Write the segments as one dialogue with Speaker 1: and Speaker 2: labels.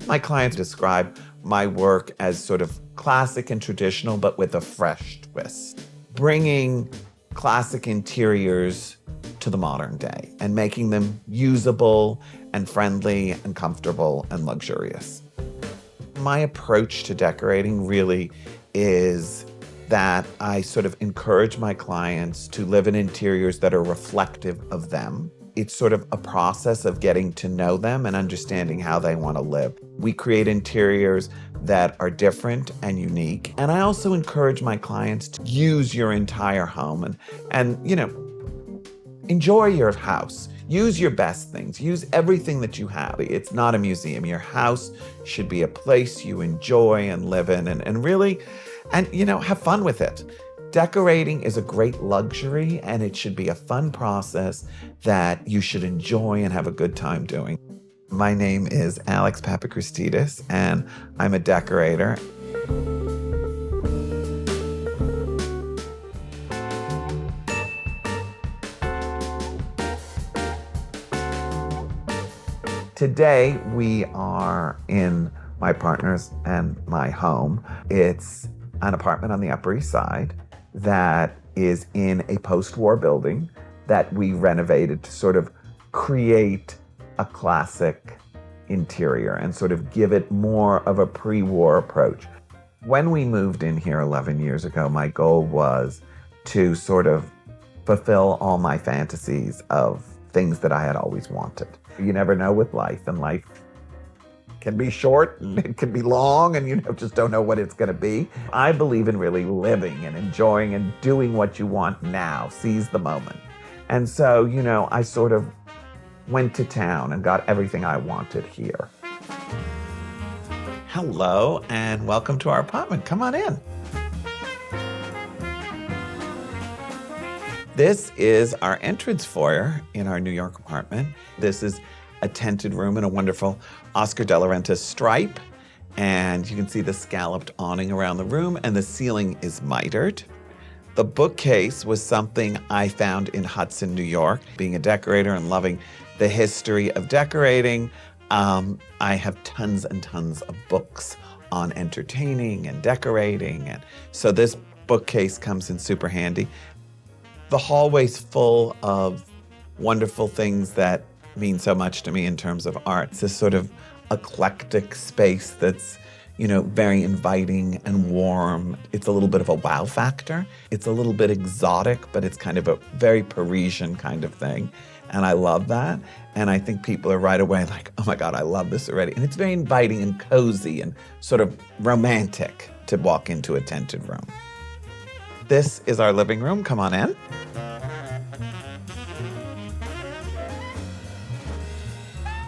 Speaker 1: My clients describe my work as sort of classic and traditional, but with a fresh twist, bringing classic interiors to the modern day and making them usable and friendly and comfortable and luxurious. My approach to decorating really is that I sort of encourage my clients to live in interiors that are reflective of them. It's sort of a process of getting to know them and understanding how they want to live. We create interiors that are different and unique. And I also encourage my clients to use your entire home and enjoy your house. Use your best things. Use everything that you have. It's not a museum. Your house should be a place you enjoy and live in and really, have fun with it. Decorating is a great luxury, and it should be a fun process that you should enjoy and have a good time doing. My name is Alex Papachristidis, and I'm a decorator. Today, we are in my partner's and my home. It's an apartment on the Upper East Side that is in a post-war building that we renovated to sort of create a classic interior and sort of give it more of a pre-war approach. When we moved in here 11 years ago, my goal was to sort of fulfill all my fantasies of things that I had always wanted. You never know with life, and life can be short and it can be long, and you just don't know what it's going to be. I believe in really living and enjoying and doing what you want now. Seize the moment. And so, I sort of went to town and got everything I wanted here. Hello, and welcome to our apartment. Come on in. This is our entrance foyer in our New York apartment. This is a tented room in a wonderful Oscar de la Renta stripe. And you can see the scalloped awning around the room, and the ceiling is mitered. The bookcase was something I found in Hudson, New York. Being a decorator and loving the history of decorating, I have tons and tons of books on entertaining and decorating. And so this bookcase comes in super handy. The hallway's full of wonderful things that mean so much to me in terms of art. It's this sort of eclectic space that's, very inviting and warm. It's a little bit of a wow factor. It's a little bit exotic, but it's kind of a very Parisian kind of thing. And I love that. And I think people are right away like, oh my God, I love this already. And it's very inviting and cozy and sort of romantic to walk into a tented room. This is our living room. Come on in.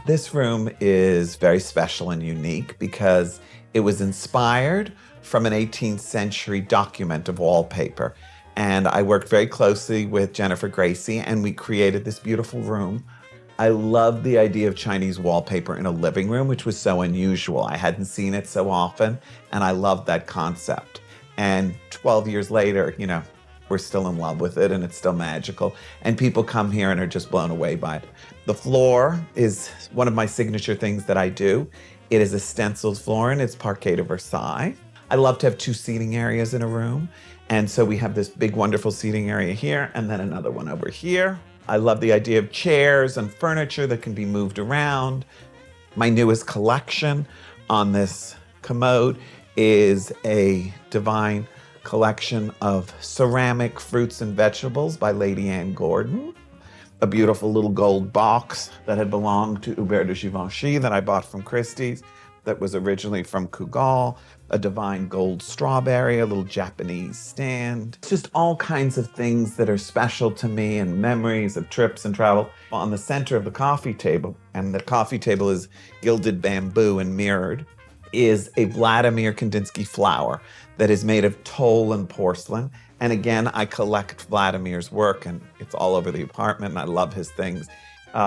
Speaker 1: This room is very special and unique because it was inspired from an 18th century document of wallpaper. And I worked very closely with Jennifer Gracie, and we created this beautiful room. I love the idea of Chinese wallpaper in a living room, which was so unusual. I hadn't seen it so often, and I loved that concept. And 12 years later, we're still in love with it, and it's still magical. And people come here and are just blown away by it. The floor is one of my signature things that I do. It is a stenciled floor, and it's Parquet de Versailles. I love to have two seating areas in a room. And so we have this big, wonderful seating area here, and then another one over here. I love the idea of chairs and furniture that can be moved around. My newest collection on this commode is a divine collection of ceramic fruits and vegetables by Lady Anne Gordon. A beautiful little gold box that had belonged to Hubert de Givenchy that I bought from Christie's that was originally from Kugal. A divine gold strawberry, a little Japanese stand. Just all kinds of things that are special to me and memories of trips and travel. On the center of the coffee table, and the coffee table is gilded bamboo and mirrored, is a Vladimir Kandinsky flower that is made of toll and porcelain. And again, I collect Vladimir's work, and it's all over the apartment, and I love his things.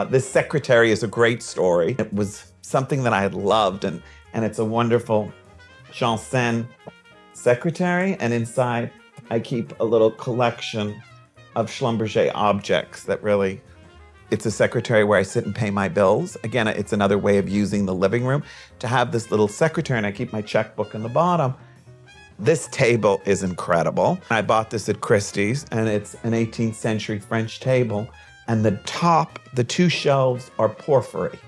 Speaker 1: This secretary is a great story. It was something that I had loved, and it's a wonderful Janssen secretary, and inside I keep a little collection of Schlumberger objects that really It's a secretary where I sit and pay my bills. Again, it's another way of using the living room to have this little secretary, and I keep my checkbook in the bottom. This table is incredible. I bought this at Christie's, and it's an 18th century French table. And the top, the two shelves are porphyry,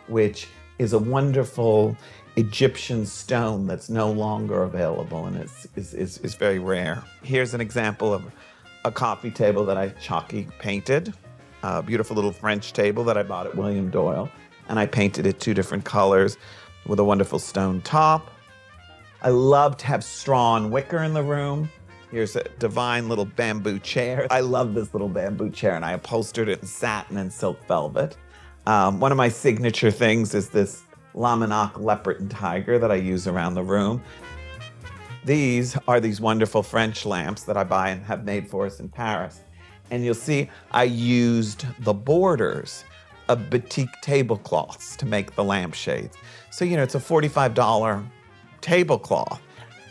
Speaker 1: which is a wonderful Egyptian stone that's no longer available and is very rare. Here's an example of a coffee table that I chalky painted, a beautiful little French table that I bought at William Doyle, and I painted it 2 different colors with a wonderful stone top. I love to have straw and wicker in the room. Here's a divine little bamboo chair. I love this little bamboo chair, and I upholstered it in satin and silk velvet. One of my signature things is this Laminac leopard and tiger that I use around the room. These are these wonderful French lamps that I buy and have made for us in Paris. And you'll see I used the borders of batik tablecloths to make the lampshades. So, it's a $45 tablecloth,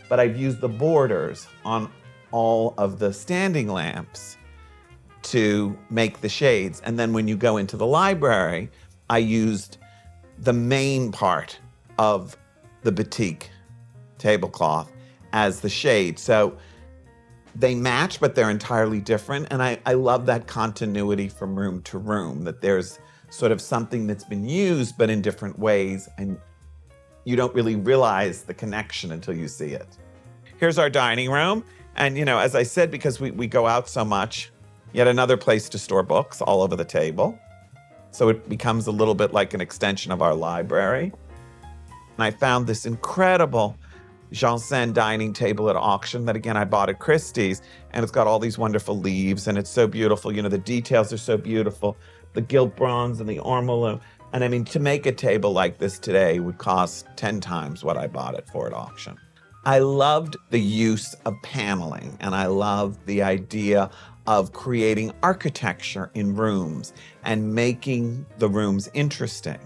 Speaker 1: but I've used the borders on all of the standing lamps to make the shades. And then when you go into the library, I used the main part of the batik tablecloth as the shade. So they match, but they're entirely different. And I love that continuity from room to room, that there's sort of something that's been used, but in different ways. And you don't really realize the connection until you see it. Here's our dining room. And, as I said, because we go out so much, yet another place to store books all over the table. So it becomes a little bit like an extension of our library. And I found this incredible Janssen dining table at auction that, again, I bought at Christie's. And it's got all these wonderful leaves, and it's so beautiful. The details are so beautiful. The gilt bronze and the ormolu. And I mean, to make a table like this today would cost 10 times what I bought it for at auction. I loved the use of paneling, and I loved the idea of creating architecture in rooms and making the rooms interesting.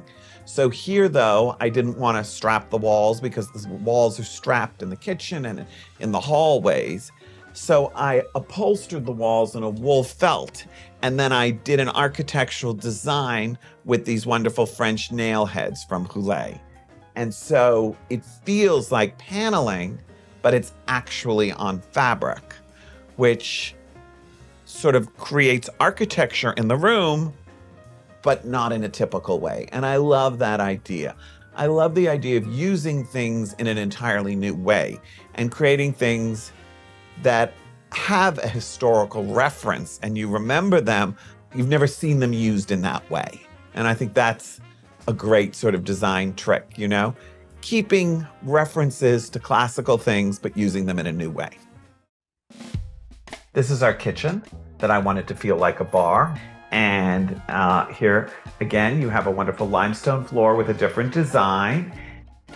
Speaker 1: So here, though, I didn't want to strap the walls because the walls are strapped in the kitchen and in the hallways. So I upholstered the walls in a wool felt, and then I did an architectural design with these wonderful French nail heads from Houlet. And so it feels like paneling, but it's actually on fabric, which sort of creates architecture in the room, but not in a typical way. And I love that idea. I love the idea of using things in an entirely new way and creating things that have a historical reference and you remember them. You've never seen them used in that way. And I think that's a great sort of design trick, keeping references to classical things, but using them in a new way. This is our kitchen that I wanted to feel like a bar. And here, again, you have a wonderful limestone floor with a different design.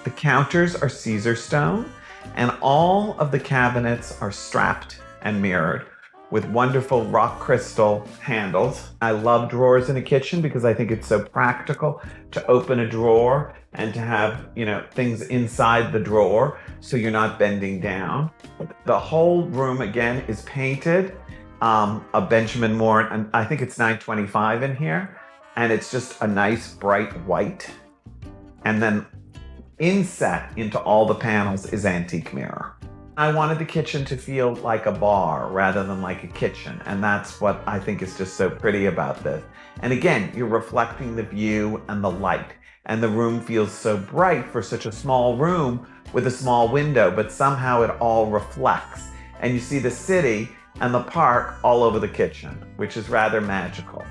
Speaker 1: The counters are Caesar stone, and all of the cabinets are strapped and mirrored with wonderful rock crystal handles. I love drawers in a kitchen because I think it's so practical to open a drawer and to have, things inside the drawer so you're not bending down. The whole room, again, is painted a Benjamin Moore, and I think it's 925 in here. And it's just a nice bright white. And then inset into all the panels is antique mirror. I wanted the kitchen to feel like a bar rather than like a kitchen. And that's what I think is just so pretty about this. And again, you're reflecting the view and the light. And the room feels so bright for such a small room with a small window, but somehow it all reflects. And you see the city and the park all over the kitchen, which is rather magical.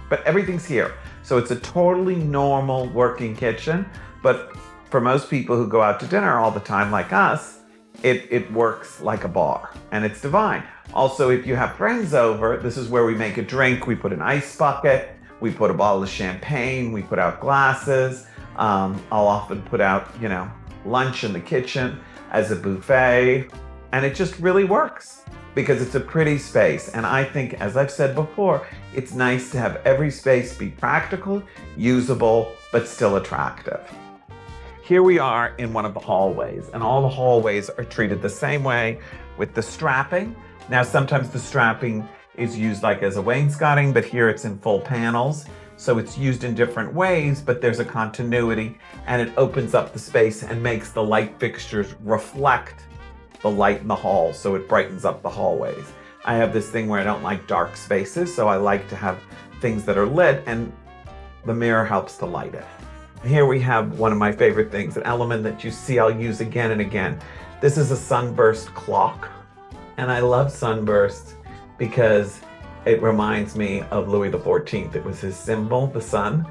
Speaker 1: But everything's here. So it's a totally normal working kitchen. But for most people who go out to dinner all the time like us, it works like a bar, and it's divine. Also, if you have friends over, this is where we make a drink. We put an ice bucket, we put a bottle of champagne, we put out glasses. I'll often put out, lunch in the kitchen as a buffet, and it just really works because it's a pretty space. And I think, as I've said before, it's nice to have every space be practical, usable, but still attractive. Here we are in one of the hallways, and all the hallways are treated the same way with the strapping. Now, sometimes the strapping is used like as a wainscoting, but here it's in full panels. So it's used in different ways, but there's a continuity, and it opens up the space and makes the light fixtures reflect the light in the hall, so it brightens up the hallways. I have this thing where I don't like dark spaces, so I like to have things that are lit, and the mirror helps to light it. Here we have one of my favorite things, an element that you see I'll use again and again. This is a sunburst clock, and I love sunbursts because it reminds me of Louis XIV. It was his symbol, the sun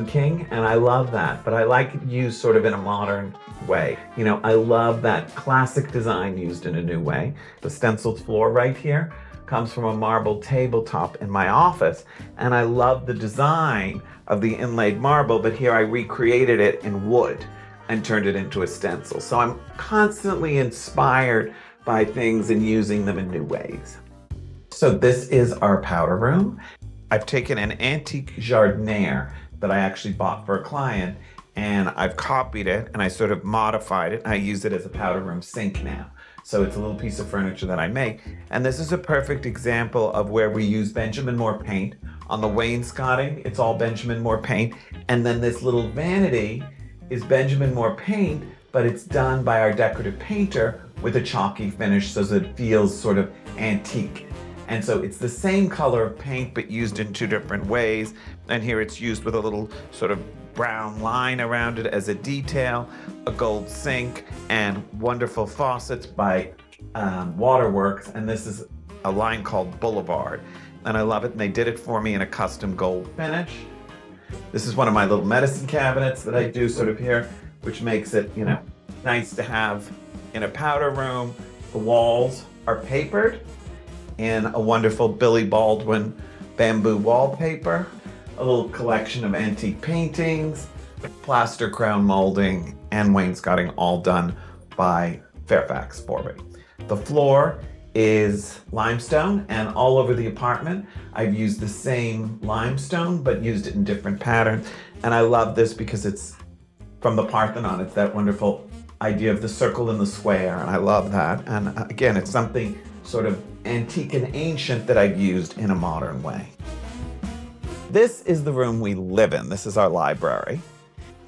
Speaker 1: king, and I love that. But I like it used sort of in a modern way. You know, I love that classic design used in a new way. The stenciled floor right here comes from a marble tabletop in my office, and I love the design of the inlaid marble, but here I recreated it in wood and turned it into a stencil. So I'm constantly inspired by things and using them in new ways. So this is our powder room. I've taken an antique jardiniere that I actually bought for a client, and I've copied it and I sort of modified it. I use it as a powder room sink now. So it's a little piece of furniture that I make. And this is a perfect example of where we use Benjamin Moore paint. On the wainscoting, it's all Benjamin Moore paint. And then this little vanity is Benjamin Moore paint, but it's done by our decorative painter with a chalky finish so that it feels sort of antique. And so it's the same color of paint, but used in two different ways. And here it's used with a little sort of brown line around it as a detail, a gold sink, and wonderful faucets by Waterworks. And this is a line called Boulevard. And I love it. And they did it for me in a custom gold finish. This is one of my little medicine cabinets that I do sort of here, which makes it, you know, nice to have in a powder room. The walls are papered in a wonderful Billy Baldwin bamboo wallpaper, a little collection of antique paintings, plaster crown molding, and wainscoting, all done by Fairfax for me. The floor is limestone, and all over the apartment I've used the same limestone but used it in different patterns. And I love this because it's from the Parthenon. It's that wonderful idea of the circle and the square, and I love that. And again, it's something sort of antique and ancient that I've used in a modern way. This is the room we live in. This is our library.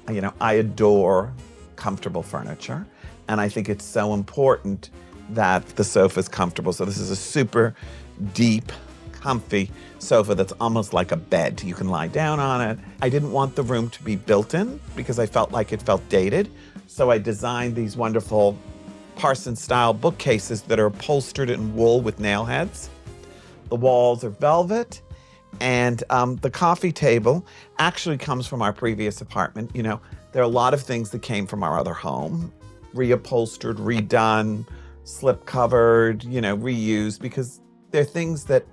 Speaker 1: You know, I adore comfortable furniture, and I think it's so important that the sofa is comfortable. So this is a super deep, comfy sofa that's almost like a bed. You can lie down on it. I didn't want the room to be built in because I felt like it felt dated. So I designed these wonderful Parsons-style bookcases that are upholstered in wool with nail heads. The walls are velvet, and the coffee table actually comes from our previous apartment. You know, there are a lot of things that came from our other home, reupholstered, redone, slip covered, you know, reused, because they're things that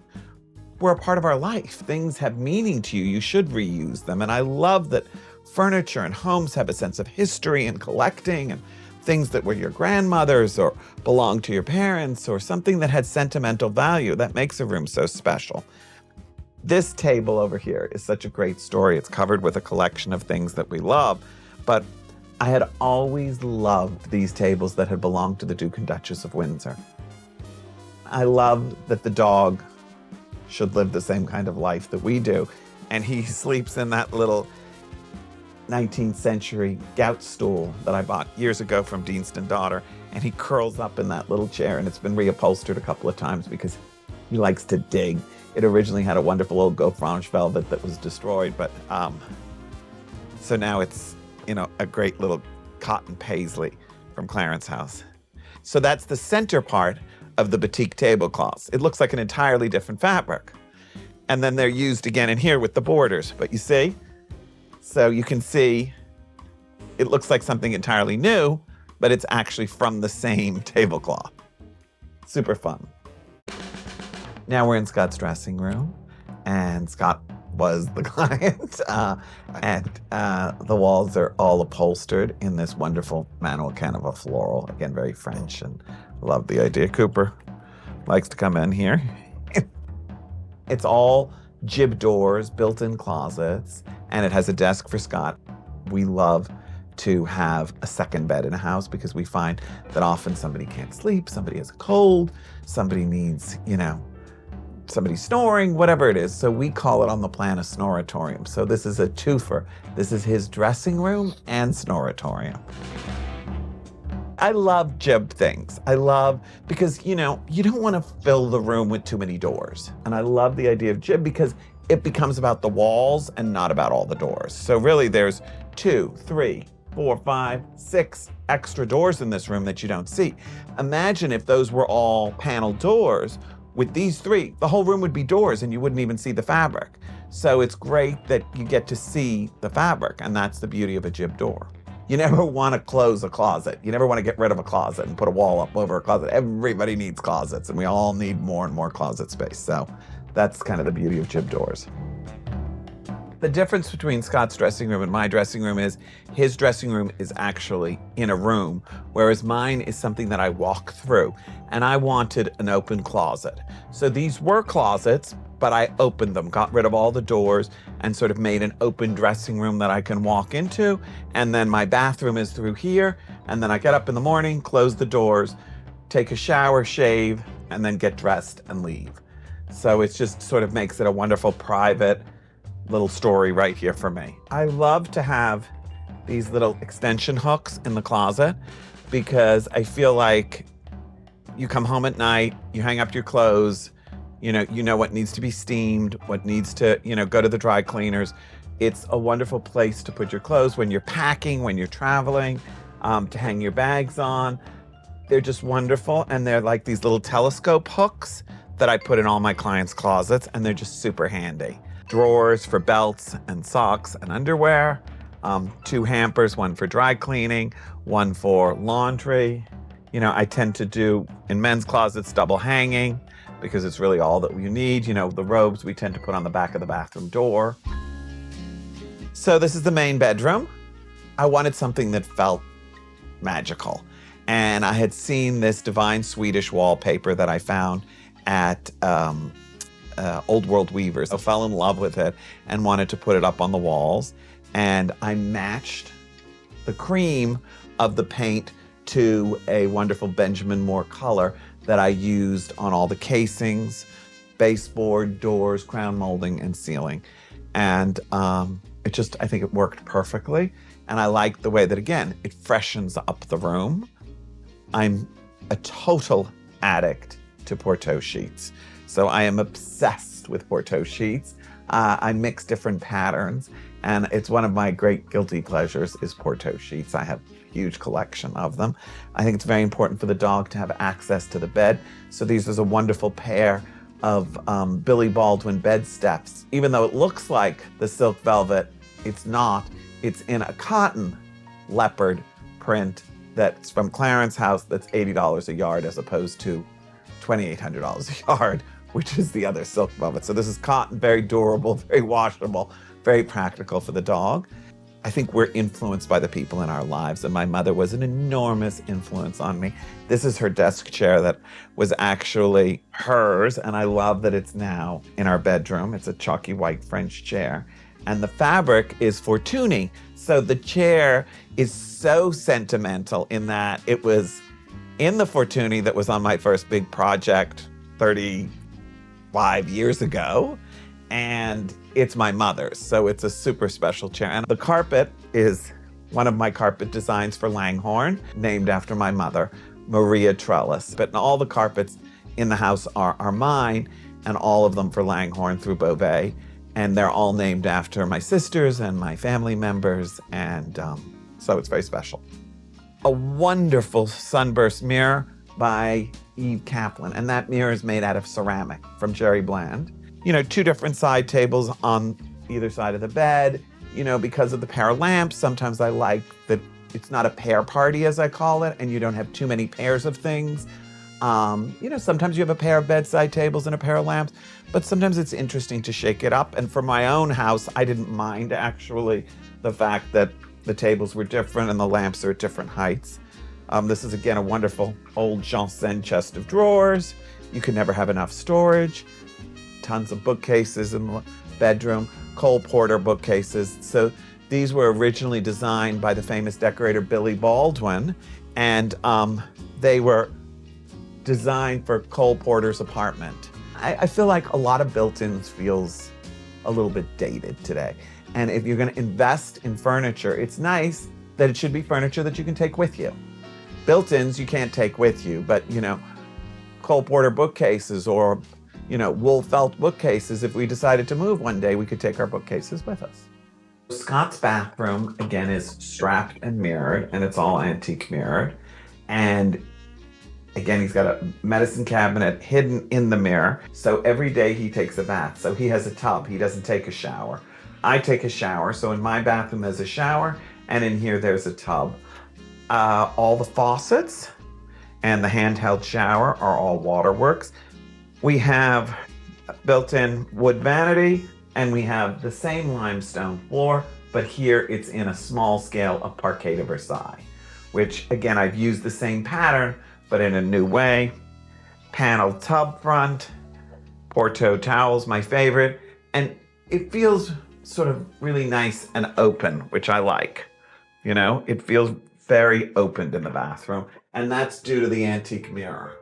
Speaker 1: were a part of our life. Things have meaning to you. You should reuse them. And I love that furniture and homes have a sense of history and collecting, and things that were your grandmother's or belonged to your parents, or something that had sentimental value. That makes a room so special. This table over here is such a great story. It's covered with a collection of things that we love, but I had always loved these tables that had belonged to the Duke and Duchess of Windsor. I love that the dog should live the same kind of life that we do, and he sleeps in that little 19th century gout stool that I bought years ago from Deanston Daughter, and he curls up in that little chair, and it's been reupholstered a couple of times because he likes to dig. It originally had a wonderful old Gaufrange velvet that was destroyed, but so now it's, you know, a great little cotton paisley from Clarence House. So that's the center part of the batik tablecloths. It looks like an entirely different fabric. And then they're used again in here with the borders, but you see? So you can see it looks like something entirely new, but it's actually from the same tablecloth. Super fun. Now we're in Scott's dressing room, and Scott was the client, and the walls are all upholstered in this wonderful Manuel Canova floral. Again, very French, and love the idea. Cooper likes to come in here. It's all jib doors, built-in closets, and it has a desk for Scott. We love to have a second bed in a house because we find that often somebody can't sleep, somebody has a cold, somebody needs, you know, somebody's snoring, whatever it is. So we call it on the plan a snoratorium. So this is a twofer. This is his dressing room and snoratorium. I love jib things. Because, you don't want to fill the room with too many doors. And I love the idea of jib because it becomes about the walls and not about all the doors. So really there's 2, 3, 4, 5, 6 extra doors in this room that you don't see. Imagine if those were all panel doors. With these 3, the whole room would be doors and you wouldn't even see the fabric. So it's great that you get to see the fabric, and that's the beauty of a jib door. You never want to close a closet. You never want to get rid of a closet and put a wall up over a closet. Everybody needs closets, and we all need more and more closet space. So that's kind of the beauty of jib doors. The difference between Scott's dressing room and my dressing room is his dressing room is actually in a room, whereas mine is something that I walk through. And I wanted an open closet. So these were closets, but I opened them, got rid of all the doors, and sort of made an open dressing room that I can walk into. And then my bathroom is through here. And then I get up in the morning, close the doors, take a shower, shave, and then get dressed and leave. So it just sort of makes it a wonderful private little story right here for me. I love to have these little extension hooks in the closet because I feel like you come home at night, you hang up your clothes, you know what needs to be steamed, what needs to, go to the dry cleaners. It's a wonderful place to put your clothes when you're packing, when you're traveling, to hang your bags on. They're just wonderful, and they're like these little telescope hooks that I put in all my clients' closets, and they're just super handy. Drawers for belts and socks and underwear, 2 hampers, one for dry cleaning, one for laundry. I tend to do, in men's closets, double hanging because it's really all that you need. The robes we tend to put on the back of the bathroom door. So this is the main bedroom. I wanted something that felt magical. And I had seen this divine Swedish wallpaper that I found at Old World Weavers. I fell in love with it and wanted to put it up on the walls. And I matched the cream of the paint to a wonderful Benjamin Moore color that I used on all the casings, baseboard, doors, crown molding, and ceiling. And I think it worked perfectly. And I like the way that, again, it freshens up the room. I'm a total addict to Porto sheets. So I am obsessed with Porto sheets. I mix different patterns, and it's one of my great guilty pleasures is Porto sheets. I have a huge collection of them. I think it's very important for the dog to have access to the bed. So these is a wonderful pair of Billy Baldwin bed steps. Even though it looks like the silk velvet, it's not. It's in a cotton leopard print that's from Clarence House that's $80 a yard as opposed to $2,800 a yard, which is the other silk velvet. So this is cotton, very durable, very washable, very practical for the dog. I think we're influenced by the people in our lives, and my mother was an enormous influence on me. This is her desk chair that was actually hers, and I love that it's now in our bedroom. It's a chalky white French chair, and the fabric is Fortuny. So the chair is so sentimental in that it was in the Fortuny that was on my first big project 35 years ago, and it's my mother's, so it's a super special chair. And the carpet is one of my carpet designs for Langhorne, named after my mother, Maria Trellis. But all the carpets in the house are mine, and all of them for Langhorne through Beauvais, and they're all named after my sisters and my family members, and so it's very special. A wonderful sunburst mirror by Eve Kaplan, and that mirror is made out of ceramic from Jerry Bland. 2 different side tables on either side of the bed. Because of the pair of lamps, sometimes I like that it's not a pair party, as I call it, and you don't have too many pairs of things. Sometimes you have a pair of bedside tables and a pair of lamps, but sometimes it's interesting to shake it up. And for my own house, I didn't mind actually the fact that the tables were different and the lamps are at different heights. This is, again, a wonderful old Janssen chest of drawers. You can never have enough storage. Tons of bookcases in the bedroom, Cole Porter bookcases. So these were originally designed by the famous decorator Billy Baldwin, and they were designed for Cole Porter's apartment. I feel like a lot of built-ins feels a little bit dated today. And if you're going to invest in furniture, it's nice that it should be furniture that you can take with you. Built-ins you can't take with you, but Cole Porter bookcases or wool felt bookcases, if we decided to move one day, we could take our bookcases with us. Scott's bathroom, again, is strapped and mirrored, and it's all antique mirrored. And again, he's got a medicine cabinet hidden in the mirror. So every day he takes a bath. So he has a tub. He doesn't take a shower. I take a shower. So in my bathroom, there's a shower, and in here, there's a tub. All the faucets and the handheld shower are all waterworks. We have built-in wood vanity, and we have the same limestone floor, but here it's in a small scale of Parquet de Versailles, which again, I've used the same pattern, but in a new way. Paneled tub front, Porto towels, my favorite, and it feels sort of really nice and open, which I like. It feels very opened in the bathroom, and that's due to the antique mirror.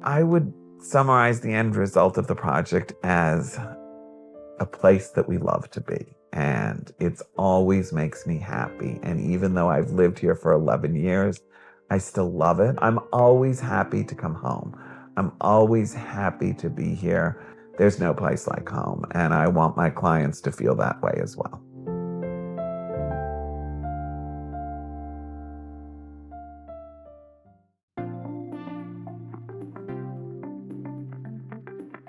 Speaker 1: I would summarize the end result of the project as a place that we love to be, and it always makes me happy. And even though I've lived here for 11 years, I still love it. I'm always happy to come home. I'm always happy to be here. There's no place like home, and I want my clients to feel that way as well.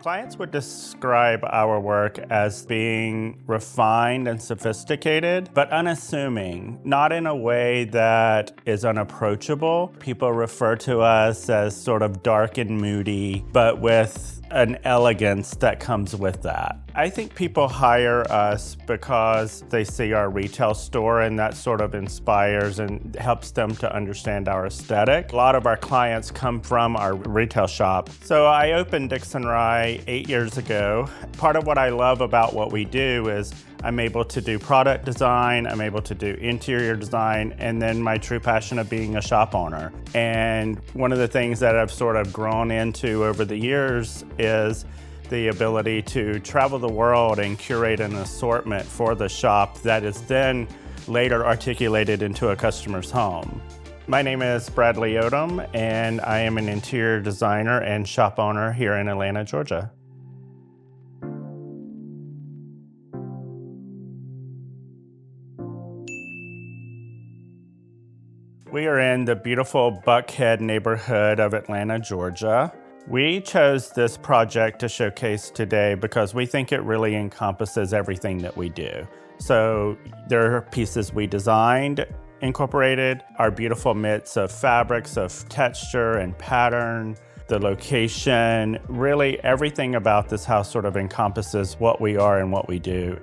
Speaker 2: Clients would describe our work as being refined and sophisticated, but unassuming, not in a way that is unapproachable. People refer to us as sort of dark and moody, but with an elegance that comes with that. I think people hire us because they see our retail store, and that sort of inspires and helps them to understand our aesthetic. A lot of our clients come from our retail shop. So I opened Dixon Rye 8 years ago. Part of what I love about what we do is I'm able to do product design, I'm able to do interior design, and then my true passion of being a shop owner. And one of the things that I've sort of grown into over the years is the ability to travel the world and curate an assortment for the shop that is then later articulated into a customer's home. My name is Bradley Odom, and I am an interior designer and shop owner here in Atlanta, Georgia. We are in the beautiful Buckhead neighborhood of Atlanta, Georgia. We chose this project to showcase today because we think it really encompasses everything that we do. So there are pieces we designed, incorporated, our beautiful mix of fabrics, of texture and pattern, the location, really everything about this house sort of encompasses what we are and what we do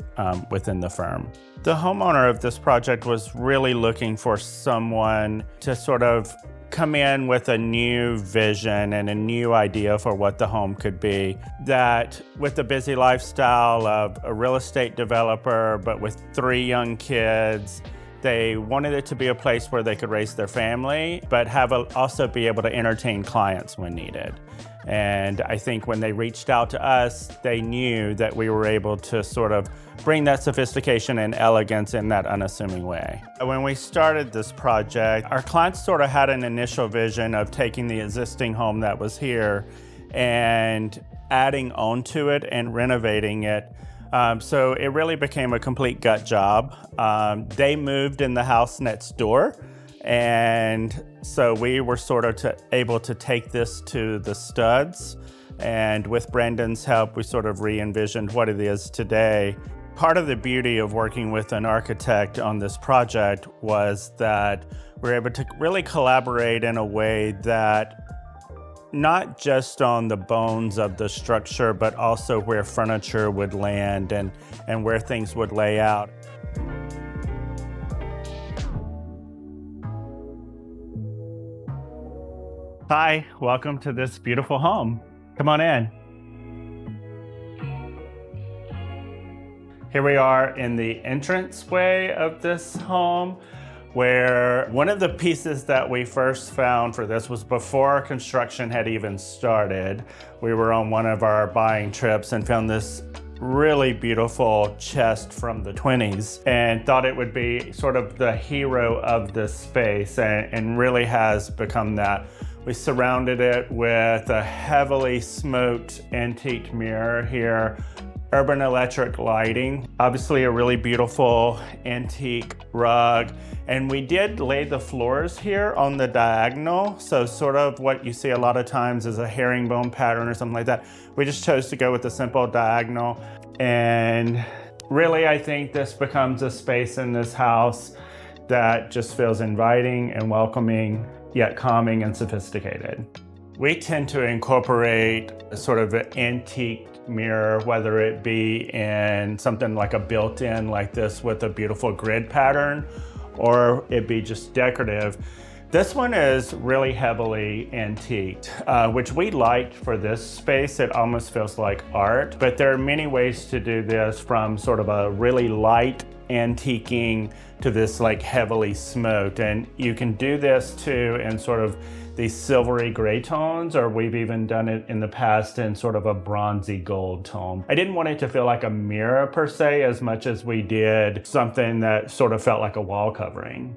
Speaker 2: within the firm. The homeowner of this project was really looking for someone to sort of come in with a new vision and a new idea for what the home could be. That with the busy lifestyle of a real estate developer, but with 3 young kids, they wanted it to be a place where they could raise their family, but also be able to entertain clients when needed. And I think when they reached out to us, they knew that we were able to sort of bring that sophistication and elegance in that unassuming way. When we started this project, our clients sort of had an initial vision of taking the existing home that was here and adding on to it and renovating it. So it really became a complete gut job. They moved in the house next door, and so we were sort of able to take this to the studs. And with Brendan's help, we sort of re-envisioned what it is today. Part of the beauty of working with an architect on this project was that we're able to really collaborate in a way that not just on the bones of the structure, but also where furniture would land and where things would lay out. Hi, welcome to this beautiful home. Come on in. Here we are in the entranceway of this home. where one of the pieces that we first found for this was before construction had even started. We were on one of our buying trips and found this really beautiful chest from the 20s and thought it would be sort of the hero of this space, and really has become that. We surrounded it with a heavily smoked antique mirror here, urban electric lighting, obviously a really beautiful antique rug. And we did lay the floors here on the diagonal. So sort of what you see a lot of times is a herringbone pattern or something like that. We just chose to go with a simple diagonal. And really, I think this becomes a space in this house that just feels inviting and welcoming, yet calming and sophisticated. We tend to incorporate a sort of an antique mirror, whether it be in something like a built-in like this with a beautiful grid pattern, or it be just decorative. This one is really heavily antiqued, which we liked for this space. It almost feels like art, but there are many ways to do this, from sort of a really light antiquing to this like heavily smoked. And you can do this too in sort of these silvery gray tones, or we've even done it in the past in sort of a bronzy gold tone. I didn't want it to feel like a mirror per se, as much as we did something that sort of felt like a wall covering.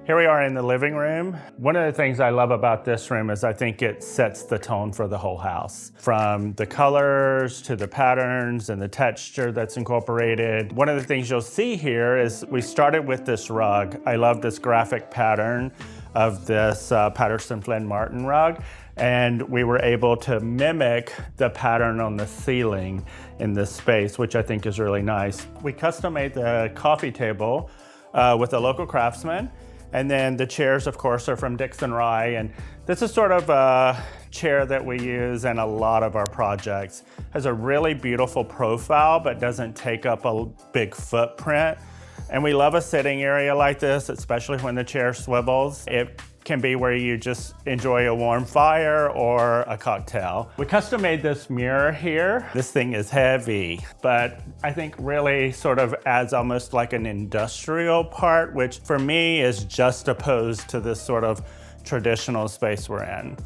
Speaker 2: Here we are in the living room. One of the things I love about this room is I think it sets the tone for the whole house. From the colors to the patterns and the texture that's incorporated. One of the things you'll see here is we started with this rug. I love this graphic pattern of this Patterson Flynn Martin rug. And we were able to mimic the pattern on the ceiling in this space, which I think is really nice. We custom made the coffee table with a local craftsman. And then the chairs, of course, are from Dixon Rye. And this is sort of a chair that we use in a lot of our projects. Has a really beautiful profile, but doesn't take up a big footprint. And we love a sitting area like this, especially when the chair swivels. It can be where you just enjoy a warm fire or a cocktail. We custom made this mirror here. This thing is heavy, but I think really sort of adds almost like an industrial part, which for me is just opposed to this sort of traditional space we're in.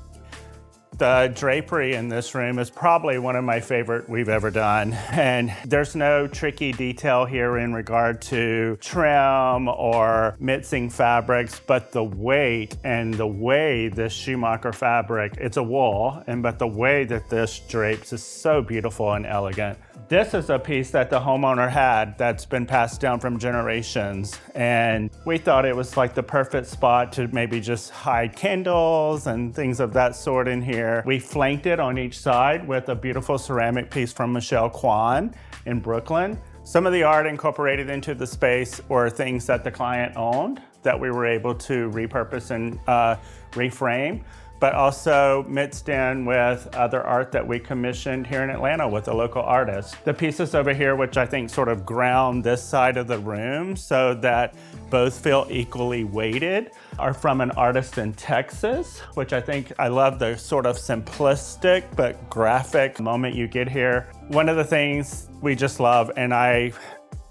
Speaker 2: The drapery in this room is probably one of my favorite we've ever done. And there's no tricky detail here in regard to trim or mixing fabrics, but the weight and the way this Schumacher fabric, it's a wool, but the way that this drapes is so beautiful and elegant. This is a piece that the homeowner had that's been passed down from generations. And we thought it was like the perfect spot to maybe just hide candles and things of that sort in here. We flanked it on each side with a beautiful ceramic piece from Michelle Kwan in Brooklyn. Some of the art incorporated into the space were things that the client owned that we were able to repurpose and reframe, but also mixed in with other art that we commissioned here in Atlanta with a local artist. The pieces over here, which I think sort of ground this side of the room so that both feel equally weighted, are from an artist in Texas, which I love the sort of simplistic but graphic moment you get here. One of the things we just love, and I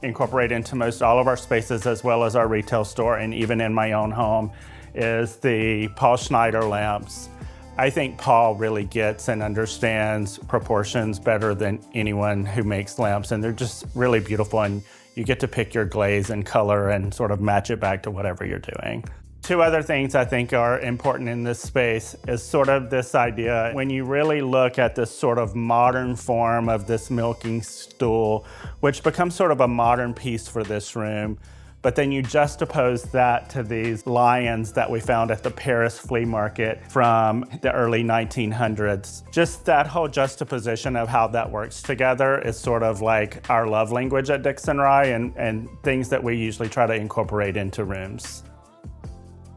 Speaker 2: incorporate into most all of our spaces as well as our retail store and even in my own home, is the Paul Schneider lamps. I think Paul really gets and understands proportions better than anyone who makes lamps, and they're just really beautiful, and you get to pick your glaze and color and sort of match it back to whatever you're doing. Two other things I think are important in this space is sort of this idea, when you really look at this sort of modern form of this milking stool, which becomes sort of a modern piece for this room, but then you juxtapose that to these lions that we found at the Paris flea market from the early 1900s. Just that whole juxtaposition of how that works together is sort of like our love language at Dixon Rye and things that we usually try to incorporate into rooms.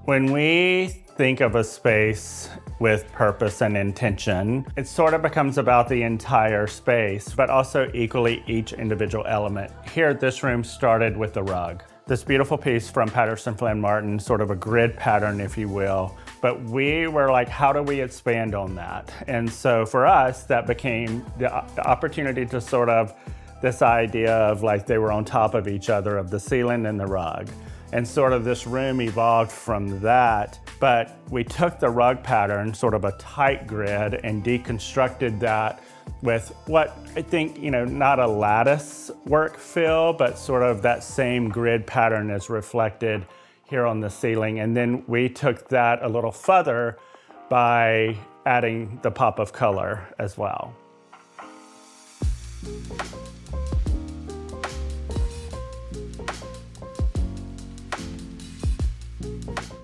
Speaker 2: When we think of a space with purpose and intention, it sort of becomes about the entire space, but also equally each individual element. Here, this room started with the rug. This beautiful piece from Patterson Flynn Martin, sort of a grid pattern, if you will, But we were like, how do we expand on that? And so for us, that became the opportunity to sort of this idea of like they were on top of each other, of the ceiling and the rug. And sort of this room evolved from that. But we took the rug pattern, sort of a tight grid, and deconstructed that with what I think, not a lattice work feel, but sort of that same grid pattern is reflected here on the ceiling. And then we took that a little further by adding the pop of color as well.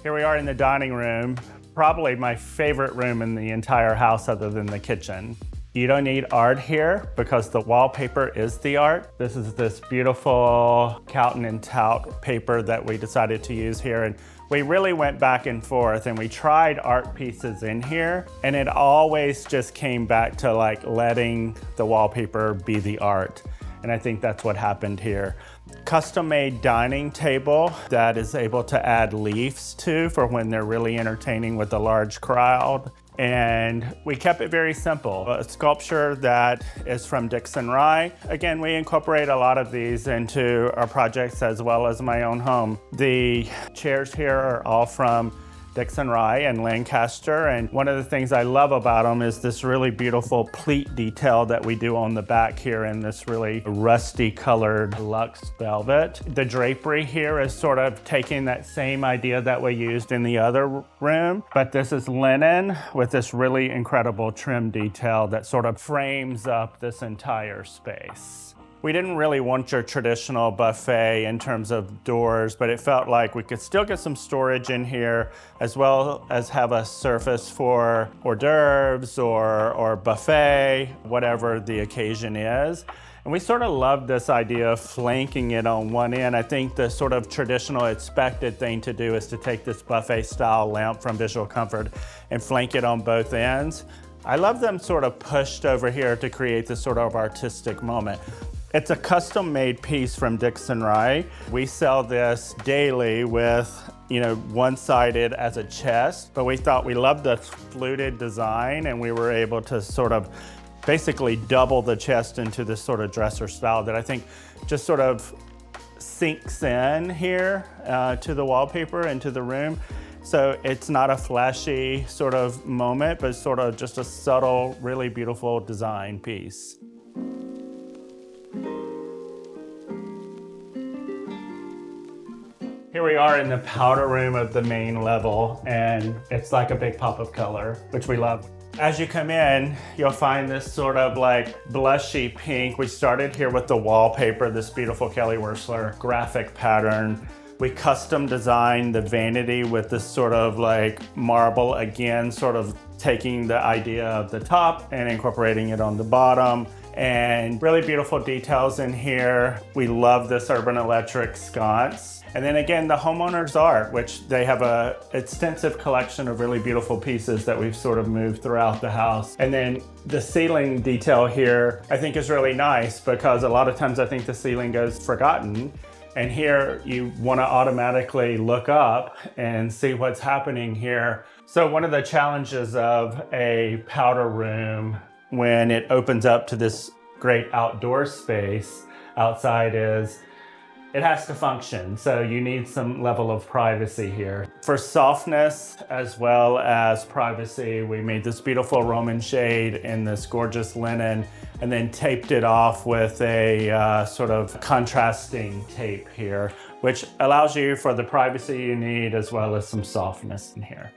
Speaker 2: Here we are in the dining room, probably my favorite room in the entire house other than the kitchen. You don't need art here because the wallpaper is the art. This is this beautiful Cowton and Tout paper that we decided to use here. And we really went back and forth and we tried art pieces in here, and it always just came back to like letting the wallpaper be the art. And I think that's what happened here. Custom-made dining table that is able to add leaves to for when they're really entertaining with a large crowd. And we kept it very simple. A sculpture that is from Dixon Rye. Again, we incorporate a lot of these into our projects as well as my own home. The chairs here are all from Dixon Rye and Lancaster, and one of the things I love about them is this really beautiful pleat detail that we do on the back here in this really rusty colored luxe velvet. The drapery here is sort of taking that same idea that we used in the other room, but this is linen with this really incredible trim detail that sort of frames up this entire space. We didn't really want your traditional buffet in terms of doors, but it felt like we could still get some storage in here as well as have a surface for hors d'oeuvres or buffet, whatever the occasion is. And we sort of love this idea of flanking it on one end. I think the sort of traditional expected thing to do is to take this buffet style lamp from Visual Comfort and flank it on both ends. I love them sort of pushed over here to create this sort of artistic moment. It's a custom-made piece from Dixon Rye. We sell this daily with, one-sided as a chest, but we thought we loved the fluted design and we were able to sort of basically double the chest into this sort of dresser style that I think just sort of sinks in here to the wallpaper and to the room. So it's not a flashy sort of moment, but sort of just a subtle, really beautiful design piece. Here we are in the powder room of the main level, and it's like a big pop of color, which we love. As you come in, you'll find this sort of like blushy pink. We started here with the wallpaper, this beautiful Kelly Wearstler graphic pattern. We custom designed the vanity with this sort of like marble, again, sort of taking the idea of the top and incorporating it on the bottom. And really beautiful details in here. We love this Urban Electric sconce. And then again, the homeowner's art, which they have a extensive collection of really beautiful pieces that we've sort of moved throughout the house. And then the ceiling detail here, I think is really nice because a lot of times I think the ceiling goes forgotten. And here you want to automatically look up and see what's happening here. So one of the challenges of a powder room when it opens up to this great outdoor space outside is it has to function. So you need some level of privacy here. For softness as well as privacy, we made this beautiful Roman shade in this gorgeous linen and then taped it off with a sort of contrasting tape here, which allows you for the privacy you need as well as some softness in here.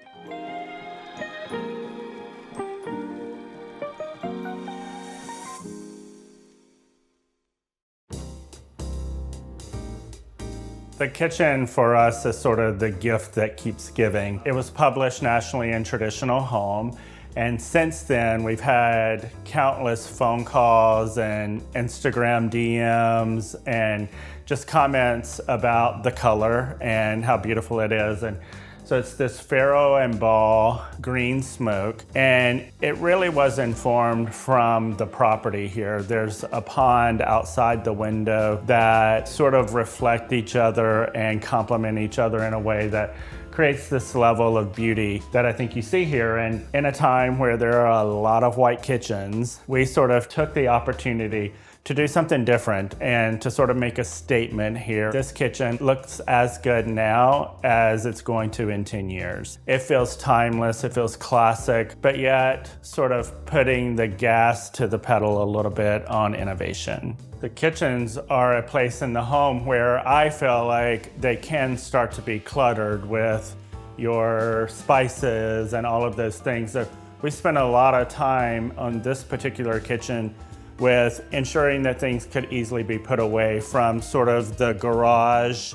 Speaker 2: The kitchen for us is sort of the gift that keeps giving. It was published nationally in Traditional Home, and since then we've had countless phone calls and Instagram DMs and just comments about the color and how beautiful it is. And so it's this Faro and Ball green smoke, and it really was informed from the property here. There's a pond outside the window that sort of reflect each other and complement each other in a way that creates this level of beauty that I think you see here. And in a time where there are a lot of white kitchens, we sort of took the opportunity to do something different and to sort of make a statement here. This kitchen looks as good now as it's going to in 10 years. It feels timeless, it feels classic, but yet sort of putting the gas to the pedal a little bit on innovation. The kitchens are a place in the home where I feel like they can start to be cluttered with your spices and all of those things. So we spent a lot of time on this particular kitchen with ensuring that things could easily be put away, from sort of the garage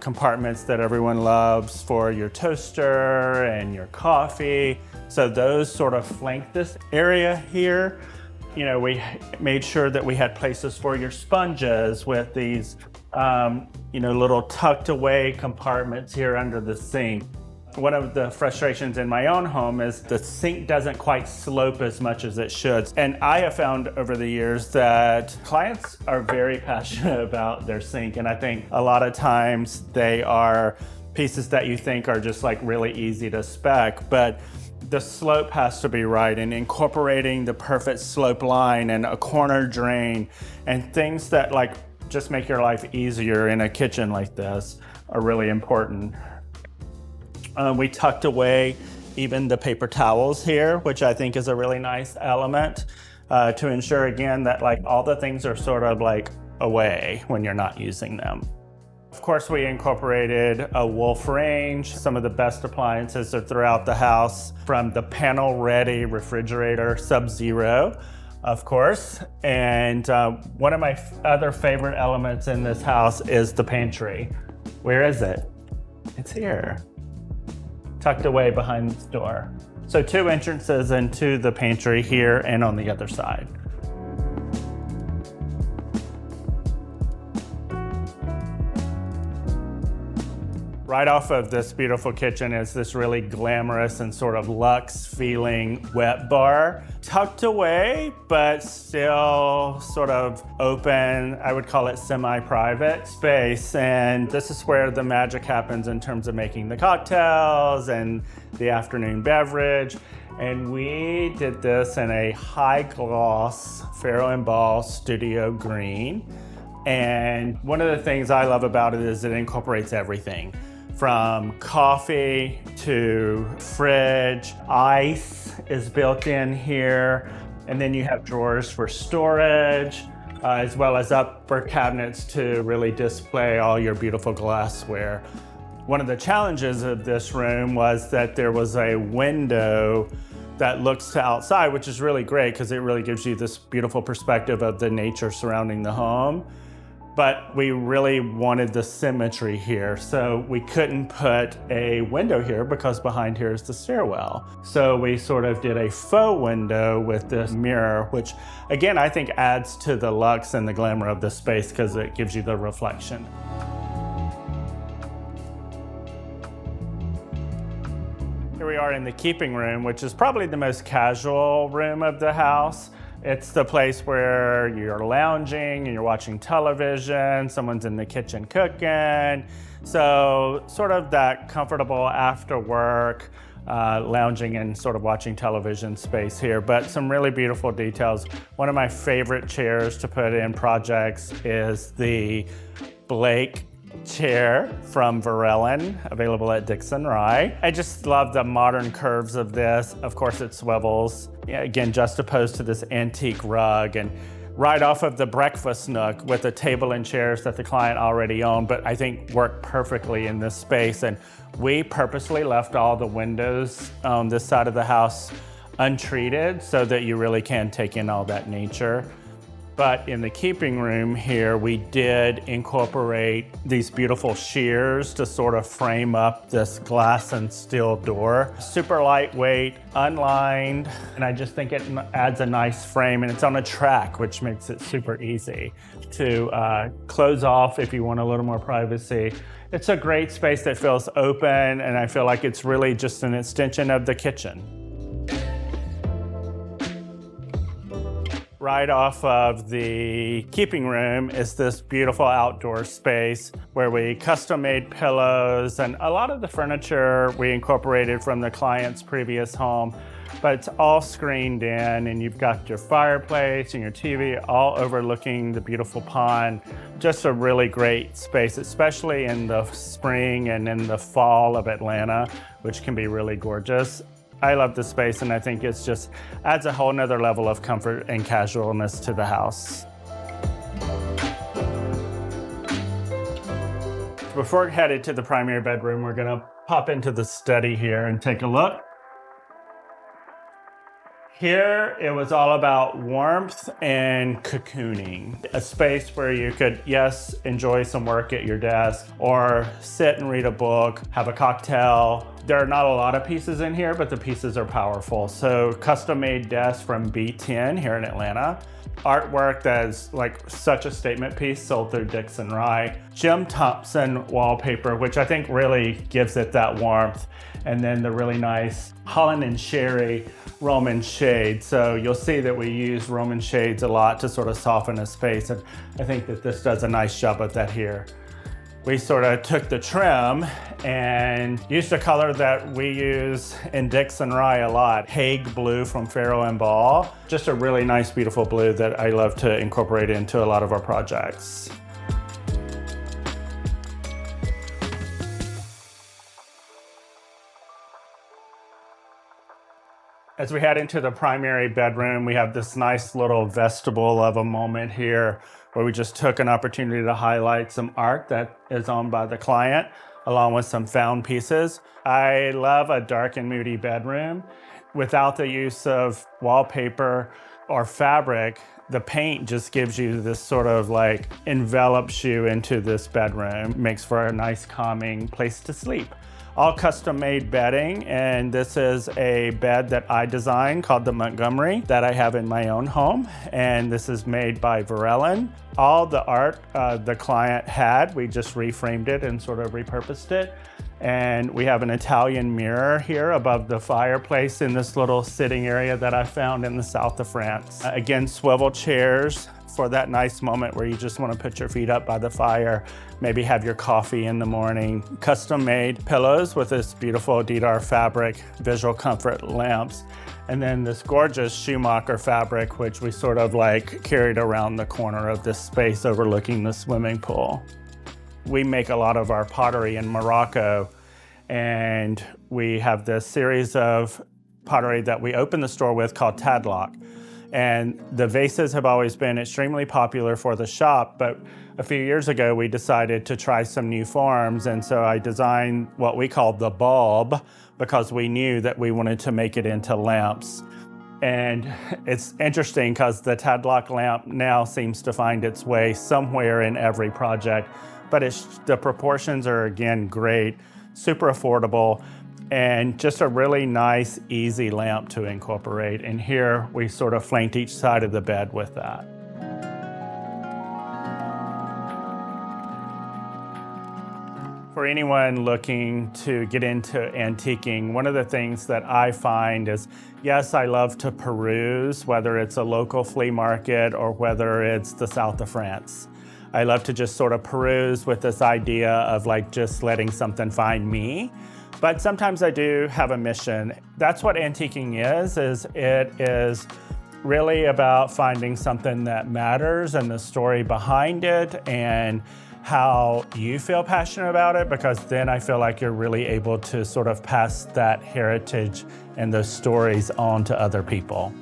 Speaker 2: compartments that everyone loves for your toaster and your coffee. So those sort of flank this area here. You know, we made sure that we had places for your sponges with these, little tucked away compartments here under the sink. One of the frustrations in my own home is the sink doesn't quite slope as much as it should. And I have found over the years that clients are very passionate about their sink. And I think a lot of times they are pieces that you think are just like really easy to spec, but the slope has to be right, and incorporating the perfect slope line and a corner drain and things that like just make your life easier in a kitchen like this are really important. We tucked away even the paper towels here, which I think is a really nice element to ensure again that like all the things are sort of like away when you're not using them. Of course, we incorporated a Wolf range. Some of the best appliances are throughout the house, from the panel-ready refrigerator, Sub-Zero, of course. And one of my other favorite elements in this house is the pantry. Where is it? It's here, tucked away behind this door. So 2 entrances into the pantry here and on the other side. Right off of this beautiful kitchen is this really glamorous and sort of luxe feeling wet bar. Tucked away, but still sort of open, I would call it semi-private space. And this is where the magic happens in terms of making the cocktails and the afternoon beverage. And we did this in a high gloss Ferro and Ball studio green. And one of the things I love about it is it incorporates everything, from coffee to fridge. Ice is built in here. And then you have drawers for storage, as well as upper cabinets to really display all your beautiful glassware. One of the challenges of this room was that there was a window that looks to outside, which is really great because it really gives you this beautiful perspective of the nature surrounding the home. But we really wanted the symmetry here, so we couldn't put a window here because behind here is the stairwell. So we sort of did a faux window with this mirror, which again, I think adds to the luxe and the glamour of the space because it gives you the reflection. Here we are in the keeping room, which is probably the most casual room of the house. It's the place where you're lounging and you're watching television, someone's in the kitchen cooking. So sort of that comfortable after work, lounging and sort of watching television space here, but some really beautiful details. One of my favorite chairs to put in projects is the Blake chair from Varellin, available at Dixon Rye. I just love the modern curves of this. Of course, it swivels, again, juxtaposed to this antique rug, and right off of the breakfast nook with the table and chairs that the client already owned, but I think work perfectly in this space. And we purposely left all the windows on this side of the house untreated so that you really can take in all that nature. But in the keeping room here, we did incorporate these beautiful shears to sort of frame up this glass and steel door. Super lightweight, unlined, and I just think it adds a nice frame, and it's on a track, which makes it super easy to close off if you want a little more privacy. It's a great space that feels open, and I feel like it's really just an extension of the kitchen. Right off of the keeping room is this beautiful outdoor space where we custom made pillows, and a lot of the furniture we incorporated from the client's previous home, but it's all screened in, and you've got your fireplace and your TV all overlooking the beautiful pond. Just a really great space, especially in the spring and in the fall of Atlanta, which can be really gorgeous. I love the space, and I think it's just adds a whole nother level of comfort and casualness to the house. Before headed to the primary bedroom, we're gonna pop into the study here and take a look. Here, it was all about warmth and cocooning. A space where you could, yes, enjoy some work at your desk or sit and read a book, have a cocktail. There are not a lot of pieces in here, but the pieces are powerful. So custom-made desk from B10 here in Atlanta. Artwork that is like such a statement piece sold through Dixon Rye. Jim Thompson wallpaper, which I think really gives it that warmth. And then the really nice Holland and Sherry Roman shade. So you'll see that we use Roman shades a lot to sort of soften a space. And I think that this does a nice job of that here. We sort of took the trim and used a color that we use in Dixon Rye a lot, Hague blue from Farrow and Ball. Just a really nice, beautiful blue that I love to incorporate into a lot of our projects. As we head into the primary bedroom, we have this nice little vestibule of a moment here where we just took an opportunity to highlight some art that is owned by the client, along with some found pieces. I love a dark and moody bedroom. Without the use of wallpaper or fabric, the paint just gives you this sort of like envelops you into this bedroom. Makes for a nice calming place to sleep. All custom-made bedding, and this is a bed that I designed called the Montgomery that I have in my own home, and this is made by Varellin. All the art the client had, we just reframed it and sort of repurposed it. And we have an Italian mirror here above the fireplace in this little sitting area that I found in the south of France. Again, swivel chairs for that nice moment where you just want to put your feet up by the fire, maybe have your coffee in the morning. Custom-made pillows with this beautiful Dedar fabric, visual comfort lamps, and then this gorgeous Schumacher fabric, which we sort of like carried around the corner of this space overlooking the swimming pool. We make a lot of our pottery in Morocco, and we have this series of pottery that we open the store with called Tadlock. And the vases have always been extremely popular for the shop, but a few years ago we decided to try some new forms, and so I designed what we called the bulb because we knew that we wanted to make it into lamps. And it's interesting because the Tadlock lamp now seems to find its way somewhere in every project, but the proportions are again great, super affordable, and just a really nice, easy lamp to incorporate. And here we sort of flanked each side of the bed with that. For anyone looking to get into antiquing, one of the things that I find is, yes, I love to peruse, whether it's a local flea market or whether it's the south of France. I love to just sort of peruse with this idea of like just letting something find me. But sometimes I do have a mission. That's what antiquing is it is really about finding something that matters and the story behind it and how you feel passionate about it, because then I feel like you're really able to sort of pass that heritage and those stories on to other people.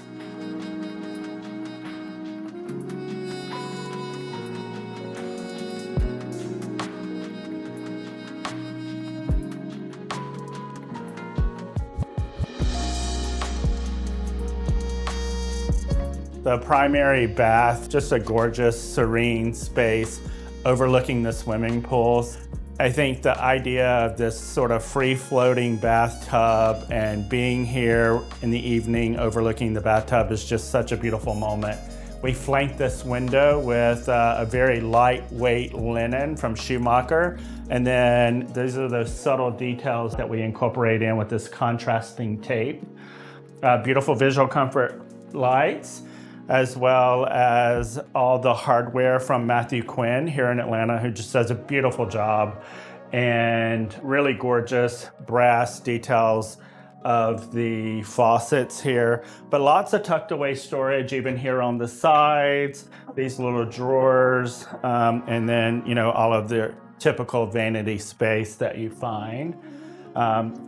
Speaker 2: The primary bath, just a gorgeous, serene space overlooking the swimming pools. I think the idea of this sort of free-floating bathtub and being here in the evening overlooking the bathtub is just such a beautiful moment. We flanked this window with a very lightweight linen from Schumacher, and then these are those subtle details that we incorporate in with this contrasting tape. Beautiful visual comfort lights. as well as all the hardware from Matthew Quinn here in Atlanta, who just does a beautiful job, and really gorgeous brass details of the faucets here, but lots of tucked away storage even here on the sides, these little drawers, and then, you know, all of the typical vanity space that you find.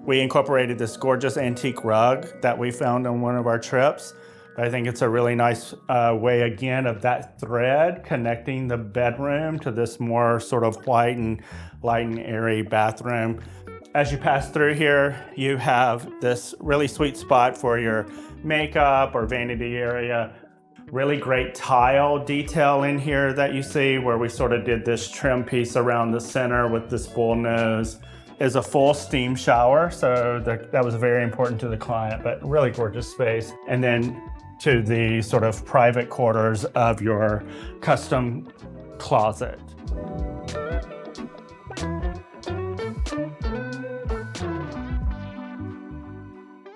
Speaker 2: We incorporated this gorgeous antique rug that we found on one of our trips. I think it's a really nice way, again, of that thread connecting the bedroom to this more sort of white and light and airy bathroom. As you pass through here, you have this really sweet spot for your makeup or vanity area. Really great tile detail in here that you see, where we sort of did this trim piece around the center with this bull nose. Is a full steam shower, so that was very important to the client, but really gorgeous space. And then to the sort of private quarters of your custom closet.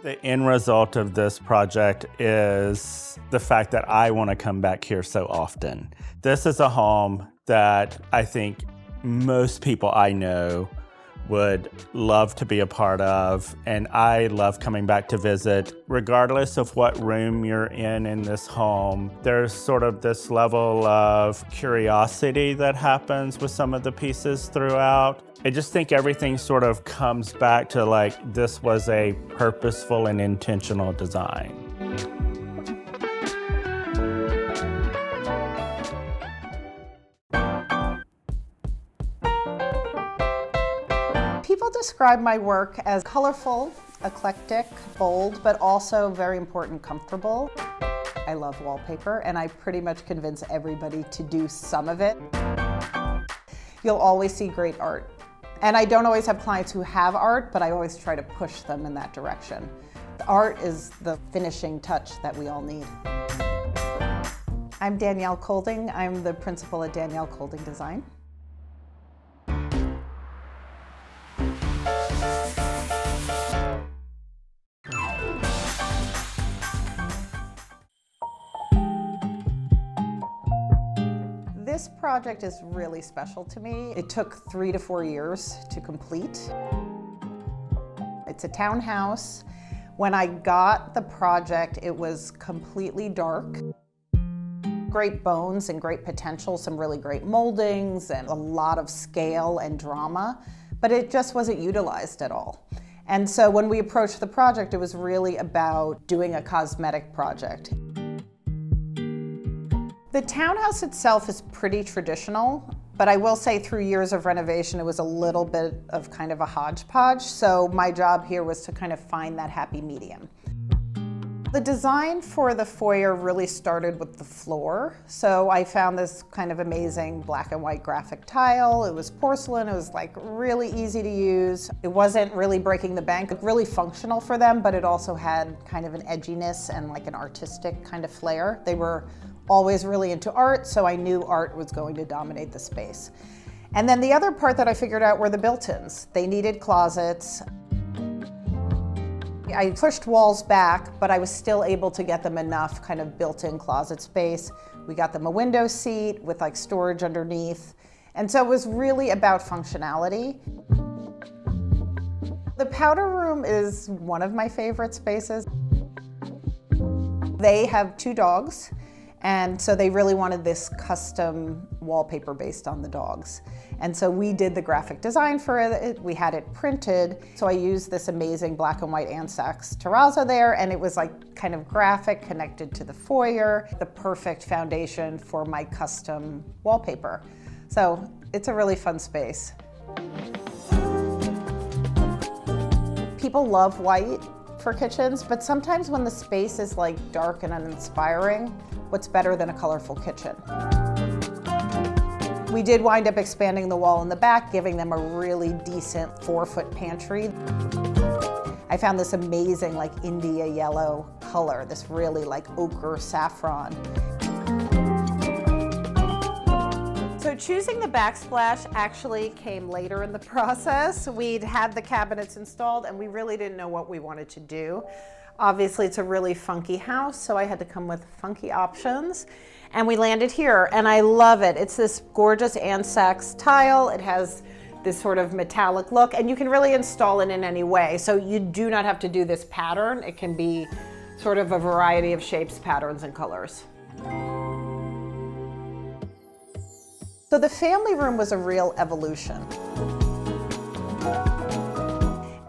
Speaker 2: The end result of this project is the fact that I want to come back here so often. This is a home that I think most people I know would love to be a part of, and I love coming back to visit. Regardless of what room you're in this home, there's sort of this level of curiosity that happens with some of the pieces throughout. I just think everything sort of comes back to like, this was a purposeful and intentional design.
Speaker 3: People describe my work as colorful, eclectic, bold, but also very important, comfortable. I love wallpaper, and I pretty much convince everybody to do some of it. You'll always see great art. And I don't always have clients who have art, but I always try to push them in that direction. The art is the finishing touch that we all need. I'm Danielle Colding. I'm the principal at Danielle Colding Design. This project is really special to me. It took 3 to 4 years to complete. It's a townhouse. When I got the project, it was completely dark. Great bones and great potential, some really great moldings and a lot of scale and drama, but it just wasn't utilized at all. And so when we approached the project, it was really about doing a cosmetic project. The townhouse itself is pretty traditional, but I will say through years of renovation, it was a little bit of kind of a hodgepodge. So my job here was to kind of find that happy medium. The design for the foyer really started with the floor. So I found this kind of amazing black and white graphic tile. It was porcelain. It was like really easy to use. It wasn't really breaking the bank, really functional for them, but it also had kind of an edginess and like an artistic kind of flair. They were always really into art, so I knew art was going to dominate the space. And then the other part that I figured out were the built-ins. They needed closets. I pushed walls back, but I was still able to get them enough kind of built-in closet space. We got them a window seat with like storage underneath. And so it was really about functionality. The powder room is one of my favorite spaces. They have 2 dogs. And so they really wanted this custom wallpaper based on the dogs. And so we did the graphic design for it. We had it printed. So I used this amazing black and white Ansax terrazzo there, and it was like kind of graphic connected to the foyer, the perfect foundation for my custom wallpaper. So it's a really fun space. People love white for kitchens, but sometimes when the space is like dark and uninspiring, what's better than a colorful kitchen? We did wind up expanding the wall in the back, giving them a really decent 4-foot pantry. I found this amazing like India yellow color, this really like ochre saffron. So choosing the backsplash actually came later in the process. We'd had the cabinets installed and we really didn't know what we wanted to do. Obviously, it's a really funky house, so I had to come with funky options. And we landed here, and I love it. It's this gorgeous Ansax tile. It has this sort of metallic look, and you can really install it in any way. So you do not have to do this pattern. It can be sort of a variety of shapes, patterns, and colors. So the family room was a real evolution.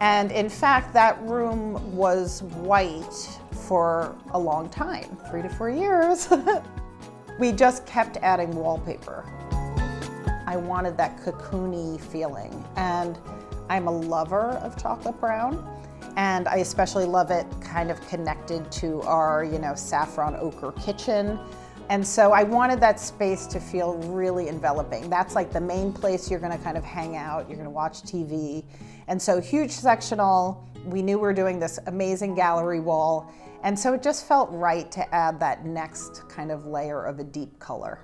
Speaker 3: And in fact, that room was white for a long time, 3 to 4 years. We just kept adding wallpaper. I wanted that cocoony feeling, and I'm a lover of chocolate brown, and I especially love it kind of connected to our, saffron ochre kitchen. And so I wanted that space to feel really enveloping. That's like the main place you're gonna kind of hang out, you're gonna watch TV. And so huge sectional, we knew we were doing this amazing gallery wall, and so it just felt right to add that next kind of layer of a deep color.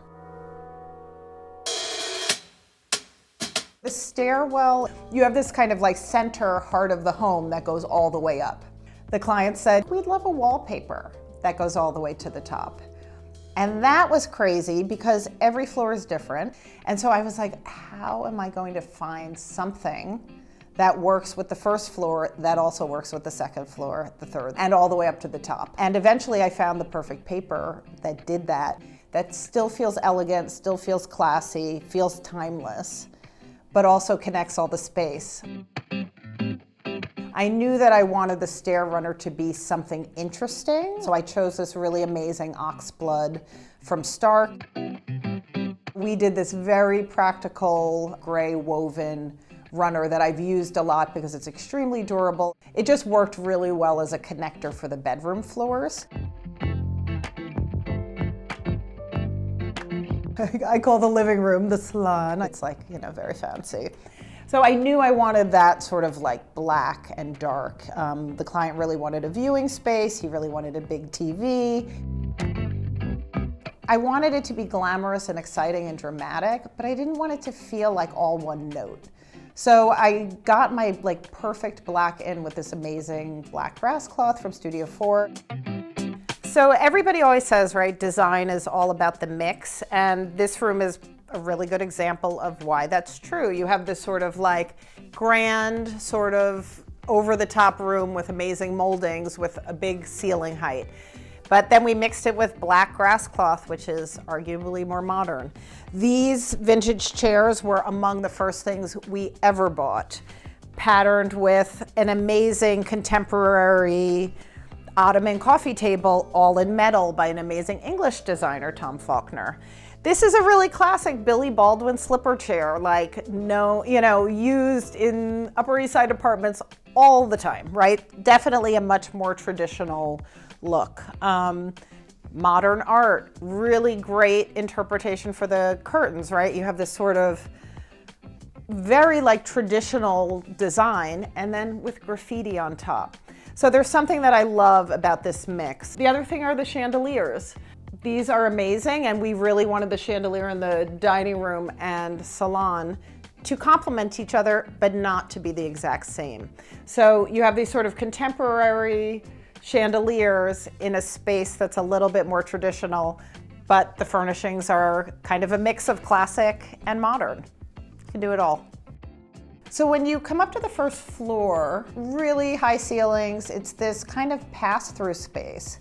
Speaker 3: The stairwell, you have this kind of like center heart of the home that goes all the way up. The client said, we'd love a wallpaper that goes all the way to the top. And that was crazy because every floor is different. And so I was like, how am I going to find something that works with the first floor that also works with the second floor, the third, and all the way up to the top? And eventually I found the perfect paper that did that still feels elegant, still feels classy, feels timeless, but also connects all the space. I knew that I wanted the stair runner to be something interesting, so I chose this really amazing oxblood from Stark. We did this very practical gray woven runner that I've used a lot because it's extremely durable. It just worked really well as a connector for the bedroom floors. I call the living room the salon. It's like, very fancy. So I knew I wanted that sort of like black and dark. The client really wanted a viewing space. He really wanted a big TV. I wanted it to be glamorous and exciting and dramatic, but I didn't want it to feel like all one note. So I got my perfect black in with this amazing black grass cloth from Studio 4. So everybody always says, right, design is all about the mix, and this room is a really good example of why that's true. You have this sort of grand, sort of over-the-top room with amazing moldings with a big ceiling height. But then we mixed it with black grass cloth, which is arguably more modern. These vintage chairs were among the first things we ever bought, patterned with an amazing contemporary Ottoman coffee table, all in metal, by an amazing English designer, Tom Faulkner. This is a really classic Billy Baldwin slipper chair, used in Upper East Side apartments all the time, right? Definitely a much more traditional look. Modern art, really great interpretation for the curtains, right? You have this sort of very traditional design, and then with graffiti on top. So there's something that I love about this mix. The other thing are the chandeliers. These are amazing, and we really wanted the chandelier in the dining room and salon to complement each other, but not to be the exact same. So you have these sort of contemporary chandeliers in a space that's a little bit more traditional, but the furnishings are kind of a mix of classic and modern. You can do it all. So when you come up to the first floor, really high ceilings, it's this kind of pass-through space.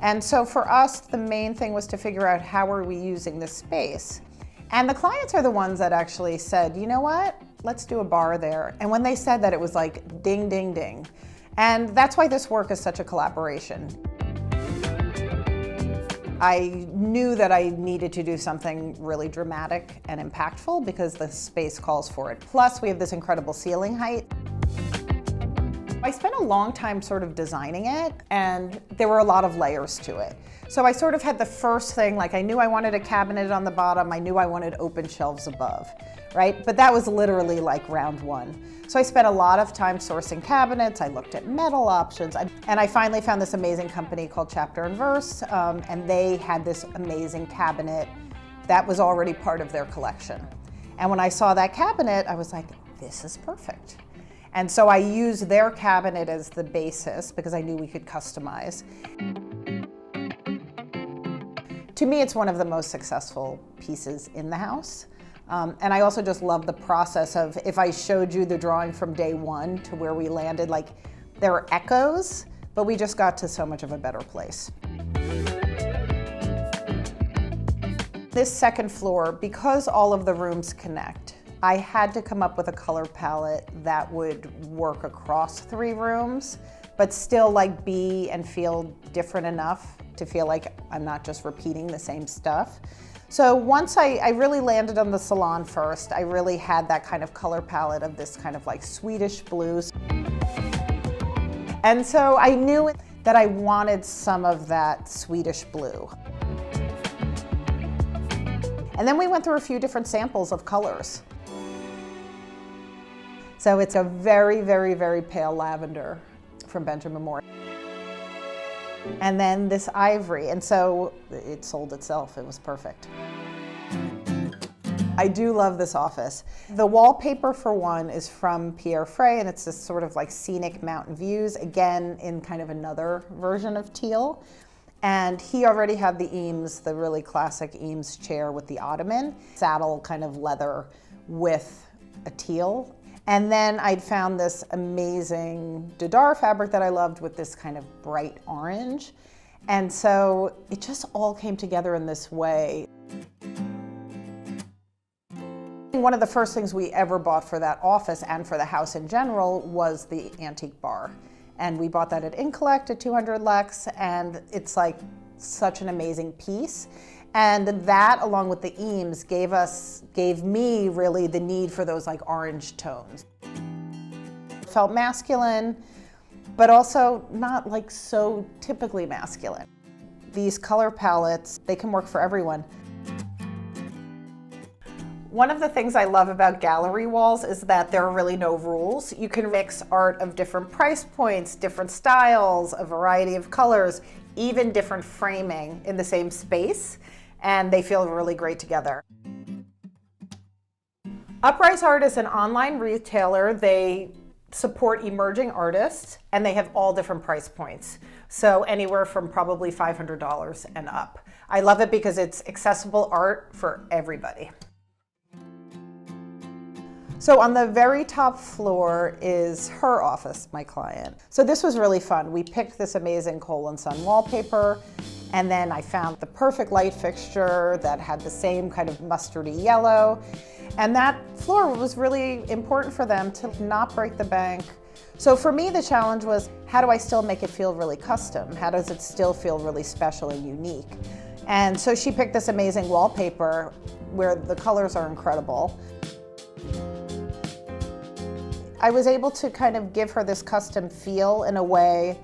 Speaker 3: And so for us, the main thing was to figure out how are we using this space. And the clients are the ones that actually said, you know what, let's do a bar there. And when they said that, it was like ding, ding, ding. And that's why this work is such a collaboration. I knew that I needed to do something really dramatic and impactful because the space calls for it. Plus, we have this incredible ceiling height. I spent a long time sort of designing it, and there were a lot of layers to it. So I sort of had the first thing, I knew I wanted a cabinet on the bottom, I knew I wanted open shelves above, right? But that was literally round one. So I spent a lot of time sourcing cabinets, I looked at metal options, and I finally found this amazing company called Chapter and Verse, and they had this amazing cabinet that was already part of their collection. And when I saw that cabinet, I was like, this is perfect. And so I used their cabinet as the basis because I knew we could customize. To me, it's one of the most successful pieces in the house. And I also just love the process of, if I showed you the drawing from day one to where we landed, like there are echoes, but we just got to so much of a better place. This second floor, because all of the rooms connect, I had to come up with a color palette that would work across 3 rooms, but still like be and feel different enough to feel like I'm not just repeating the same stuff. So once I really landed on the salon first, I really had that kind of color palette of this kind of like Swedish blues. And so I knew that I wanted some of that Swedish blue. And then we went through a few different samples of colors. So it's a very, very, very pale lavender from Benjamin Moore. And then this ivory, and so it sold itself, it was perfect. I do love this office. The wallpaper, for one, is from Pierre Frey, and it's this sort of like scenic mountain views, again in kind of another version of teal. And he already had the Eames, the really classic Eames chair with the ottoman, saddle kind of leather with a teal. And then I'd found this amazing Dodar fabric that I loved with this kind of bright orange. And so it just all came together in this way. One of the first things we ever bought for that office and for the house in general was the antique bar. And we bought that at Incollect at 200 Lex, and it's like such an amazing piece. And that, along with the Eames, gave me really the need for those like orange tones. It felt masculine, but also not like so typically masculine. These color palettes, they can work for everyone. One of the things I love about gallery walls is that there are really no rules. You can mix art of different price points, different styles, a variety of colors, even different framing in the same space, and they feel really great together. Uprise Art is an online retailer. They support emerging artists, and they have all different price points. So anywhere from probably $500 and up. I love it because it's accessible art for everybody. So on the very top floor is her office, my client. So this was really fun. We picked this amazing Cole & Son wallpaper, and then I found the perfect light fixture that had the same kind of mustardy yellow. And that floor was really important for them to not break the bank. So for me, the challenge was, how do I still make it feel really custom? How does it still feel really special and unique? And so she picked this amazing wallpaper where the colors are incredible. I was able to kind of give her this custom feel in a way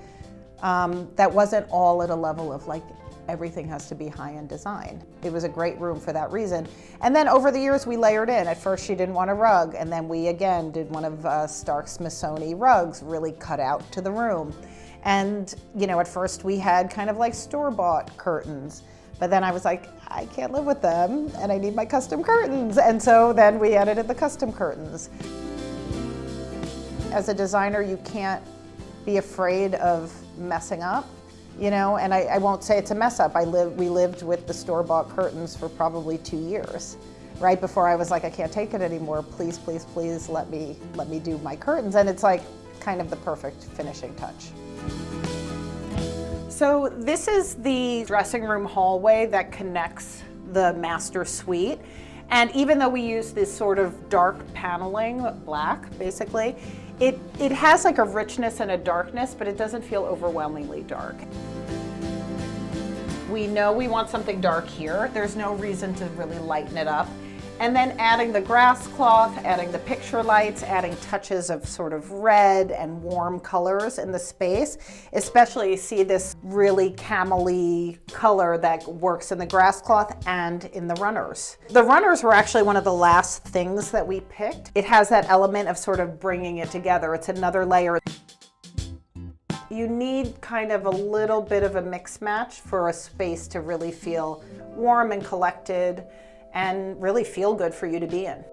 Speaker 3: that wasn't all at a level of like, everything has to be high-end design. It was a great room for that reason. And then over the years we layered in. At first she didn't want a rug, and then we again did one of Stark Smithsonian rugs, really cut out to the room. And you know, at first we had kind of like store-bought curtains, but then I was like, I can't live with them and I need my custom curtains. And so then we edited the custom curtains. As a designer, you can't be afraid of messing up, you know, and I won't say it's a mess up. We lived with the store-bought curtains for probably 2 years, right before I was like, I can't take it anymore. Please, please, please let me do my curtains. And it's like kind of the perfect finishing touch. So this is the dressing room hallway that connects the master suite. And even though we use this sort of dark paneling, black basically, it has like a richness and a darkness, but it doesn't feel overwhelmingly dark. We know we want something dark here. There's no reason to really lighten it up. And then adding the grass cloth, adding the picture lights, adding touches of sort of red and warm colors in the space. Especially you see this really camel-y color that works in the grass cloth and in the runners. The runners were actually one of the last things that we picked. It has that element of sort of bringing it together. It's another layer. You need kind of a little bit of a mix match for a space to really feel warm and collected and really feel good for you to be in.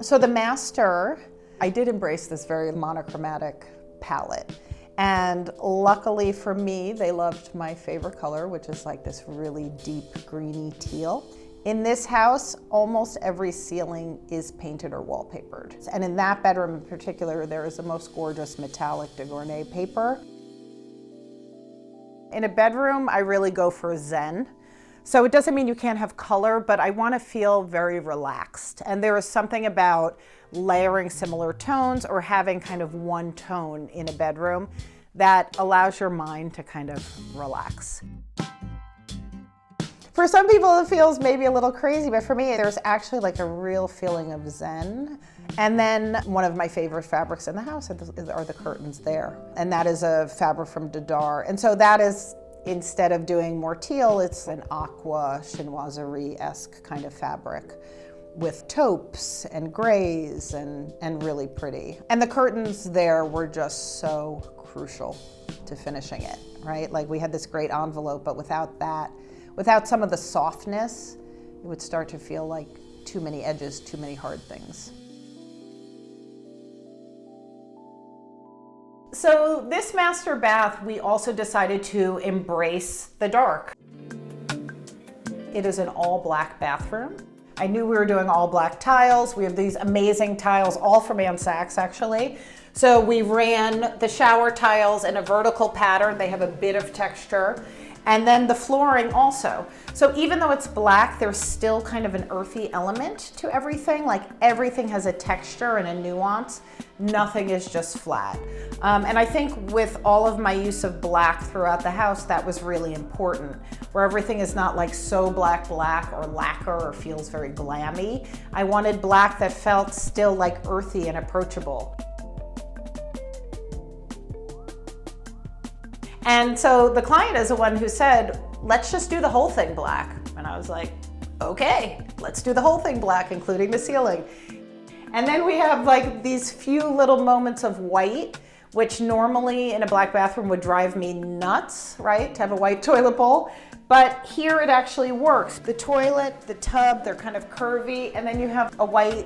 Speaker 3: So the master I did embrace this very monochromatic palette. And luckily for me, they loved my favorite color, which is like this really deep greeny teal. In this house, almost every ceiling is painted or wallpapered. And in that bedroom in particular, there is the most gorgeous metallic de Gournay paper. In a bedroom, I really go for zen. So it doesn't mean you can't have color, but I want to feel very relaxed. And there is something about layering similar tones or having kind of one tone in a bedroom that allows your mind to kind of relax. For some people it feels maybe a little crazy, but for me there's actually like a real feeling of zen. And then one of my favorite fabrics in the house are the curtains there. And that is a fabric from Dodar. And so that is, instead of doing more teal, it's an aqua chinoiserie-esque kind of fabric with taupes and grays and really pretty. And the curtains there were just so crucial to finishing it, right? Like we had this great envelope, but without that, without some of the softness, it would start to feel like too many edges, too many hard things. So this master bath, we also decided to embrace the dark. It is an all black bathroom. I knew we were doing all black tiles. We have these amazing tiles, all from Ann Sachs actually. So we ran the shower tiles in a vertical pattern. They have a bit of texture. And then the flooring also. So even though it's black, there's still kind of an earthy element to everything. Like everything has a texture and a nuance. Nothing is just flat. And I think with all of my use of black throughout the house, that was really important, where everything is not like so black or lacquer or feels very glammy. I wanted black that felt still like earthy and approachable. And so the client is the one who said, let's just do the whole thing black. And I was like, okay, let's do the whole thing black, including the ceiling. And then we have like these few little moments of white, which normally in a black bathroom would drive me nuts, right? To have a white toilet bowl. But here it actually works. The toilet, the tub, they're kind of curvy, and then you have a white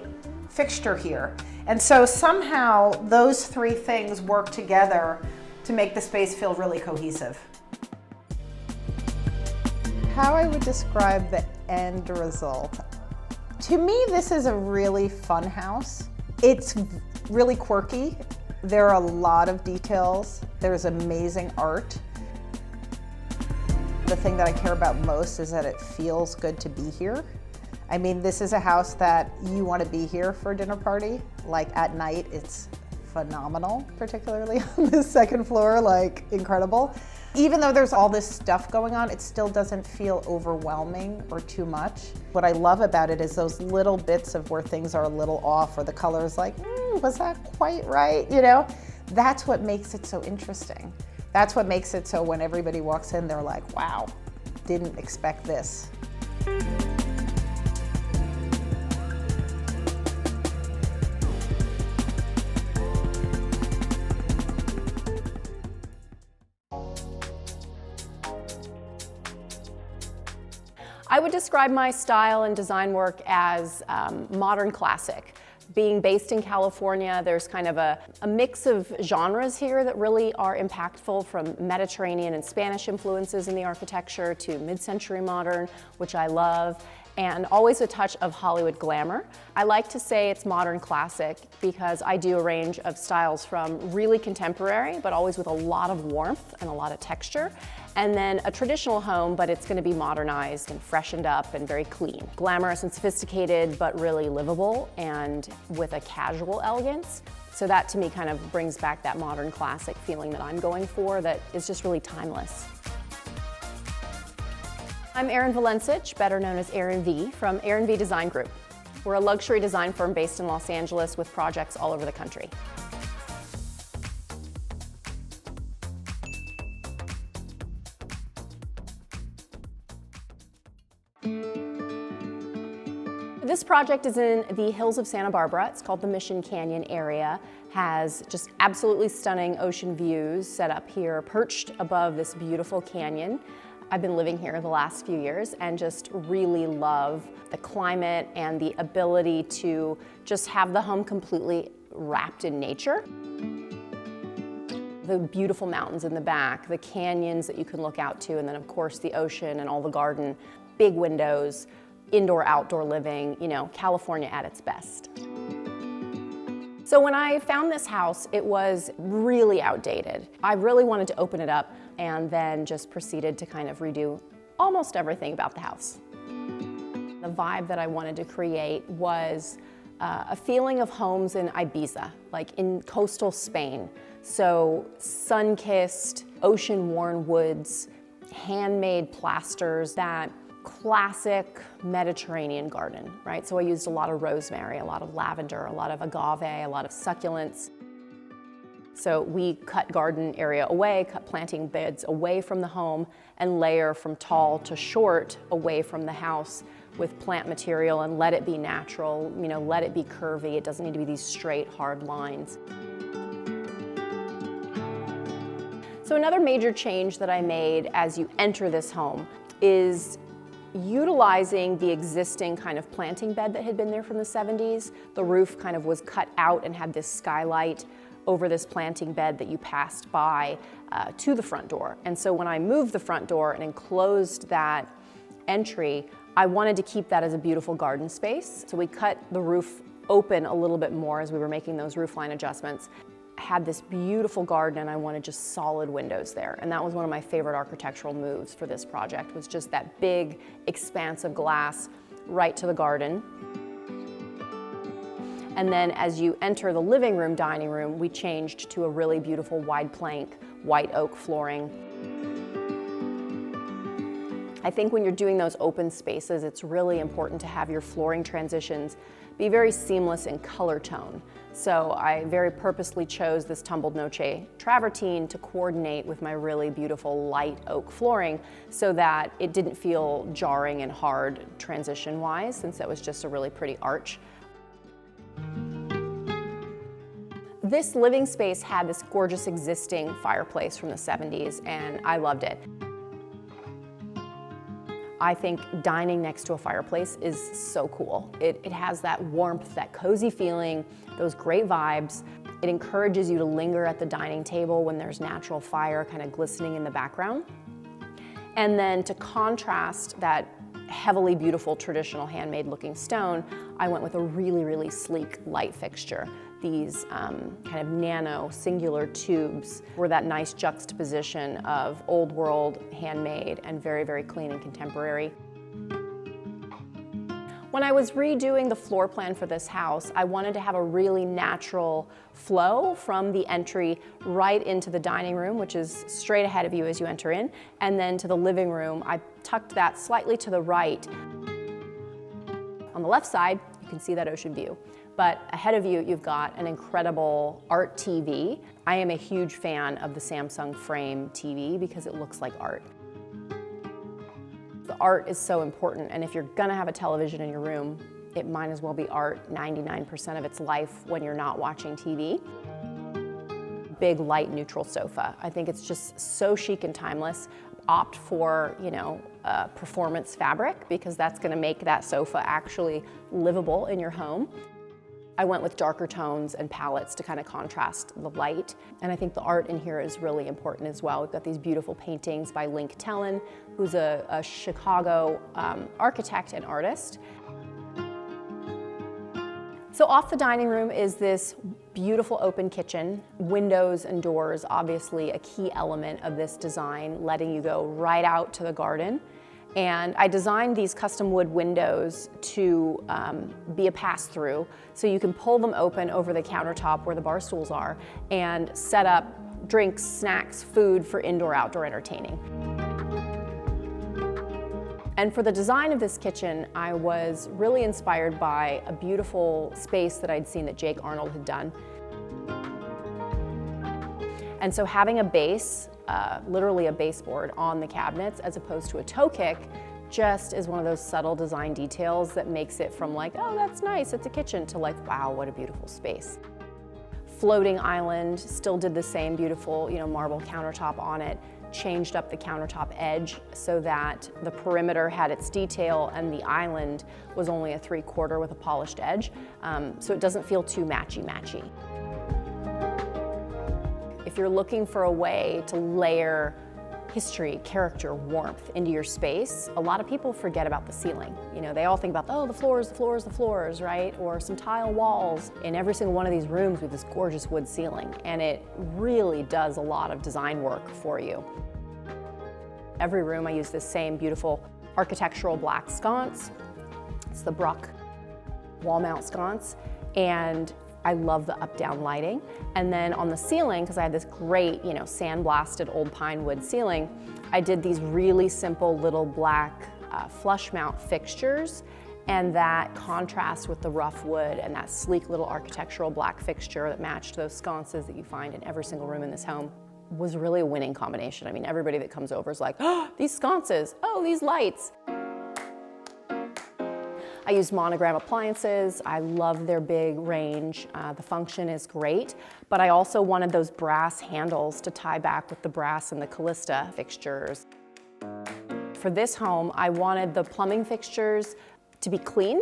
Speaker 3: fixture here. And so somehow those three things work together to make the space feel really cohesive. How I would describe the end result. To me, this is a really fun house. It's really quirky. There are a lot of details. There's amazing art. The thing that I care about most is that it feels good to be here. I mean, this is a house that you want to be here for a dinner party. Like at night, it's phenomenal, particularly on the second floor, like incredible. Even though there's all this stuff going on, it still doesn't feel overwhelming or too much. What I love about it is those little bits of where things are a little off or the color is like, was that quite right, you know? That's what makes it so interesting. That's what makes it so when everybody walks in, they're like, wow, didn't expect this.
Speaker 4: I would describe my style and design work as modern classic. Being based in California, there's kind of a mix of genres here that really are impactful, from Mediterranean and Spanish influences in the architecture to mid-century modern, which I love, and always a touch of Hollywood glamour. I like to say it's modern classic because I do a range of styles from really contemporary, but always with a lot of warmth and a lot of texture, and then a traditional home, but it's going to be modernized and freshened up and very clean. Glamorous and sophisticated, but really livable and with a casual elegance. So that to me kind of brings back that modern classic feeling that I'm going for, that is just really timeless. I'm Erinn V, better known as Erinn V, from Erinn V Design Group. We're a luxury design firm based in Los Angeles with projects all over the country. This project is in the hills of Santa Barbara. It's called the Mission Canyon area. Has just absolutely stunning ocean views set up here, perched above this beautiful canyon. I've been living here the last few years and just really love the climate and the ability to just have the home completely wrapped in nature. The beautiful mountains in the back, the canyons that you can look out to, and then of course the ocean and all the garden, big windows, indoor, outdoor living, you know, California at its best. So when I found this house, it was really outdated. I really wanted to open it up and then just proceeded to kind of redo almost everything about the house. The vibe that I wanted to create was a feeling of homes in Ibiza, like in coastal Spain. So sun-kissed, ocean-worn woods, handmade plasters, that classic Mediterranean garden, right? So I used a lot of rosemary, a lot of lavender, a lot of agave, a lot of succulents. So we cut garden area away, cut planting beds away from the home, and layer from tall to short away from the house with plant material and let it be natural, you know, let it be curvy. It doesn't need to be these straight, hard lines. So another major change that I made as you enter this home is utilizing the existing kind of planting bed that had been there from the 70s. The roof kind of was cut out and had this skylight over this planting bed that you passed by to the front door. And so when I moved the front door and enclosed that entry, I wanted to keep that as a beautiful garden space. So we cut the roof open a little bit more as we were making those roof line adjustments. I had this beautiful garden and I wanted just solid windows there. And that was one of my favorite architectural moves for this project, was just that big expanse of glass right to the garden. And then as you enter the living room, dining room, we changed to a really beautiful wide plank, white oak flooring. I think when you're doing those open spaces, it's really important to have your flooring transitions be very seamless in color tone. So I very purposely chose this tumbled noche travertine to coordinate with my really beautiful light oak flooring so that it didn't feel jarring and hard transition-wise, since that was just a really pretty arch. This living space had this gorgeous existing fireplace from the 70s, and I loved it. I think dining next to a fireplace is so cool. It has that warmth, that cozy feeling, those great vibes. It encourages you to linger at the dining table when there's natural fire kind of glistening in the background. And then to contrast that heavily beautiful traditional handmade looking stone, I went with a really, really sleek light fixture. These kind of nano singular tubes were that nice juxtaposition of old world, handmade, and very, very clean and contemporary. When I was redoing the floor plan for this house, I wanted to have a really natural flow from the entry right into the dining room, which is straight ahead of you as you enter in, and then to the living room. I tucked that slightly to the right. On the left side, you can see that ocean view. But ahead of you, you've got an incredible art TV. I am a huge fan of the Samsung Frame TV because it looks like art. The art is so important, and if you're gonna have a television in your room, it might as well be art 99% of its life when you're not watching TV. Big light neutral sofa. I think it's just so chic and timeless. Opt for, you know, performance fabric because that's gonna make that sofa actually livable in your home. I went with darker tones and palettes to kind of contrast the light. And I think the art in here is really important as well. We've got these beautiful paintings by Link Tellen, who's a Chicago architect and artist. So off the dining room is this beautiful open kitchen. Windows and doors, obviously a key element of this design, letting you go right out to the garden. And I designed these custom wood windows to be a pass-through, so you can pull them open over the countertop where the bar stools are and set up drinks, snacks, food for indoor-outdoor entertaining. And for the design of this kitchen, I was really inspired by a beautiful space that I'd seen that Jake Arnold had done. And so having a base, literally a baseboard on the cabinets as opposed to a toe kick, just is one of those subtle design details that makes it from like, oh, that's nice, it's a kitchen, to like, wow, what a beautiful space. Floating island, still did the same beautiful, you know, marble countertop on it. changed up the countertop edge so that the perimeter had its detail and the island was only a 3/4 with a polished edge, so it doesn't feel too matchy-matchy. If you're looking for a way to layer history, character, warmth into your space, a lot of people forget about the ceiling. You know, they all think about, oh, the floors, right? Or some tile walls. In every single one of these rooms we have this gorgeous wood ceiling, and it really does a lot of design work for you. Every room I use this same beautiful architectural black sconce. It's the Bruck wall mount sconce, and I love the up-down lighting. And then on the ceiling, because I had this great, you know, sandblasted old pine wood ceiling, I did these really simple little black flush mount fixtures, and that contrast with the rough wood and that sleek little architectural black fixture that matched those sconces that you find in every single room in this home was really a winning combination. I mean, everybody that comes over is like, oh, these sconces, oh, these lights. I use Monogram appliances. I love their big range. The function is great, but I also wanted those brass handles to tie back with the brass and the Callista fixtures. For this home, I wanted the plumbing fixtures to be clean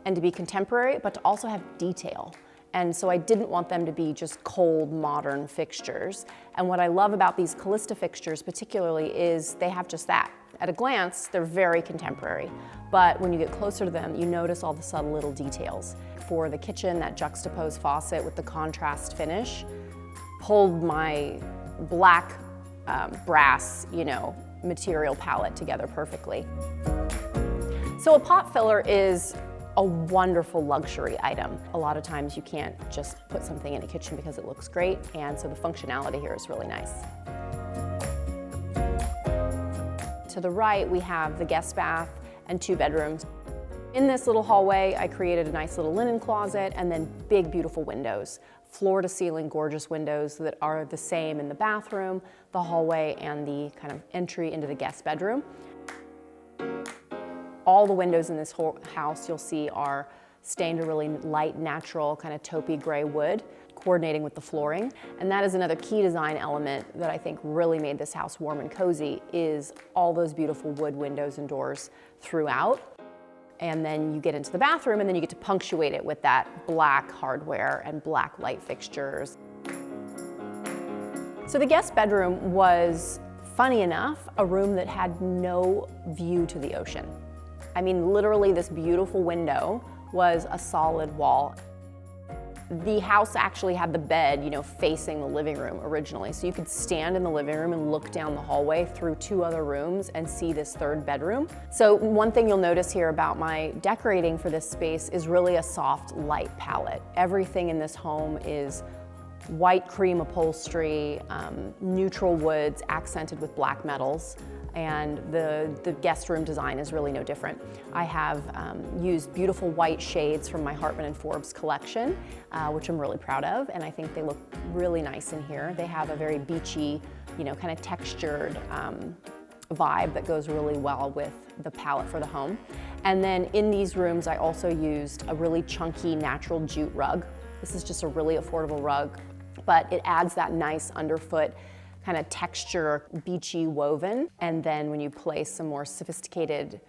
Speaker 4: and to be contemporary, but to also have detail. And so I didn't want them to be just cold, modern fixtures. And what I love about these Callista fixtures particularly is they have just that. At a glance, they're very contemporary, but when you get closer to them, you notice all the subtle little details. For the kitchen, that juxtaposed faucet with the contrast finish pulled my black brass, you know, material palette together perfectly. So a pot filler is a wonderful luxury item. A lot of times you can't just put something in a kitchen because it looks great, and so the functionality here is really nice. To the right, we have the guest bath and 2 bedrooms. In this little hallway, I created a nice little linen closet and then big, beautiful windows. Floor to ceiling, gorgeous windows that are the same in the bathroom, the hallway, and the kind of entry into the guest bedroom. All the windows in this whole house you'll see are stained a really light, natural, kind of taupey gray wood, coordinating with the flooring. And that is another key design element that I think really made this house warm and cozy, is all those beautiful wood windows and doors throughout. And then you get into the bathroom, and then you get to punctuate it with that black hardware and black light fixtures. So the guest bedroom was, funny enough, a room that had no view to the ocean. I mean, literally this beautiful window was a solid wall. The house actually had the bed, you know, facing the living room originally. So you could stand in the living room and look down the hallway through 2 other rooms and see this 3rd bedroom. So one thing you'll notice here about my decorating for this space is really a soft light palette. Everything in this home is white cream upholstery, neutral woods accented with black metals. And the guest room design is really no different. I have used beautiful white shades from my Hartman & Forbes collection, which I'm really proud of, and I think they look really nice in here. They have a very beachy, you know, kind of textured vibe that goes really well with the palette for the home. And then in these rooms, I also used a really chunky natural jute rug. This is just a really affordable rug, but it adds that nice underfoot kind of texture, beachy woven. And then when you place some more sophisticated,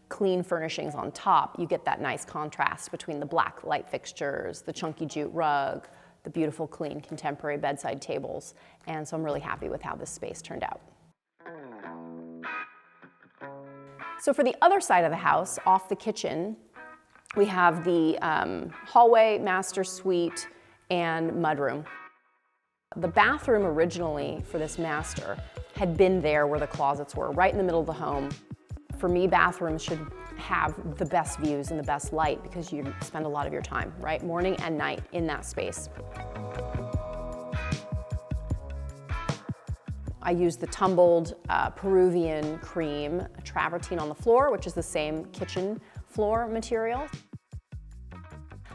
Speaker 4: clean furnishings on top, you get that nice contrast between the black light fixtures, the chunky jute rug, the beautiful, clean, contemporary bedside tables. And so I'm really happy with how this space turned out. So for the other side of the house, off the kitchen, we have the hallway, master suite, and mudroom. The bathroom originally for this master had been there where the closets were, right in the middle of the home. For me, bathrooms should have the best views and the best light because you spend a lot of your time, right, morning and night in that space. I used the tumbled Peruvian cream travertine on the floor, which is the same kitchen floor material.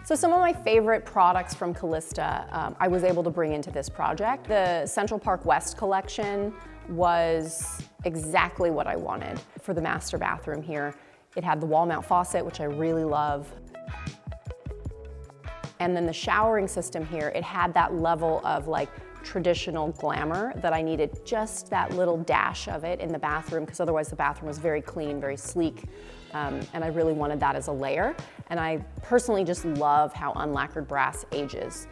Speaker 4: So some of my favorite products from Callista I was able to bring into this project. The Central Park West collection was exactly what I wanted for the master bathroom here. It had the wall mount faucet, which I really love. And then the showering system here, it had that level of like traditional glamour that I needed just that little dash of it in the bathroom, because otherwise the bathroom was very clean, very sleek, and I really wanted that as a layer. And I personally just love how unlacquered brass ages,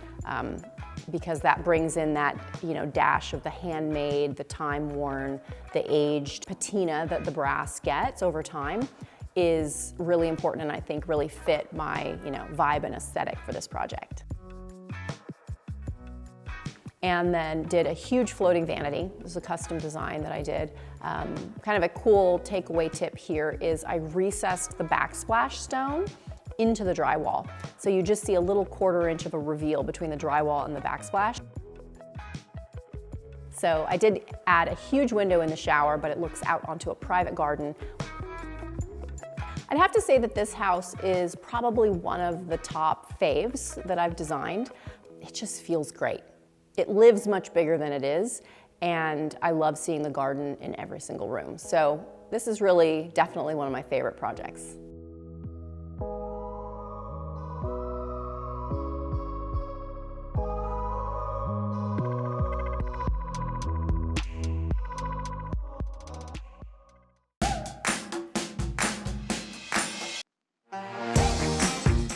Speaker 4: because that brings in that, dash of the handmade, the time-worn, the aged patina that the brass gets over time is really important, and I think really fit my, vibe and aesthetic for this project. And then did a huge floating vanity. This is a custom design that I did. Kind of a cool takeaway tip here is I recessed the backsplash stone into the drywall. So you just see a little 1/4 inch of a reveal between the drywall and the backsplash. So I did add a huge window in the shower, but it looks out onto a private garden. I'd have to say that this house is probably one of the top faves that I've designed. It just feels great. It lives much bigger than it is, and I love seeing the garden in every single room. So this is really definitely one of my favorite projects.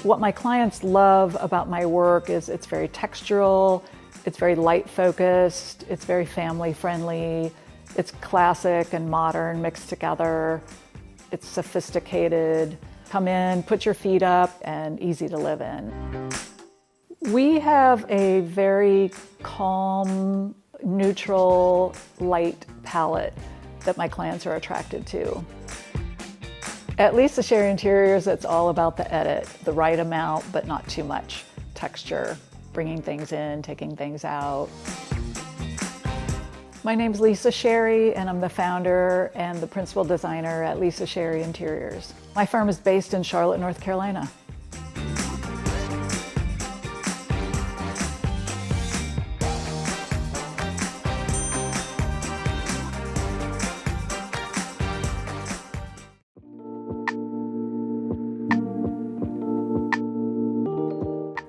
Speaker 5: What my clients love about my work is it's very textural, it's very light focused, it's very family friendly, it's classic and modern mixed together, it's sophisticated. Come in, put your feet up, and easy to live in. We have a very calm, neutral, light palette that my clients are attracted to. At Lisa Sherry Interiors, it's all about the edit, the right amount, but not too much texture, bringing things in, taking things out. My name's Lisa Sherry, and I'm the founder and the principal designer at Lisa Sherry Interiors. My firm is based in Charlotte, North Carolina.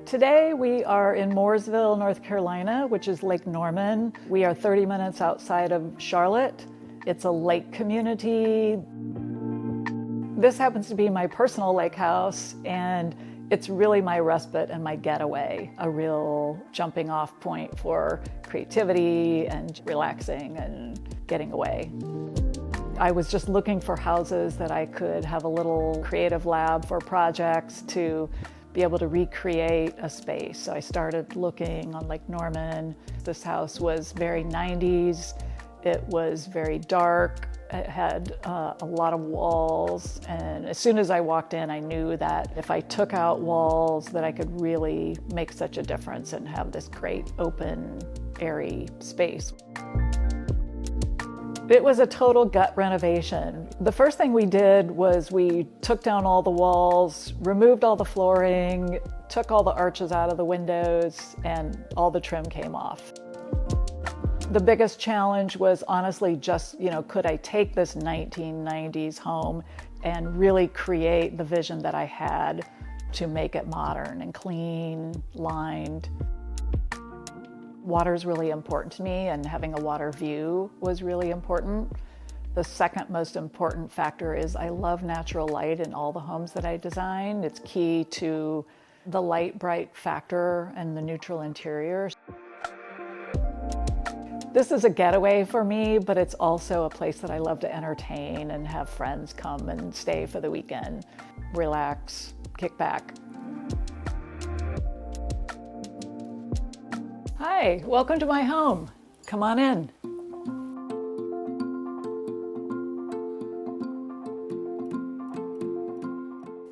Speaker 5: Today we are in Mooresville, North Carolina, which is Lake Norman. We are 30 minutes outside of Charlotte. It's a lake community. This happens to be my personal lake house, and it's really my respite and my getaway, a real jumping off point for creativity and relaxing and getting away. I was just looking for houses that I could have a little creative lab for projects to be able to recreate a space. So I started looking on Lake Norman. This house was very 90s. It was very dark. It had a lot of walls. And as soon as I walked in, I knew that if I took out walls, that I could really make such a difference and have this great open, airy space. It was a total gut renovation. The first thing we did was we took down all the walls, removed all the flooring, took all the arches out of the windows, and all the trim came off. The biggest challenge was honestly just, could I take this 1990s home and really create the vision that I had to make it modern and clean, lined. Water is really important to me, and having a water view was really important. The second most important factor is I love natural light in all the homes that I design. It's key to the light bright factor and the neutral interiors. This is a getaway for me, but it's also a place that I love to entertain and have friends come and stay for the weekend, relax, kick back. Hi, welcome to my home. Come on in.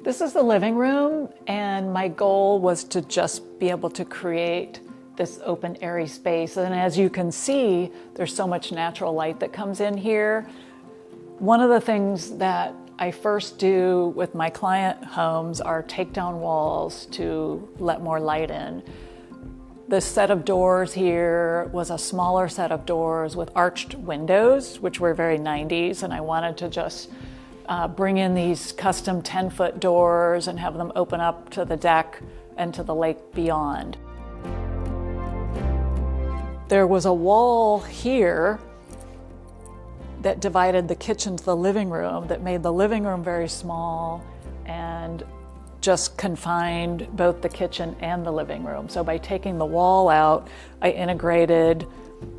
Speaker 5: This is the living room, and my goal was to just be able to create this open, airy space. And as you can see, there's so much natural light that comes in here. One of the things that I first do with my client homes are take down walls to let more light in. This set of doors here was a smaller set of doors with arched windows, which were very 90s, and I wanted to just bring in these custom 10-foot doors and have them open up to the deck and to the lake beyond. There was a wall here that divided the kitchen to the living room that made the living room very small and just confined both the kitchen and the living room. So by taking the wall out, I integrated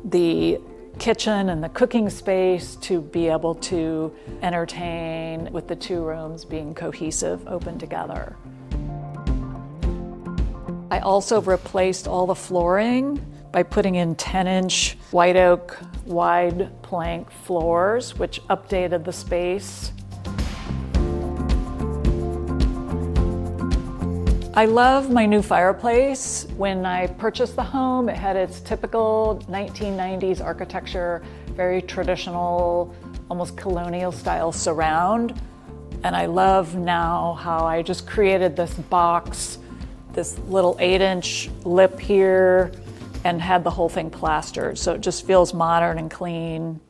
Speaker 5: the kitchen and the cooking space to be able to entertain with the two rooms being cohesive, open together. I also replaced all the flooring by putting in 10-inch white oak wide plank floors, which updated the space. I love my new fireplace. When I purchased the home, it had its typical 1990s architecture, very traditional, almost colonial style surround. And I love now how I just created this box, this little 8-inch lip here, and had the whole thing plastered. So it just feels modern and clean.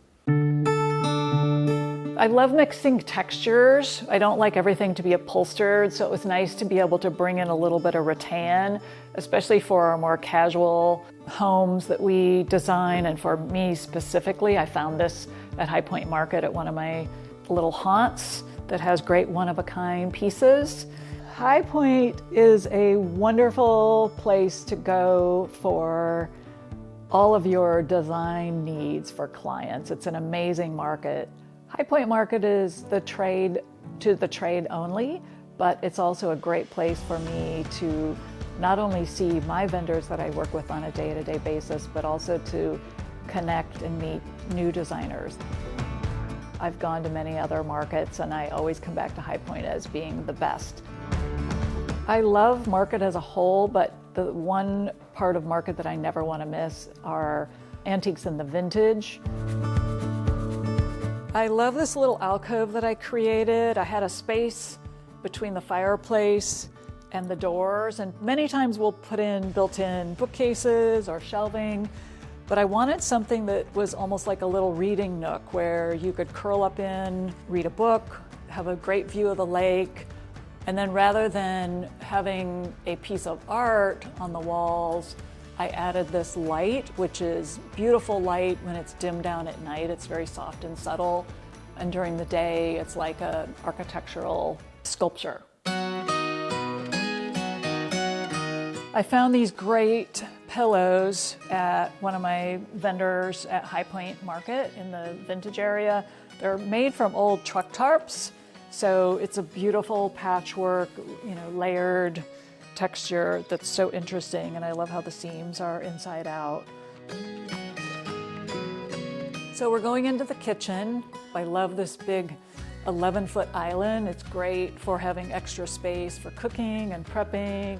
Speaker 5: I love mixing textures. I don't like everything to be upholstered, so it was nice to be able to bring in a little bit of rattan, especially for our more casual homes that we design. And for me specifically, I found this at High Point Market at one of my little haunts that has great one-of-a-kind pieces. High Point is a wonderful place to go for all of your design needs for clients. It's an amazing market. High Point Market is the trade to the trade only, but it's also a great place for me to not only see my vendors that I work with on a day-to-day basis, but also to connect and meet new designers. I've gone to many other markets and I always come back to High Point as being the best. I love Market as a whole, but the one part of Market that I never want to miss are antiques and the vintage. I love this little alcove that I created. I had a space between the fireplace and the doors, and many times we'll put in built-in bookcases or shelving, but I wanted something that was almost like a little reading nook where you could curl up in, read a book, have a great view of the lake, and then rather than having a piece of art on the walls, I added this light, which is beautiful light when it's dimmed down at night. It's very soft and subtle. And during the day, it's like an architectural sculpture. I found these great pillows at one of my vendors at High Point Market in the vintage area. They're made from old truck tarps. So it's a beautiful patchwork, layered texture that's so interesting, and I love how the seams are inside out. So we're going into the kitchen. I love this big 11-foot island. It's great for having extra space for cooking and prepping.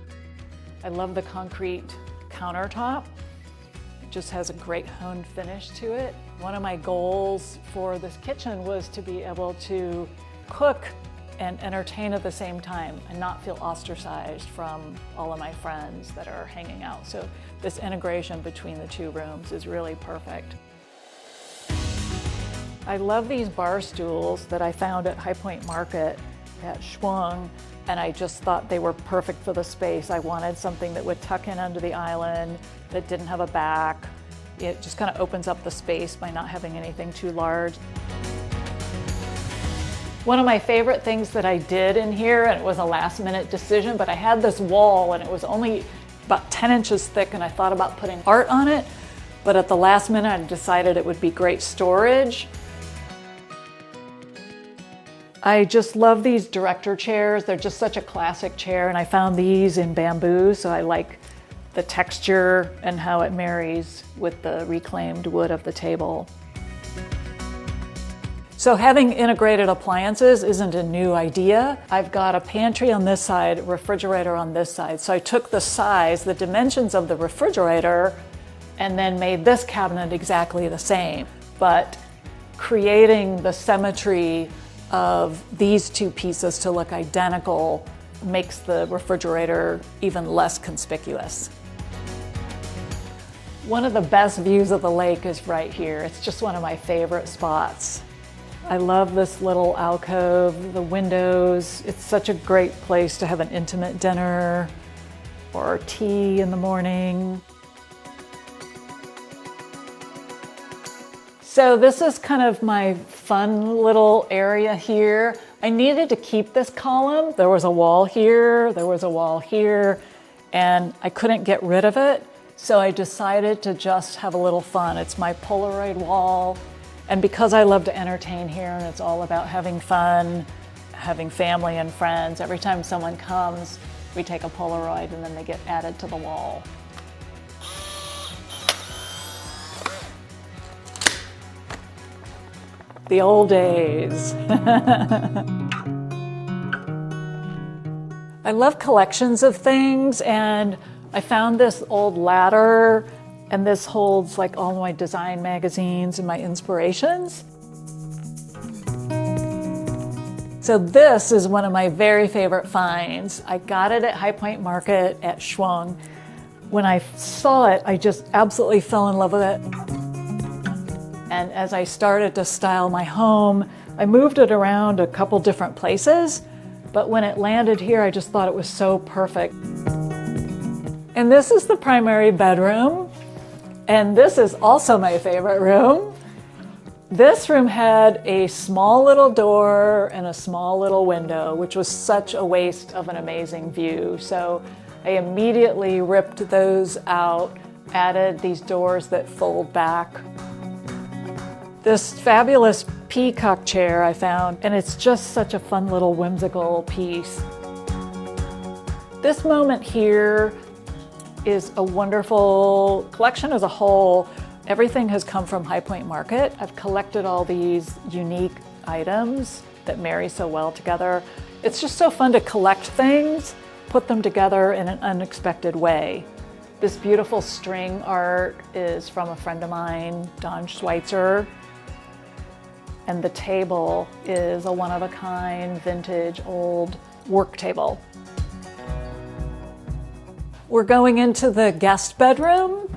Speaker 5: I love the concrete countertop. It just has a great honed finish to it. One of my goals for this kitchen was to be able to cook and entertain at the same time and not feel ostracized from all of my friends that are hanging out. So this integration between the two rooms is really perfect. I love these bar stools that I found at High Point Market at Schwung, and I just thought they were perfect for the space. I wanted something that would tuck in under the island, that didn't have a back. It just kind of opens up the space by not having anything too large. One of my favorite things that I did in here, and it was a last-minute decision, but I had this wall and it was only about 10 inches thick, and I thought about putting art on it, but at the last minute I decided it would be great storage. I just love these director chairs. They're just such a classic chair, and I found these in bamboo, so I like the texture and how it marries with the reclaimed wood of the table. So having integrated appliances isn't a new idea. I've got a pantry on this side, a refrigerator on this side. So I took the size, the dimensions of the refrigerator, and then made this cabinet exactly the same. But creating the symmetry of these two pieces to look identical makes the refrigerator even less conspicuous. One of the best views of the lake is right here. It's just one of my favorite spots. I love this little alcove, the windows. It's such a great place to have an intimate dinner or tea in the morning. So this is kind of my fun little area here. I needed to keep this column. There was a wall here, there was a wall here, and I couldn't get rid of it. So I decided to just have a little fun. It's my Polaroid wall. And because I love to entertain here and it's all about having fun, having family and friends, every time someone comes, we take a Polaroid and then they get added to the wall. The old days. I love collections of things, and I found this old ladder, and this holds like all my design magazines and my inspirations. So this is one of my very favorite finds. I got it at High Point Market at Schwung. When I saw it, I just absolutely fell in love with it. And as I started to style my home, I moved it around a couple different places, but when it landed here, I just thought it was so perfect. And this is the primary bedroom, and this is also my favorite room. This room had a small little door and a small little window, which was such a waste of an amazing view. So I immediately ripped those out, added these doors that fold back. This fabulous peacock chair I found, and it's just such a fun little whimsical piece. This moment here is a wonderful collection as a whole. Everything has come from High Point Market. I've collected all these unique items that marry so well together. It's just so fun to collect things, put them together in an unexpected way. This beautiful string art is from a friend of mine, Don Schweitzer. And the table is a one-of-a-kind, vintage, old work table. We're going into the guest bedroom.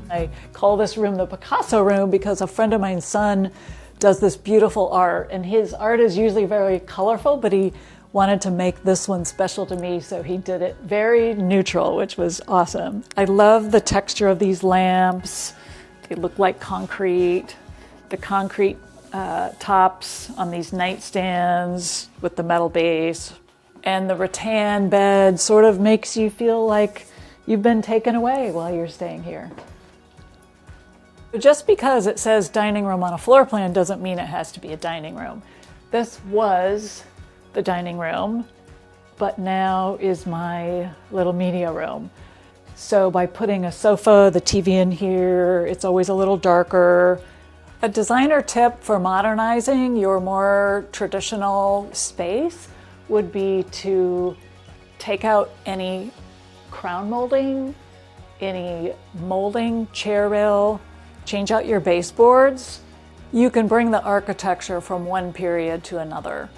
Speaker 5: I call this room the Picasso room because a friend of mine's son does this beautiful art, and his art is usually very colorful, but he wanted to make this one special to me, so he did it very neutral, which was awesome. I love the texture of these lamps. They look like concrete. The concrete tops on these nightstands with the metal base. And the rattan bed sort of makes you feel like you've been taken away while you're staying here. Just because it says dining room on a floor plan doesn't mean it has to be a dining room. This was the dining room, but now is my little media room. So by putting a sofa, the TV in here, it's always a little darker. A designer tip for modernizing your more traditional space would be to take out any crown molding, any molding, chair rail, change out your baseboards. You can bring the architecture from one period to another.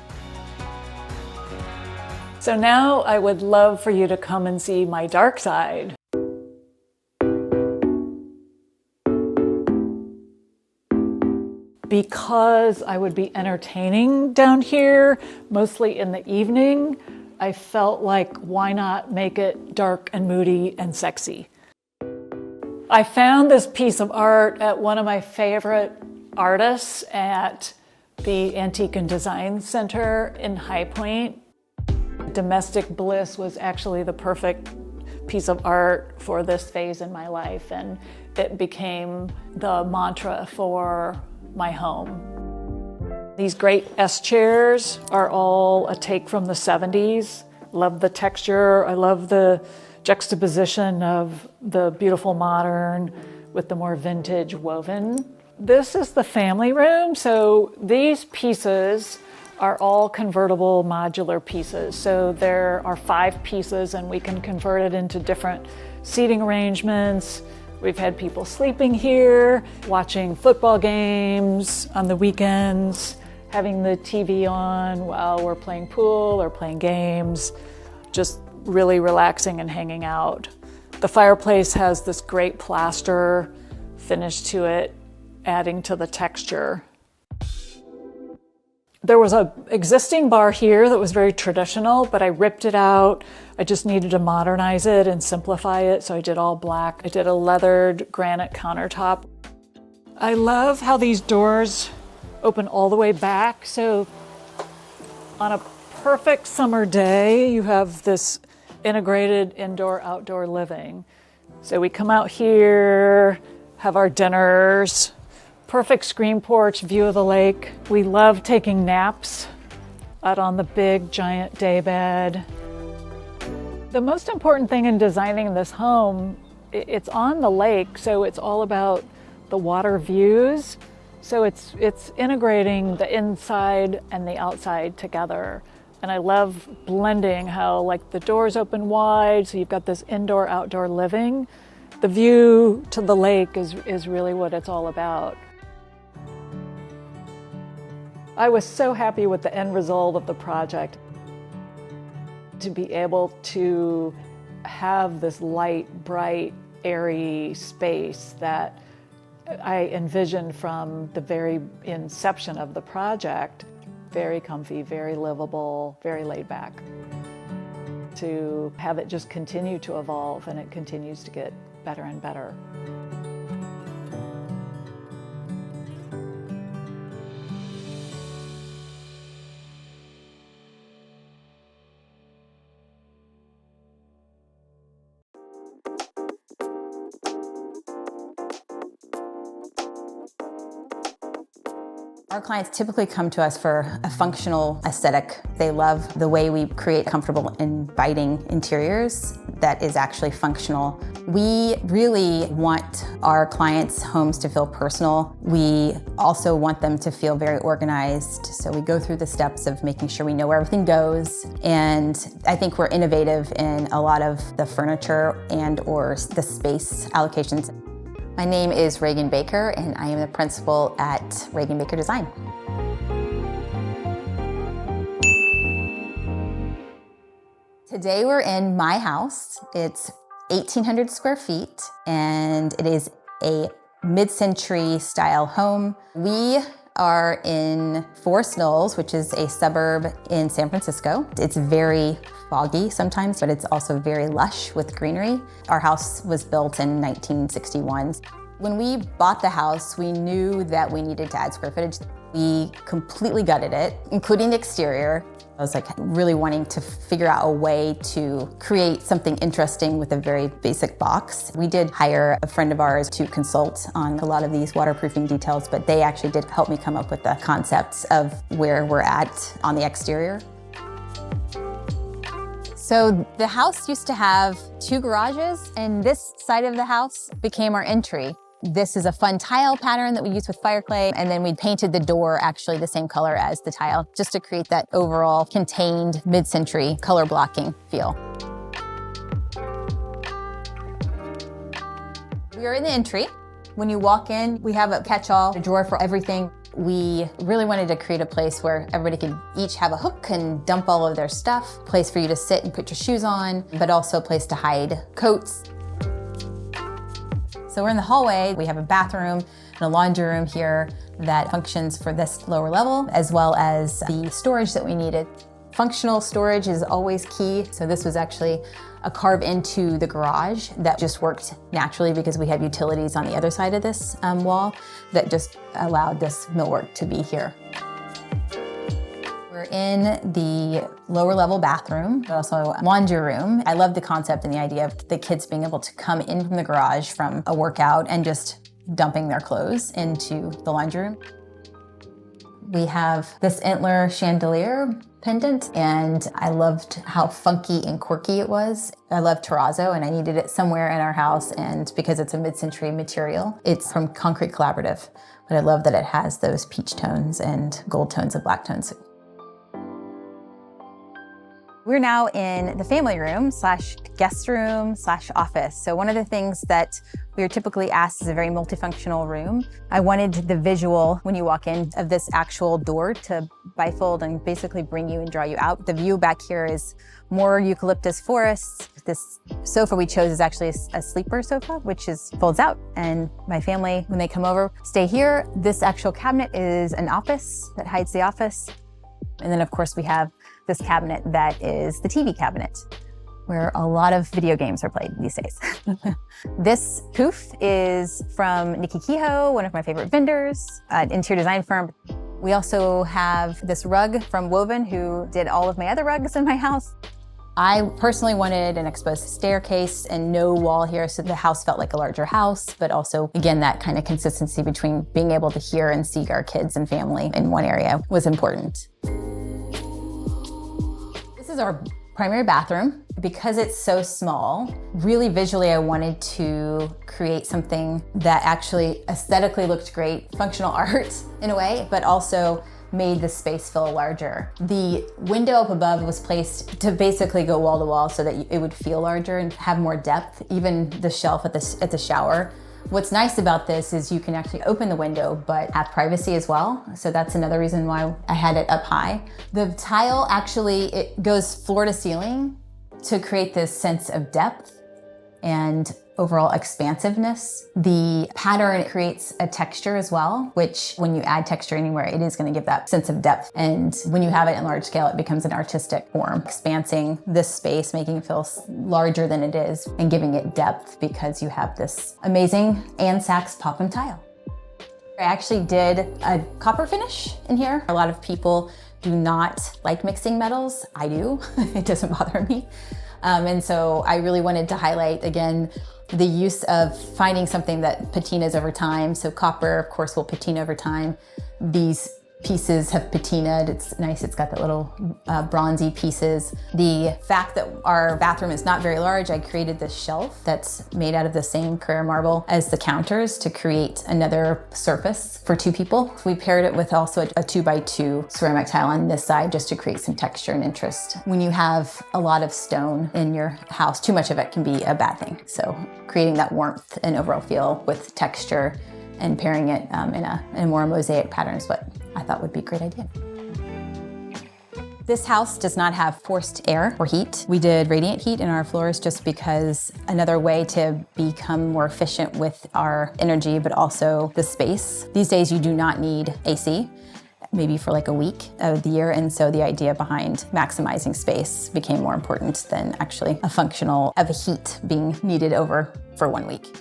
Speaker 5: So now I would love for you to come and see my dark side. Because I would be entertaining down here, mostly in the evening, I felt like, why not make it dark and moody and sexy? I found this piece of art at one of my favorite artists at the Antique and Design Center in High Point. Domestic Bliss was actually the perfect piece of art for this phase in my life, and it became the mantra for my home. These great S chairs are all a take from the 70s. Love the texture. I love the juxtaposition of the beautiful modern with the more vintage woven. This is the family room. So these pieces are all convertible modular pieces. So there are 5 pieces and we can convert it into different seating arrangements. We've had people sleeping here, watching football games on the weekends, having the TV on while we're playing pool or playing games, just really relaxing and hanging out. The fireplace has this great plaster finish to it, adding to the texture. There was an existing bar here that was very traditional, but I ripped it out. I just needed to modernize it and simplify it, so I did all black. I did a leathered granite countertop. I love how these doors open all the way back, so on a perfect summer day, you have this integrated indoor-outdoor living. So we come out here, have our dinners, perfect screen porch, view of the lake. We love taking naps out on the big, giant daybed. The most important thing in designing this home, it's on the lake, so it's all about the water views. So it's integrating the inside and the outside together. And I love blending how like the doors open wide, so you've got this indoor-outdoor living. The view to the lake is really what it's all about. I was so happy with the end result of the project. To be able to have this light, bright, airy space that I envisioned from the very inception of the project. Very comfy, very livable, very laid back. To have it just continue to evolve, and it continues to get better and better.
Speaker 6: Our clients typically come to us for a functional aesthetic. They love the way we create comfortable, inviting interiors that is actually functional. We really want our clients' homes to feel personal. We also want them to feel very organized. So we go through the steps of making sure we know where everything goes. And I think we're innovative in a lot of the furniture and or the space allocations. My name is Regan Baker, and I am the principal at Regan Baker Design. Today we're in my house. It's 1,800 square feet, and it is a mid-century style home. We are in Forest Knolls, which is a suburb in San Francisco. It's very foggy sometimes, but it's also very lush with greenery. Our house was built in 1961. When we bought the house, we knew that we needed to add square footage. We completely gutted it, including the exterior. I was like really wanting to figure out a way to create something interesting with a very basic box. We did hire a friend of ours to consult on a lot of these waterproofing details, but they actually did help me come up with the concepts of where we're at on the exterior. So the house used to have 2 garages, and this side of the house became our entry. This is a fun tile pattern that we use with fire clay, and then we painted the door actually the same color as the tile, just to create that overall contained mid-century color blocking feel. We are in the entry. When you walk in, we have a catch-all, a drawer for everything. We really wanted to create a place where everybody could each have a hook and dump all of their stuff, a place for you to sit and put your shoes on, but also a place to hide coats. So we're in the hallway. We have a bathroom and a laundry room here that functions for this lower level, as well as the storage that we needed. Functional storage is always key. So this was actually a carve into the garage that just worked naturally because we have utilities on the other side of this wall that just allowed this millwork to be here. We're in the lower level bathroom, but also laundry room. I love the concept and the idea of the kids being able to come in from the garage from a workout and just dumping their clothes into the laundry room. We have this antler chandelier pendant, and I loved how funky and quirky it was. I love terrazzo, and I needed it somewhere in our house, and because it's a mid-century material, it's from Concrete Collaborative, but I love that it has those peach tones and gold tones and black tones. We're now in the family room / guest / office. So one of the things that we are typically asked is a very multifunctional room. I wanted the visual when you walk in of this actual door to bifold and basically bring you and draw you out. The view back here is more eucalyptus forests. This sofa we chose is actually a sleeper sofa, which folds out. And my family, when they come over, stay here. This actual cabinet is an office that hides the office. And then of course we have this cabinet that is the TV cabinet, where a lot of video games are played these days. This poof is from Nikki Kehoe, one of my favorite vendors, an interior design firm. We also have this rug from Woven, who did all of my other rugs in my house. I personally wanted an exposed staircase and no wall here, so the house felt like a larger house, but also, again, that kind of consistency between being able to hear and see our kids and family in one area was important. This is our primary bathroom. Because it's so small, really visually I wanted to create something that actually aesthetically looked great, functional art in a way, but also made the space feel larger. The window up above was placed to basically go wall to wall so that it would feel larger and have more depth, even the shelf at the shower. What's nice about this is you can actually open the window but have privacy as well. So that's another reason why I had it up high. The tile actually, it goes floor to ceiling to create this sense of depth and overall expansiveness. The pattern creates a texture as well, which when you add texture anywhere, it is going to give that sense of depth. And when you have it in large scale, it becomes an artistic form, expanding this space, making it feel larger than it is and giving it depth because you have this amazing Ann Sachs Popham tile. I actually did a copper finish in here. A lot of people do not like mixing metals. I do. It doesn't bother me. And so I really wanted to highlight, again, the use of finding something that patinas over time. So copper, of course, will patina over time. These pieces have patinaed. It's nice. It's got the little bronzy pieces. The fact that our bathroom is not very large, I created this shelf that's made out of the same Carrara marble as the counters to create another surface for two people. We paired it with also a 2x2 ceramic tile on this side just to create some texture and interest. When you have a lot of stone in your house, too much of it can be a bad thing. So creating that warmth and overall feel with texture and pairing it in a more mosaic pattern is what I thought would be a great idea. This house does not have forced air or heat. We did radiant heat in our floors just because another way to become more efficient with our energy, but also the space. These days you do not need AC, maybe for like a week of the year. And so the idea behind maximizing space became more important than actually a functional of a heat being needed over for 1 week.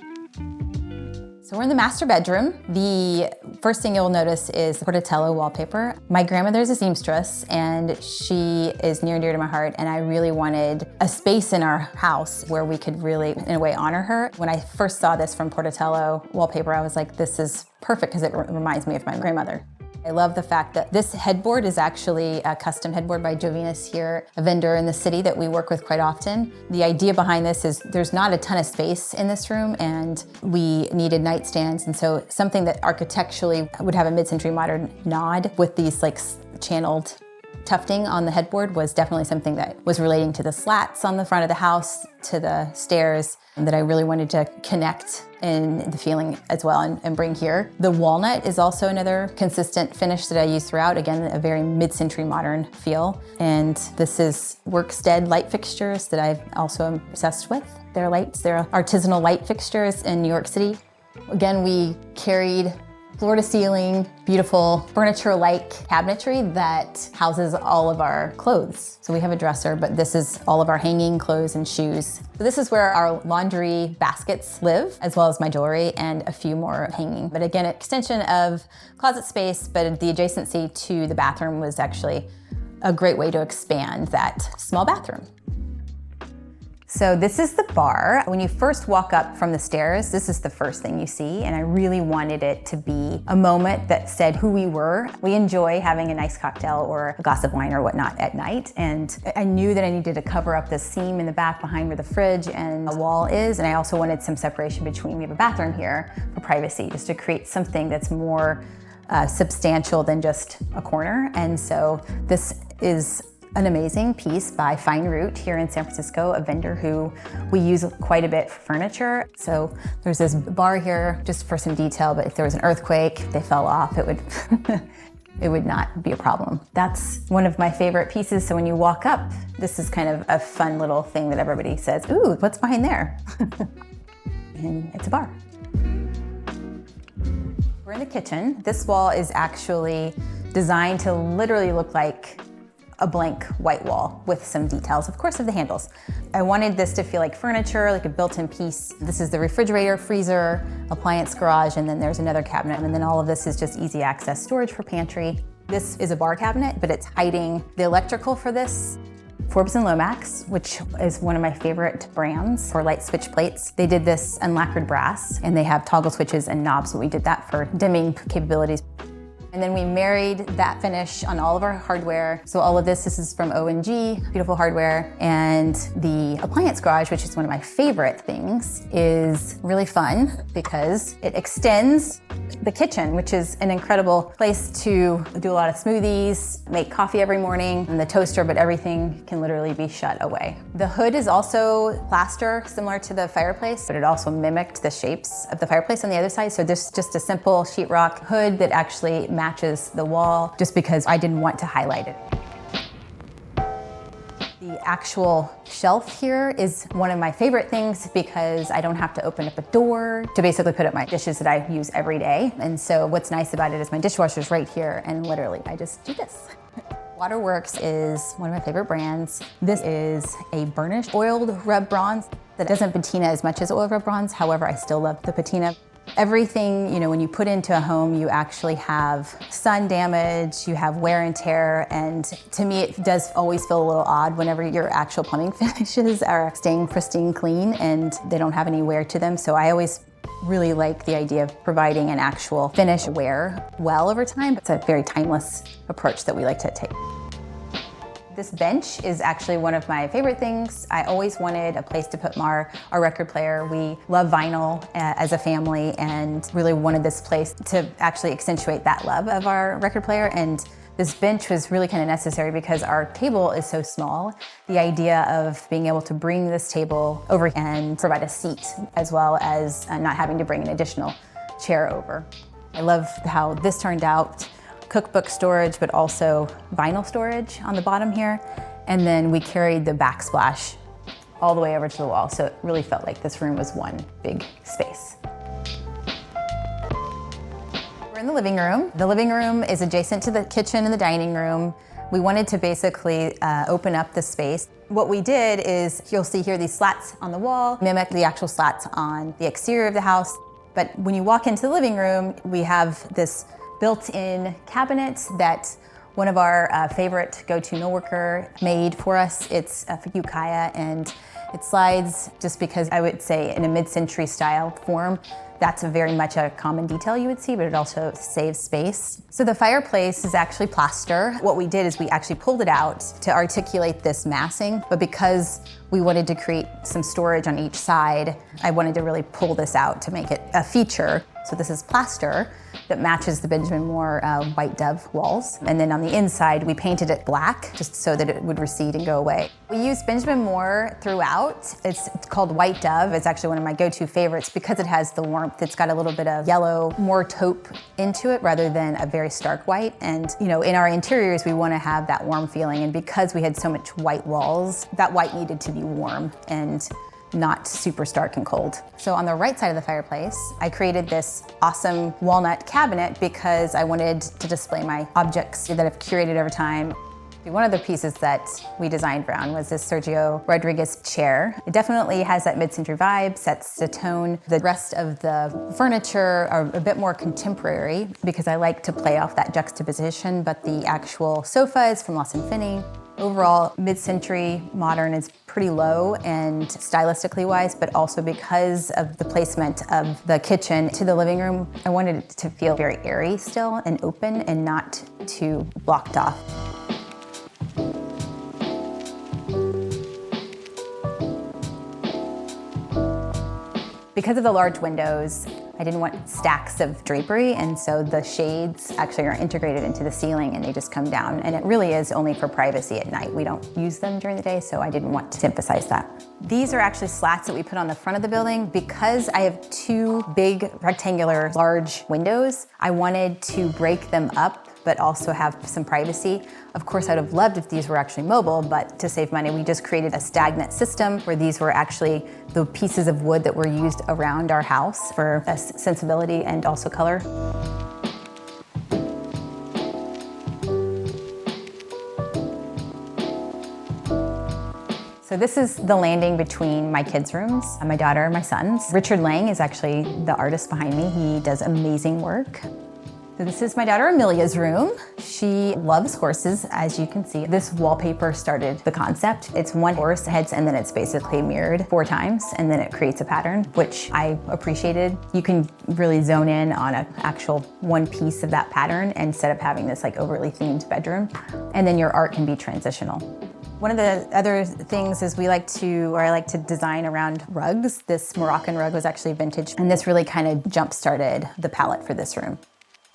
Speaker 6: So we're in the master bedroom. The first thing you'll notice is Portatello wallpaper. My grandmother's a seamstress and she is near and dear to my heart, and I really wanted a space in our house where we could really, in a way, honor her. When I first saw this from Portatello wallpaper, I was like, this is perfect because it reminds me of my grandmother. I love the fact that this headboard is actually a custom headboard by Jovinus here, a vendor in the city that we work with quite often. The idea behind this is there's not a ton of space in this room and we needed nightstands, and so something that architecturally would have a mid-century modern nod with these like channeled tufting on the headboard was definitely something that was relating to the slats on the front of the house, to the stairs, and that I really wanted to connect in the feeling as well and bring here. The walnut is also another consistent finish that I use throughout. Again, a very mid-century modern feel. And this is Workstead light fixtures that I've also am obsessed with. They're lights, they're artisanal light fixtures in New York City. Again, we carried floor to ceiling, beautiful furniture-like cabinetry that houses all of our clothes. So we have a dresser, but this is all of our hanging clothes and shoes. So this is where our laundry baskets live, as well as my jewelry and a few more hanging. But again, extension of closet space, but the adjacency to the bathroom was actually a great way to expand that small bathroom. So this is the bar. When you first walk up from the stairs, this is the first thing you see, and I really wanted it to be a moment that said who we were. We enjoy having a nice cocktail or a glass of wine or whatnot at night, and I knew that I needed to cover up this seam in the back behind where the fridge and the wall is, and I also wanted some separation between. We have a bathroom here for privacy, just to create something that's more substantial than just a corner. And so this is an amazing piece by Fine Root here in San Francisco, a vendor who we use quite a bit for furniture. So there's this bar here, just for some detail, but if there was an earthquake, they fell off, it would it would not be a problem. That's one of my favorite pieces. So when you walk up, this is kind of a fun little thing that everybody says, ooh, what's behind there? And it's a bar. We're in the kitchen. This wall is actually designed to literally look like a blank white wall with some details, of course, of the handles. I wanted this to feel like furniture, like a built-in piece. This is the refrigerator, freezer, appliance garage, and then there's another cabinet, and then all of this is just easy access storage for pantry. This is a bar cabinet, but it's hiding the electrical for this. Forbes and Lomax, which is one of my favorite brands for light switch plates. They did this in lacquered brass, and they have toggle switches and knobs, so we did that for dimming capabilities. And then we married that finish on all of our hardware. So all of this is from O&G, beautiful hardware. And the appliance garage, which is one of my favorite things, is really fun because it extends the kitchen, which is an incredible place to do a lot of smoothies, make coffee every morning, and the toaster, but everything can literally be shut away. The hood is also plaster, similar to the fireplace, but it also mimicked the shapes of the fireplace on the other side. So this is just a simple sheetrock hood that actually matches the wall, just because I didn't want to highlight it. The actual shelf here is one of my favorite things because I don't have to open up a door to basically put up my dishes that I use every day. And so what's nice about it is my dishwasher's right here, and literally I just do this. Waterworks is one of my favorite brands. This is a burnished oiled rub bronze that doesn't patina as much as oil rub bronze. However, I still love the patina. Everything, when you put into a home, you actually have sun damage, you have wear and tear, and to me it does always feel a little odd whenever your actual plumbing finishes are staying pristine clean and they don't have any wear to them. So I always really like the idea of providing an actual finish wear well over time. It's a very timeless approach that we like to take. This bench is actually one of my favorite things. I always wanted a place to put our record player. We love vinyl as a family and really wanted this place to actually accentuate that love of our record player. And this bench was really kind of necessary because our table is so small. The idea of being able to bring this table over and provide a seat, as well as not having to bring an additional chair over. I love how this turned out. Cookbook storage, but also vinyl storage on the bottom here. And then we carried the backsplash all the way over to the wall. So it really felt like this room was one big space. We're in the living room. The living room is adjacent to the kitchen and the dining room. We wanted to basically open up the space. What we did is, you'll see here these slats on the wall, mimic the actual slats on the exterior of the house. But when you walk into the living room, we have this built-in cabinet that one of our favorite go-to millworker made for us. It's a Ukiah, and it slides just because I would say in a mid-century style form. That's very much a common detail you would see, but it also saves space. So the fireplace is actually plaster. What we did is we actually pulled it out to articulate this massing, but because we wanted to create some storage on each side, I wanted to really pull this out to make it a feature. So this is plaster that matches the Benjamin Moore white dove walls. And then on the inside, we painted it black just so that it would recede and go away. We used Benjamin Moore throughout. It's called white dove. It's actually one of my go-to favorites because it has the warmth. It's got a little bit of yellow, more taupe into it rather than a very stark white. And in our interiors, we want to have that warm feeling. And because we had so much white walls, that white needed to be warm and not super stark and cold. So on the right side of the fireplace, I created this awesome walnut cabinet because I wanted to display my objects that I've curated over time. One of the pieces that we designed around was this Sergio Rodriguez chair. It definitely has that mid-century vibe, sets the tone. The rest of the furniture are a bit more contemporary because I like to play off that juxtaposition, but the actual sofa is from Lawson Finney. Overall, mid-century modern is pretty low and stylistically wise, but also because of the placement of the kitchen to the living room, I wanted it to feel very airy still and open and not too blocked off. Because of the large windows, I didn't want stacks of drapery, and so the shades actually are integrated into the ceiling and they just come down. And it really is only for privacy at night. We don't use them during the day, so I didn't want to emphasize that. These are actually slats that we put on the front of the building. Because I have two big rectangular large windows, I wanted to break them up but also have some privacy. Of course, I'd have loved if these were actually mobile, but to save money, we just created a stagnant system where these were actually the pieces of wood that were used around our house for sensibility and also color. So this is the landing between my kids' rooms, my daughter and my sons. Richard Lang is actually the artist behind me. He does amazing work. So this is my daughter Amelia's room. She loves horses, as you can see. This wallpaper started the concept. It's one horse heads and then it's basically mirrored 4 times and then it creates a pattern, which I appreciated. You can really zone in on an actual one piece of that pattern instead of having this like overly themed bedroom. And then your art can be transitional. One of the other things is I like to design around rugs. This Moroccan rug was actually vintage and this really kind of jump-started the palette for this room.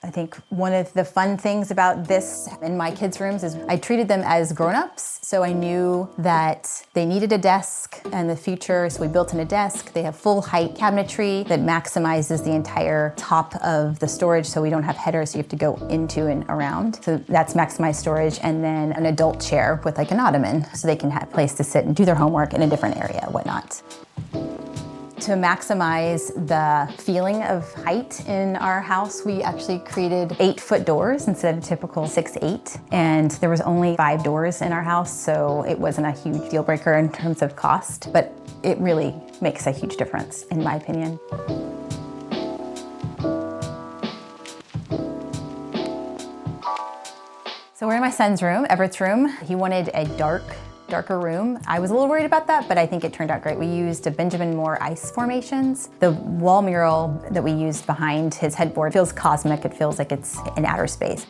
Speaker 6: I think one of the fun things about this in my kids' rooms is I treated them as grown-ups. So I knew that they needed a desk in the future, so we built in a desk. They have full height cabinetry that maximizes the entire top of the storage so we don't have headers so you have to go into and around. So that's maximized storage, and then an adult chair with like an ottoman so they can have a place to sit and do their homework in a different area, whatnot. To maximize the feeling of height in our house, we actually created 8-foot doors instead of typical 6-8. And there was only 5 doors in our house, so it wasn't a huge deal breaker in terms of cost, but it really makes a huge difference, in my opinion. So we're in my son's room, Everett's room. He wanted a darker room. I was a little worried about that, but I think it turned out great. We used a Benjamin Moore ice formations. The wall mural that we used behind his headboard feels cosmic. It feels like it's in outer space.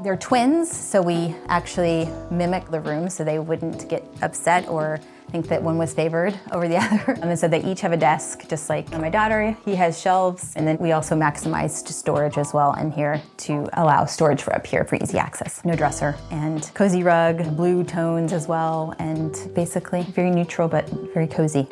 Speaker 6: They're twins, so we actually mimic the room so they wouldn't get upset or think that one was favored over the other. And so they each have a desk, just like my daughter. He has shelves, and then we also maximized storage as well in here to allow storage for up here for easy access. No dresser, and cozy rug, blue tones as well, and basically very neutral but very cozy.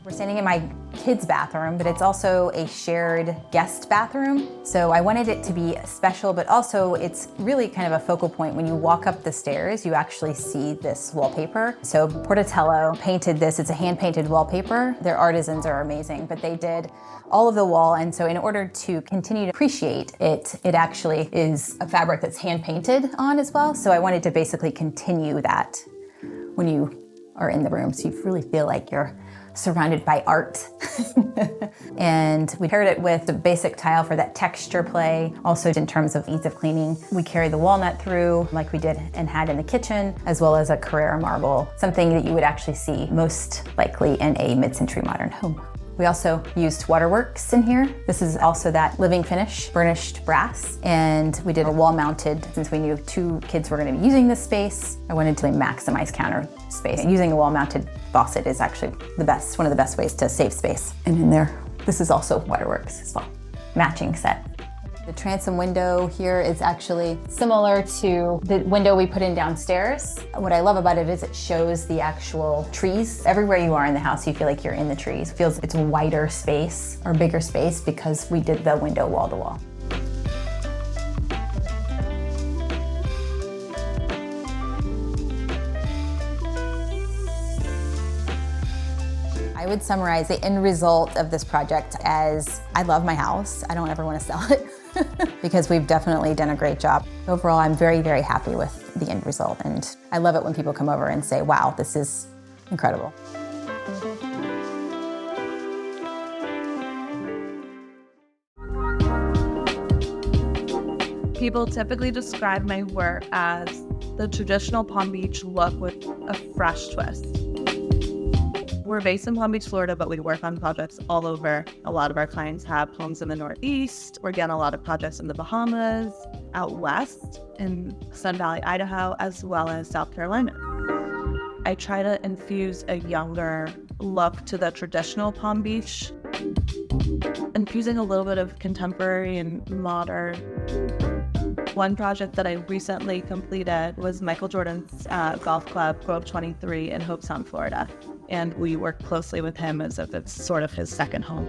Speaker 6: We're standing in my kids' bathroom, but it's also a shared guest bathroom. So I wanted it to be special, but also it's really kind of a focal point. When you walk up the stairs, you actually see this wallpaper. So Portatello painted this. It's a hand-painted wallpaper. Their artisans are amazing, but they did all of the wall. And so in order to continue to appreciate it, it actually is a fabric that's hand-painted on as well. So I wanted to basically continue that when you are in the room, so you really feel like you're surrounded by art. And we paired it with the basic tile for that texture play. Also in terms of ease of cleaning, we carry the walnut through like we did and had in the kitchen, as well as a Carrara marble, something that you would actually see most likely in a mid-century modern home. We also used waterworks in here. This is also that living finish, burnished brass. And we did a wall mounted, since we knew 2 kids were gonna be using this space, I wanted to maximize counter space. Using a wall mounted faucet is actually one of the best ways to save space. And in there, this is also waterworks as well, matching set. The transom window here is actually similar to the window we put in downstairs. What I love about it is it shows the actual trees. Everywhere you are in the house, you feel like you're in the trees. It feels it's a wider space or bigger space because we did the window wall to wall. I would summarize the end result of this project as I love my house. I don't ever want to sell it because we've definitely done a great job. Overall, I'm very, very happy with the end result. And I love it when people come over and say, wow, this is incredible.
Speaker 7: People typically describe my work as the traditional Palm Beach look with a fresh twist. We're based in Palm Beach, Florida, but we work on projects all over. A lot of our clients have homes in the Northeast. We're getting a lot of projects in the Bahamas, out west, in Sun Valley, Idaho, as well as South Carolina. I try to infuse a younger look to the traditional Palm Beach, infusing a little bit of contemporary and modern. One project that I recently completed was Michael Jordan's golf club, Grove 23 in Hobe Sound, Florida. And we work closely with him as if it's sort of his second home.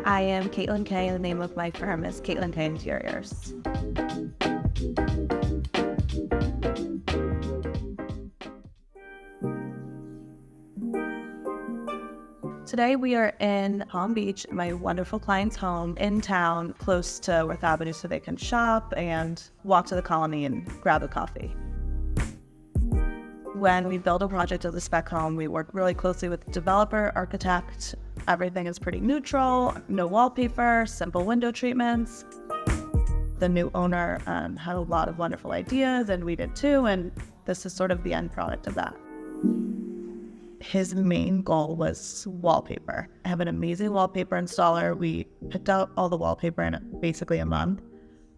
Speaker 7: I am Caitlin Kay, and the name of my firm is Caitlin Kay Interiors. Today we are in Palm Beach, my wonderful client's home in town, close to Worth Avenue, so they can shop and walk to the Colony and grab a coffee. When we build a project as a spec home, we work really closely with the developer, architect. Everything is pretty neutral, no wallpaper, simple window treatments. The new owner had a lot of wonderful ideas, and we did too, and this is sort of the end product of that. His main goal was wallpaper. I have an amazing wallpaper installer. We picked out all the wallpaper in basically a month,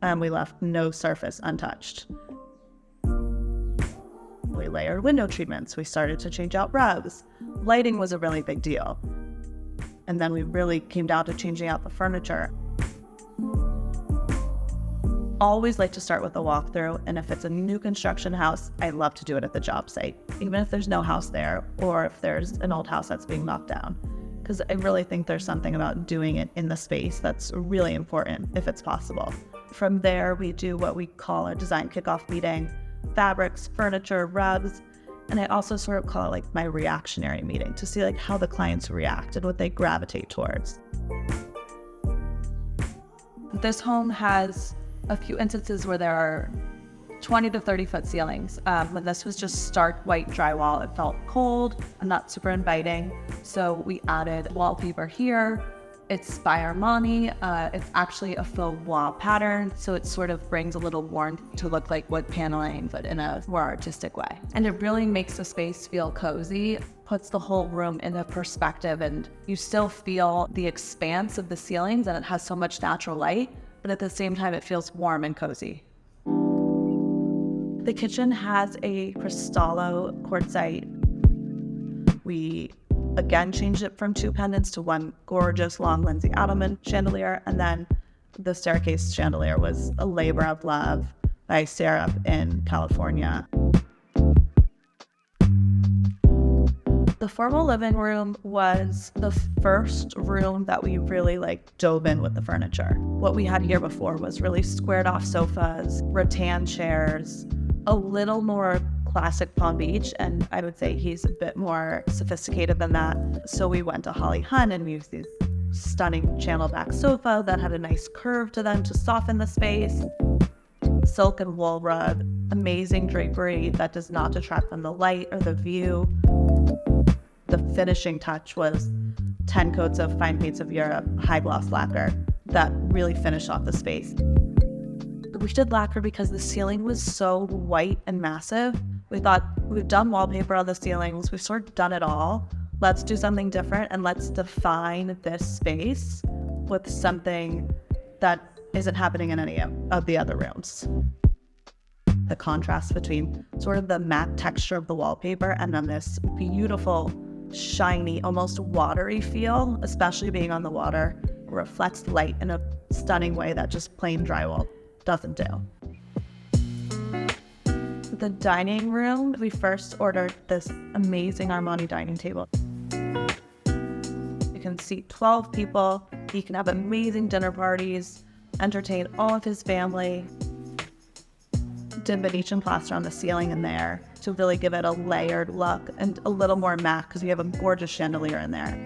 Speaker 7: and we left no surface untouched. We layered window treatments. We started to change out rugs. Lighting was a really big deal. And then we really came down to changing out the furniture. Always like to start with a walkthrough, and if it's a new construction house, I love to do it at the job site, even if there's no house there or if there's an old house that's being knocked down, because I really think there's something about doing it in the space that's really important if it's possible. From there, we do what we call a design kickoff meeting, fabrics, furniture, rugs, and I also sort of call it like my reactionary meeting to see like how the clients react and what they gravitate towards.
Speaker 8: This home has a few instances where there are 20 to 30 foot ceilings. When this was just stark white drywall, it felt cold and not super inviting. So we added wallpaper here. It's by Armani. It's actually a faux bois pattern, so it sort of brings a little warmth to look like wood paneling, but in a more artistic way. And it really makes the space feel cozy, puts the whole room into perspective, and you still feel the expanse of the ceilings, and it has so much natural light, but at the same time, it feels warm and cozy.
Speaker 7: The kitchen has a Cristallo quartzite. We again changed it from 2 pendants to one gorgeous long Lindsay Adelman chandelier, and then the staircase chandelier was a labor of love by Sarah in California. The formal living room was the first room that we really dove in with the furniture. What we had here before was really squared off sofas, rattan chairs, a little more classic Palm Beach, and I would say he's a bit more sophisticated than that. So we went to Holly Hunt and we used these stunning channel back sofa that had a nice curve to them to soften the space. Silk and wool rug, amazing drapery that does not detract from the light or the view. The finishing touch was 10 coats of Fine Paints of Europe high gloss lacquer that really finished off the space. We did lacquer because the ceiling was so white and massive. We thought, we've done wallpaper on the ceilings, we've sort of done it all. Let's do something different and let's define this space with something that isn't happening in any of the other rooms. The contrast between sort of the matte texture of the wallpaper and then this beautiful, shiny, almost watery feel, especially being on the water, reflects light in a stunning way that just plain drywall doesn't do. The dining room, we first ordered this amazing Armani dining table. You can seat 12 people, he can have amazing dinner parties, entertain all of his family. Did Venetian plaster on the ceiling in there to really give it a layered look and a little more matte because we have a gorgeous chandelier in there.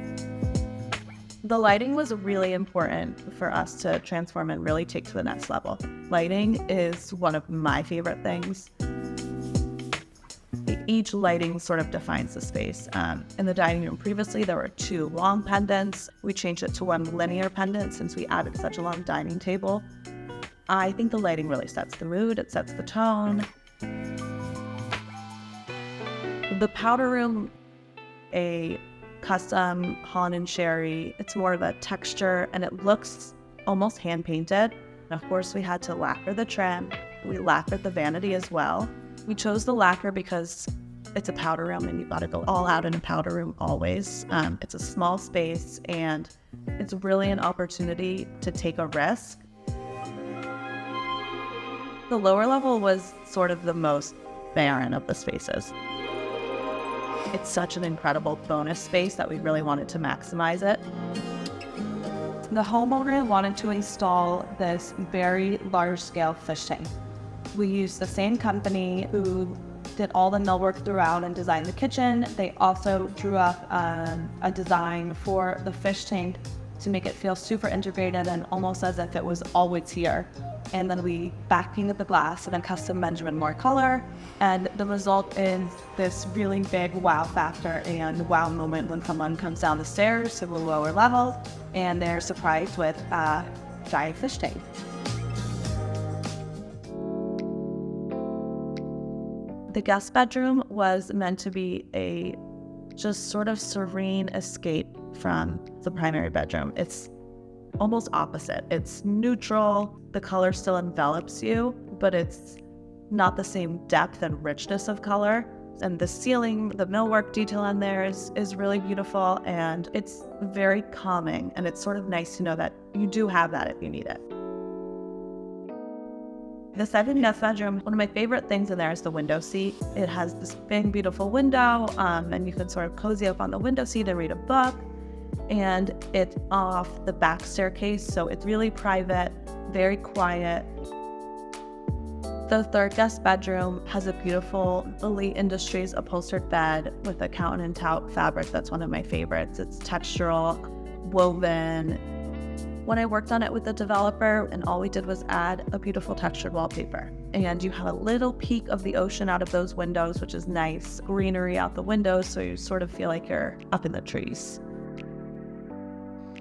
Speaker 7: The lighting was really important for us to transform and really take to the next level. Lighting is one of my favorite things. Each lighting sort of defines the space. In the dining room previously, there were 2 long pendants. We changed it to 1 linear pendant since we added such a long dining table. I think the lighting really sets the mood, it sets the tone. The powder room, a custom Holland & Sherry, it's more of a texture and it looks almost hand painted. And of course we had to lacquer the trim. We lacquered the vanity as well. We chose the lacquer because it's a powder room and you've got to go all out in a powder room always. It's a small space and it's really an opportunity to take a risk. The lower level was sort of the most barren of the spaces. It's such an incredible bonus space that we really wanted to maximize it.
Speaker 8: The homeowner wanted to install this very large-scale fish tank. We used the same company who
Speaker 7: did all the millwork throughout and designed the kitchen. They also drew up a design for the fish tank to make it feel super integrated and almost as if it was always here. And then we back painted the glass in a custom Benjamin Moore color. And the result is this really big wow factor and wow moment when someone comes down the stairs to the lower level and they're surprised with a giant fish tank. The guest bedroom was meant to be a just sort of serene escape from the primary bedroom. It's almost opposite. It's neutral, the color still envelops you, but it's not the same depth and richness of color. And the ceiling, the millwork detail on there is really beautiful, and it's very calming, and it's sort of nice to know that you do have that if you need it. The second guest bedroom, one of my favorite things in there is the window seat. It has this big, beautiful window, and you can sort of cozy up on the window seat and read a book. And it's off the back staircase, so it's really private, very quiet. The third guest bedroom has a beautiful Elite Industries upholstered bed with a Countin and Tout fabric that's one of my favorites. It's textural, woven. When I worked on it with the developer, and all we did was add a beautiful textured wallpaper. And you have a little peek of the ocean out of those windows, which is nice. Greenery out the windows, so you sort of feel like you're up in the trees.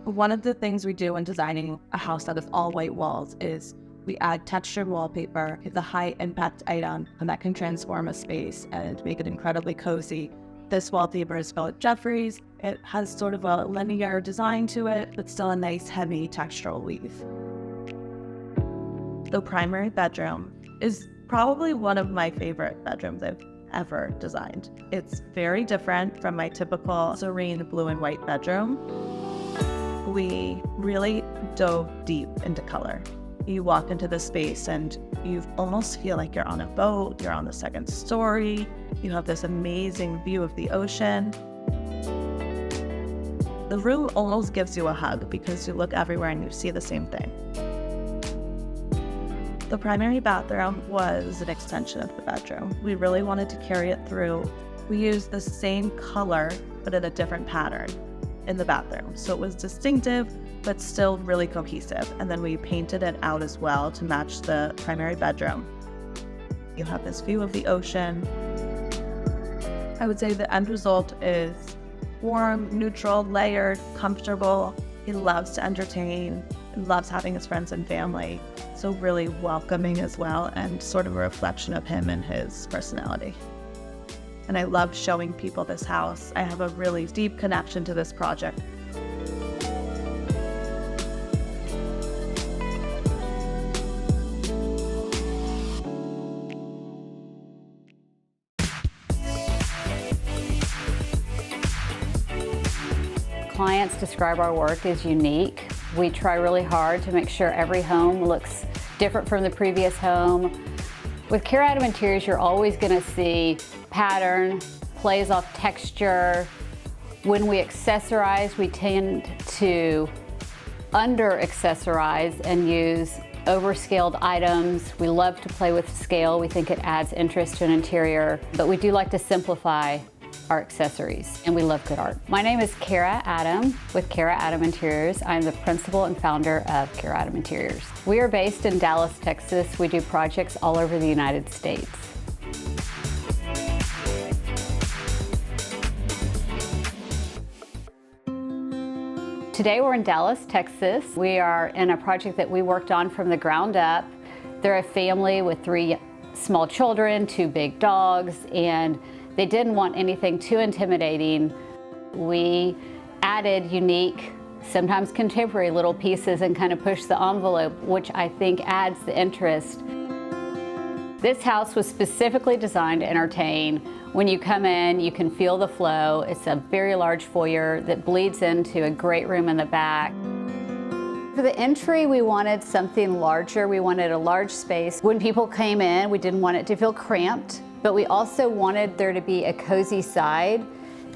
Speaker 7: One of the things we do when designing a house that is all white walls is we add textured wallpaper. It's a high impact item, and that can transform a space and make it incredibly cozy. This wallpaper is Philip Jeffries. It has sort of a linear design to it, but still a nice heavy textural weave. The primary bedroom is probably one of my favorite bedrooms I've ever designed. It's very different from my typical serene blue and white bedroom. We really dove deep into color. You walk into the space and you almost feel like you're on a boat, you're on the second story, you have this amazing view of the ocean. The room almost gives you a hug because you look everywhere and you see the same thing. The primary bathroom was an extension of the bedroom. We really wanted to carry it through. We used the same color, but in a different pattern in the bathroom. So it was distinctive, but still really cohesive. And then we painted it out as well to match the primary bedroom. You have this view of the ocean. I would say the end result is warm, neutral, layered, comfortable. He loves to entertain, loves having his friends and family. So really welcoming as well, and sort of a reflection of him and his personality. And I love showing people this house. I have a really deep connection to this project.
Speaker 9: Clients describe our work as unique. We try really hard to make sure every home looks different from the previous home. With curated interiors, you're always going to see pattern, plays off texture. When we accessorize, we tend to under-accessorize and use overscaled items. We love to play with scale. We think it adds interest to an interior, but we do like to simplify our accessories, and we love good art. My name is Kara Adam with Kara Adam Interiors. I'm the principal and founder of Kara Adam Interiors. We are based in Dallas, Texas. We do projects all over the United States. Today we're in Dallas, Texas. We are in a project that we worked on from the ground up. They're a family with 3 small children, 2 big dogs, and they didn't want anything too intimidating. We added unique, sometimes contemporary little pieces and kind of pushed the envelope, which I think adds the interest. This house was specifically designed to entertain. When you come in, you can feel the flow. It's a very large foyer that bleeds into a great room in the back. For the entry, we wanted something larger. We wanted a large space. When people came in, we didn't want it to feel cramped, but we also wanted there to be a cozy side.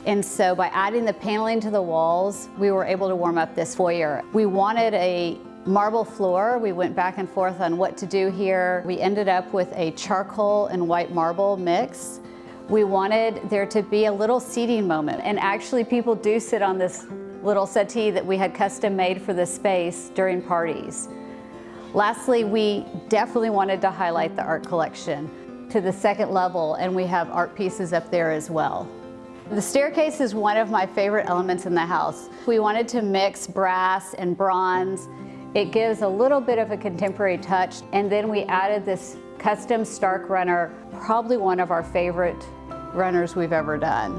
Speaker 9: And so by adding the paneling to the walls, we were able to warm up this foyer. We wanted a marble floor. We went back and forth on what to do here. We ended up with a charcoal and white marble mix. We wanted there to be a little seating moment, and actually people do sit on this little settee that we had custom made for this space during parties. Lastly, we definitely wanted to highlight the art collection to the second level, and we have art pieces up there as well. The staircase is one of my favorite elements in the house. We wanted to mix brass and bronze. It gives a little bit of a contemporary touch, and then we added this custom Stark runner, probably one of our favorite runners we've ever done.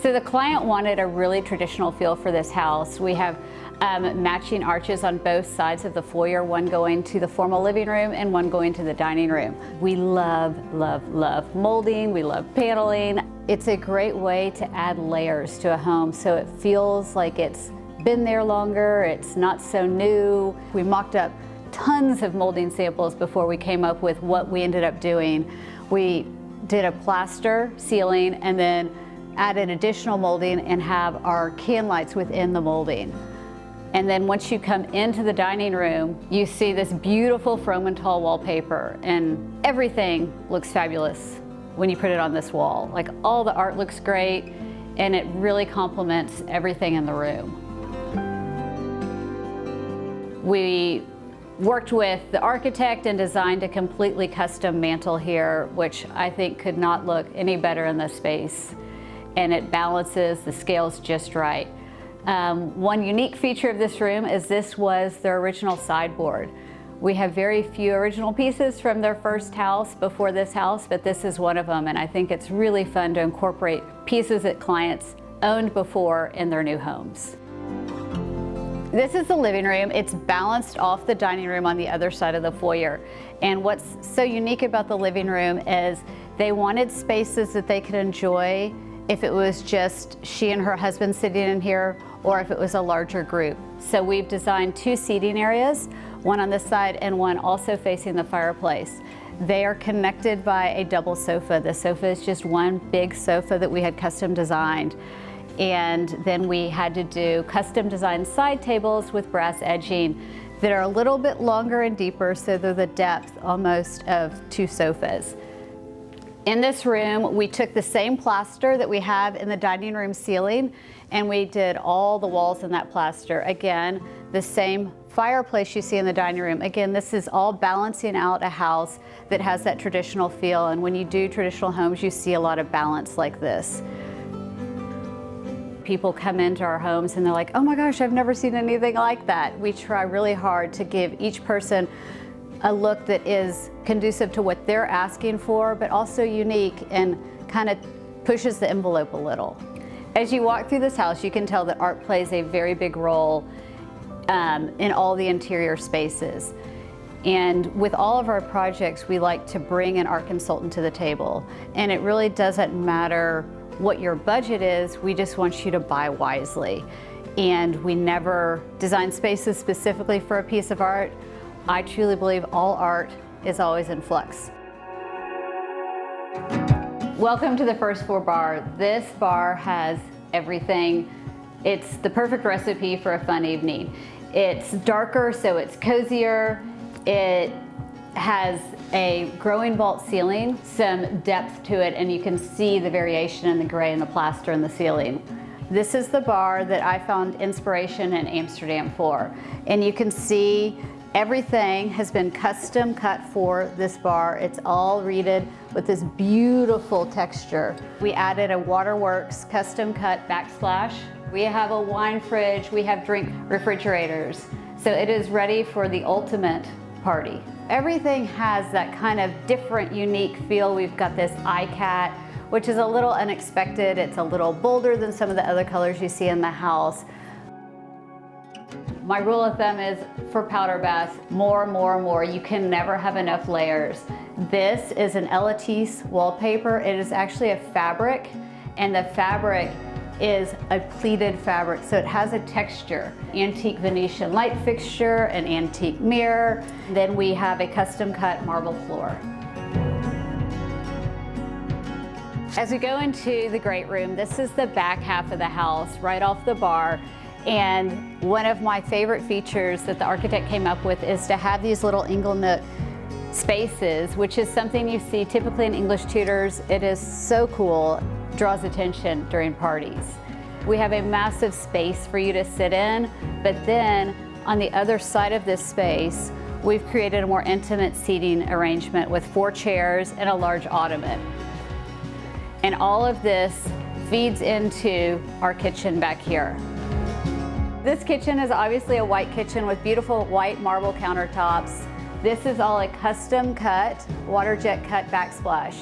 Speaker 9: So the client wanted a really traditional feel for this house. We have matching arches on both sides of the foyer, one going to the formal living room and one going to the dining room. We love, love, love molding. We love paneling. It's a great way to add layers to a home so it feels like it's been there longer, it's not so new. We mocked up tons of molding samples before we came up with what we ended up doing. We did a plaster ceiling and then added additional molding and have our can lights within the molding. And then once you come into the dining room, you see this beautiful Fromental wallpaper, and everything looks fabulous when you put it on this wall. Like, all the art looks great, and it really complements everything in the room. We worked with the architect and designed a completely custom mantle here, which I think could not look any better in this space. And it balances the scales just right. One unique feature of this room is this was their original sideboard. We have very few original pieces from their first house before this house, but this is one of them, and I think it's really fun to incorporate pieces that clients owned before in their new homes. This is the living room. It's balanced off the dining room on the other side of the foyer. And what's so unique about the living room is they wanted spaces that they could enjoy if it was just she and her husband sitting in here, or if it was a larger group. So we've designed two seating areas, one on this side and one also facing the fireplace. They are connected by a double sofa. The sofa is just one big sofa that we had custom designed. And then we had to do custom designed side tables with brass edging that are a little bit longer and deeper, so they're the depth almost of two sofas. In this room, we took the same plaster that we have in the dining room ceiling, and we did all the walls in that plaster. Again, the same fireplace you see in the dining room. Again, this is all balancing out a house that has that traditional feel, and when you do traditional homes, you see a lot of balance like this. People come into our homes and they're like, oh my gosh, I've never seen anything like that. We try really hard to give each person a look that is conducive to what they're asking for, but also unique and kind of pushes the envelope a little. As you walk through this house, you can tell that art plays a very big role in all the interior spaces. And with all of our projects, we like to bring an art consultant to the table. And it really doesn't matter what your budget is, we just want you to buy wisely. And we never design spaces specifically for a piece of art. I truly believe all art is always in flux. Welcome to the first floor bar. This bar has everything. It's the perfect recipe for a fun evening. It's darker, so it's cozier. It has a growing vault ceiling, some depth to it, and you can see the variation in the gray and the plaster in the ceiling. This is the bar that I found inspiration in Amsterdam for. And you can see everything has been custom cut for this bar. It's all reeded with this beautiful texture. We added a Waterworks custom cut backsplash. We have a wine fridge, we have drink refrigerators. So it is ready for the ultimate party. Everything has that kind of different, unique feel. We've got this iCat, which is a little unexpected. It's a little bolder than some of the other colors you see in the house. My rule of thumb is for powder baths, more, more, more. You can never have enough layers. This is an Elatis wallpaper. It is actually a fabric, and the fabric is a pleated fabric, so it has a texture. Antique Venetian light fixture, an antique mirror. Then we have a custom cut marble floor. As we go into the great room, this is the back half of the house, right off the bar. And one of my favorite features that the architect came up with is to have these little inglenook spaces, which is something you see typically in English tutors. It is so cool, draws attention during parties. We have a massive space for you to sit in, but then on the other side of this space, we've created a more intimate seating arrangement with 4 chairs and a large ottoman. And all of this feeds into our kitchen back here. This kitchen is obviously a white kitchen with beautiful white marble countertops. This is all a custom cut, water jet cut backsplash.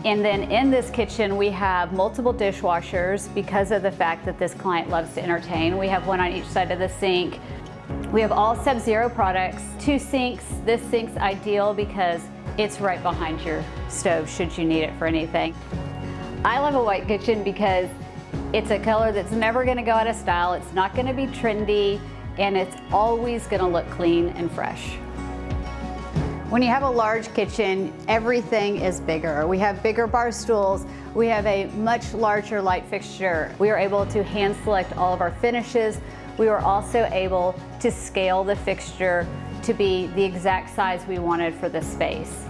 Speaker 9: And then in this kitchen, we have multiple dishwashers because of the fact that this client loves to entertain. We have one on each side of the sink. We have all Sub-Zero products, 2 sinks. This sink's ideal because it's right behind your stove should you need it for anything. I love a white kitchen because it's a color that's never gonna go out of style, it's not gonna be trendy, and it's always gonna look clean and fresh. When you have a large kitchen, everything is bigger. We have bigger bar stools, we have a much larger light fixture. We are able to hand select all of our finishes. We were also able to scale the fixture to be the exact size we wanted for this space.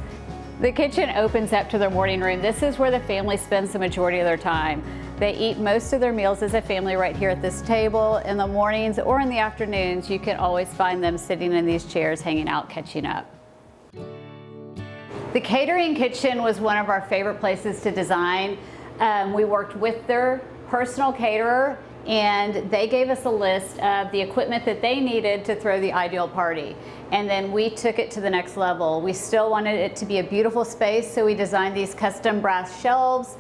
Speaker 9: The kitchen opens up to their morning room. This is where the family spends the majority of their time. They eat most of their meals as a family right here at this table. In the mornings or in the afternoons, you can always find them sitting in these chairs, hanging out, catching up. The catering kitchen was one of our favorite places to design. We worked with their personal caterer, and they gave us a list of the equipment that they needed to throw the ideal party. And then we took it to the next level. We still wanted it to be a beautiful space, so we designed these custom brass shelves,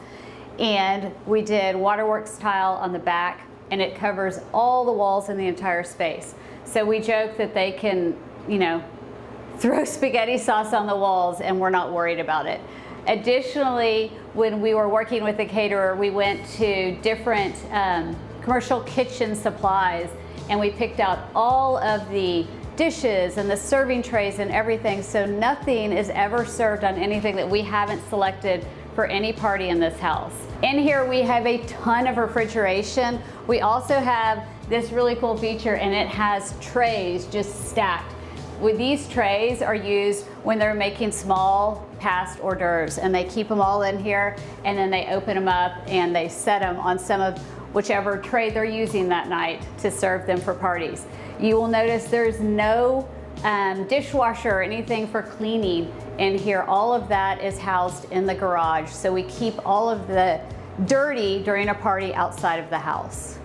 Speaker 9: and we did waterworks tile on the back, and it covers all the walls in the entire space. So we joke that they can, throw spaghetti sauce on the walls and we're not worried about it. Additionally, when we were working with the caterer, we went to different commercial kitchen supplies, and we picked out all of the dishes and the serving trays and everything, so nothing is ever served on anything that we haven't selected for any party in this house. In here we have a ton of refrigeration. We also have this really cool feature, and it has trays just stacked. With these trays are used when they're making small past hors d'oeuvres, and they keep them all in here, and then they open them up and they set them on some of whichever tray they're using that night to serve them for parties. You will notice there's no dishwasher or anything for cleaning in here. All of that is housed in the garage, so we keep all of the dirty during a party outside of the house.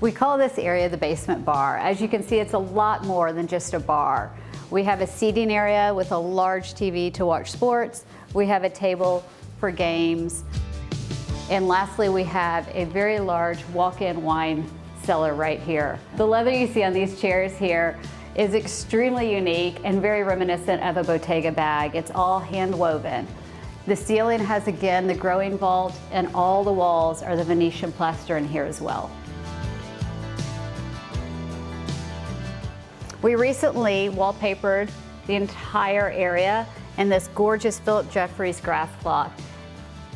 Speaker 9: We call this area the basement bar. As you can see, it's a lot more than just a bar. We have a seating area with a large TV to watch sports. We have a table for games. And lastly, we have a very large walk-in wine cellar right here. The leather you see on these chairs here is extremely unique and very reminiscent of a Bottega bag. It's all hand woven. The ceiling has, again, the growing vault, and all the walls are the Venetian plaster in here as well. We recently wallpapered the entire area in this gorgeous Philip Jeffries grass cloth.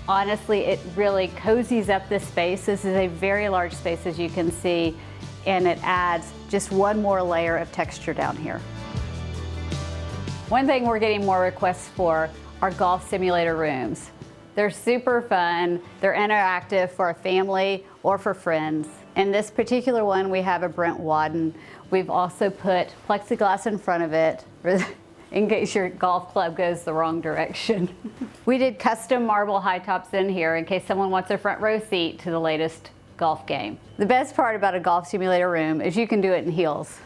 Speaker 9: Honestly, it really cozies up this space. This is a very large space, as you can see, and it adds just one more layer of texture down here. One thing we're getting more requests for are golf simulator rooms. They're super fun. They're interactive for a family or for friends. In this particular one, we have a Brent Wadden. We've also put plexiglass in front of it in case your golf club goes the wrong direction. We did custom marble high tops in here in case someone wants a front row seat to the latest golf game. The best part about a golf simulator room is you can do it in heels.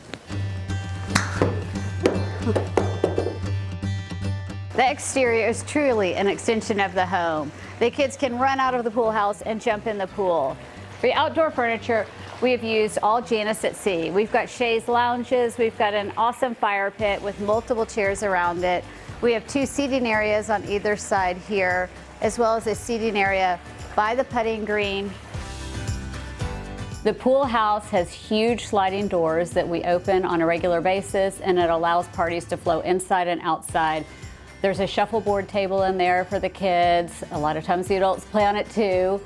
Speaker 9: The exterior is truly an extension of the home. The kids can run out of the pool house and jump in the pool. For the outdoor furniture, we have used all Janus at Sea. We've got chaise lounges, we've got an awesome fire pit with multiple chairs around it. We have 2 seating areas on either side here, as well as a seating area by the putting green. The pool house has huge sliding doors that we open on a regular basis, and it allows parties to flow inside and outside. There's a shuffleboard table in there for the kids. A lot of times the adults play on it too.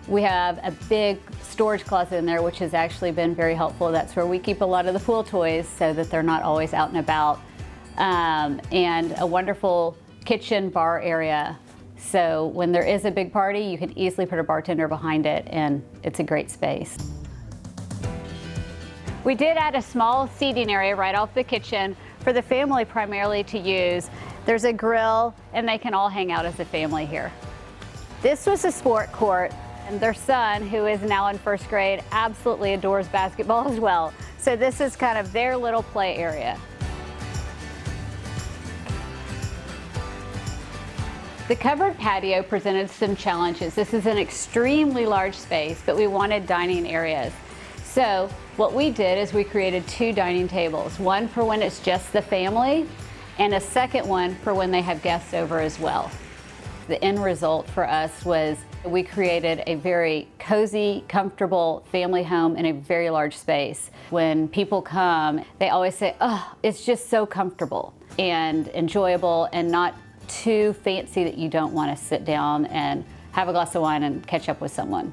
Speaker 9: We have a big storage closet in there, which has actually been very helpful. That's where we keep a lot of the pool toys so that they're not always out and about. And a wonderful kitchen bar area. So when there is a big party, you can easily put a bartender behind it, and it's a great space. We did add a small seating area right off the kitchen for the family primarily to use. There's a grill, and they can all hang out as a family here. This was a sport court, and their son, who is now in first grade, absolutely adores basketball as well. So this is kind of their little play area. The covered patio presented some challenges. This is an extremely large space, but we wanted dining areas. So what we did is we created 2 dining tables, one for when it's just the family, and a second one for when they have guests over as well. The end result for us was we created a very cozy, comfortable family home in a very large space. When people come, they always say, oh, it's just so comfortable and enjoyable and not too fancy that you don't want to sit down and have a glass of wine and catch up with someone.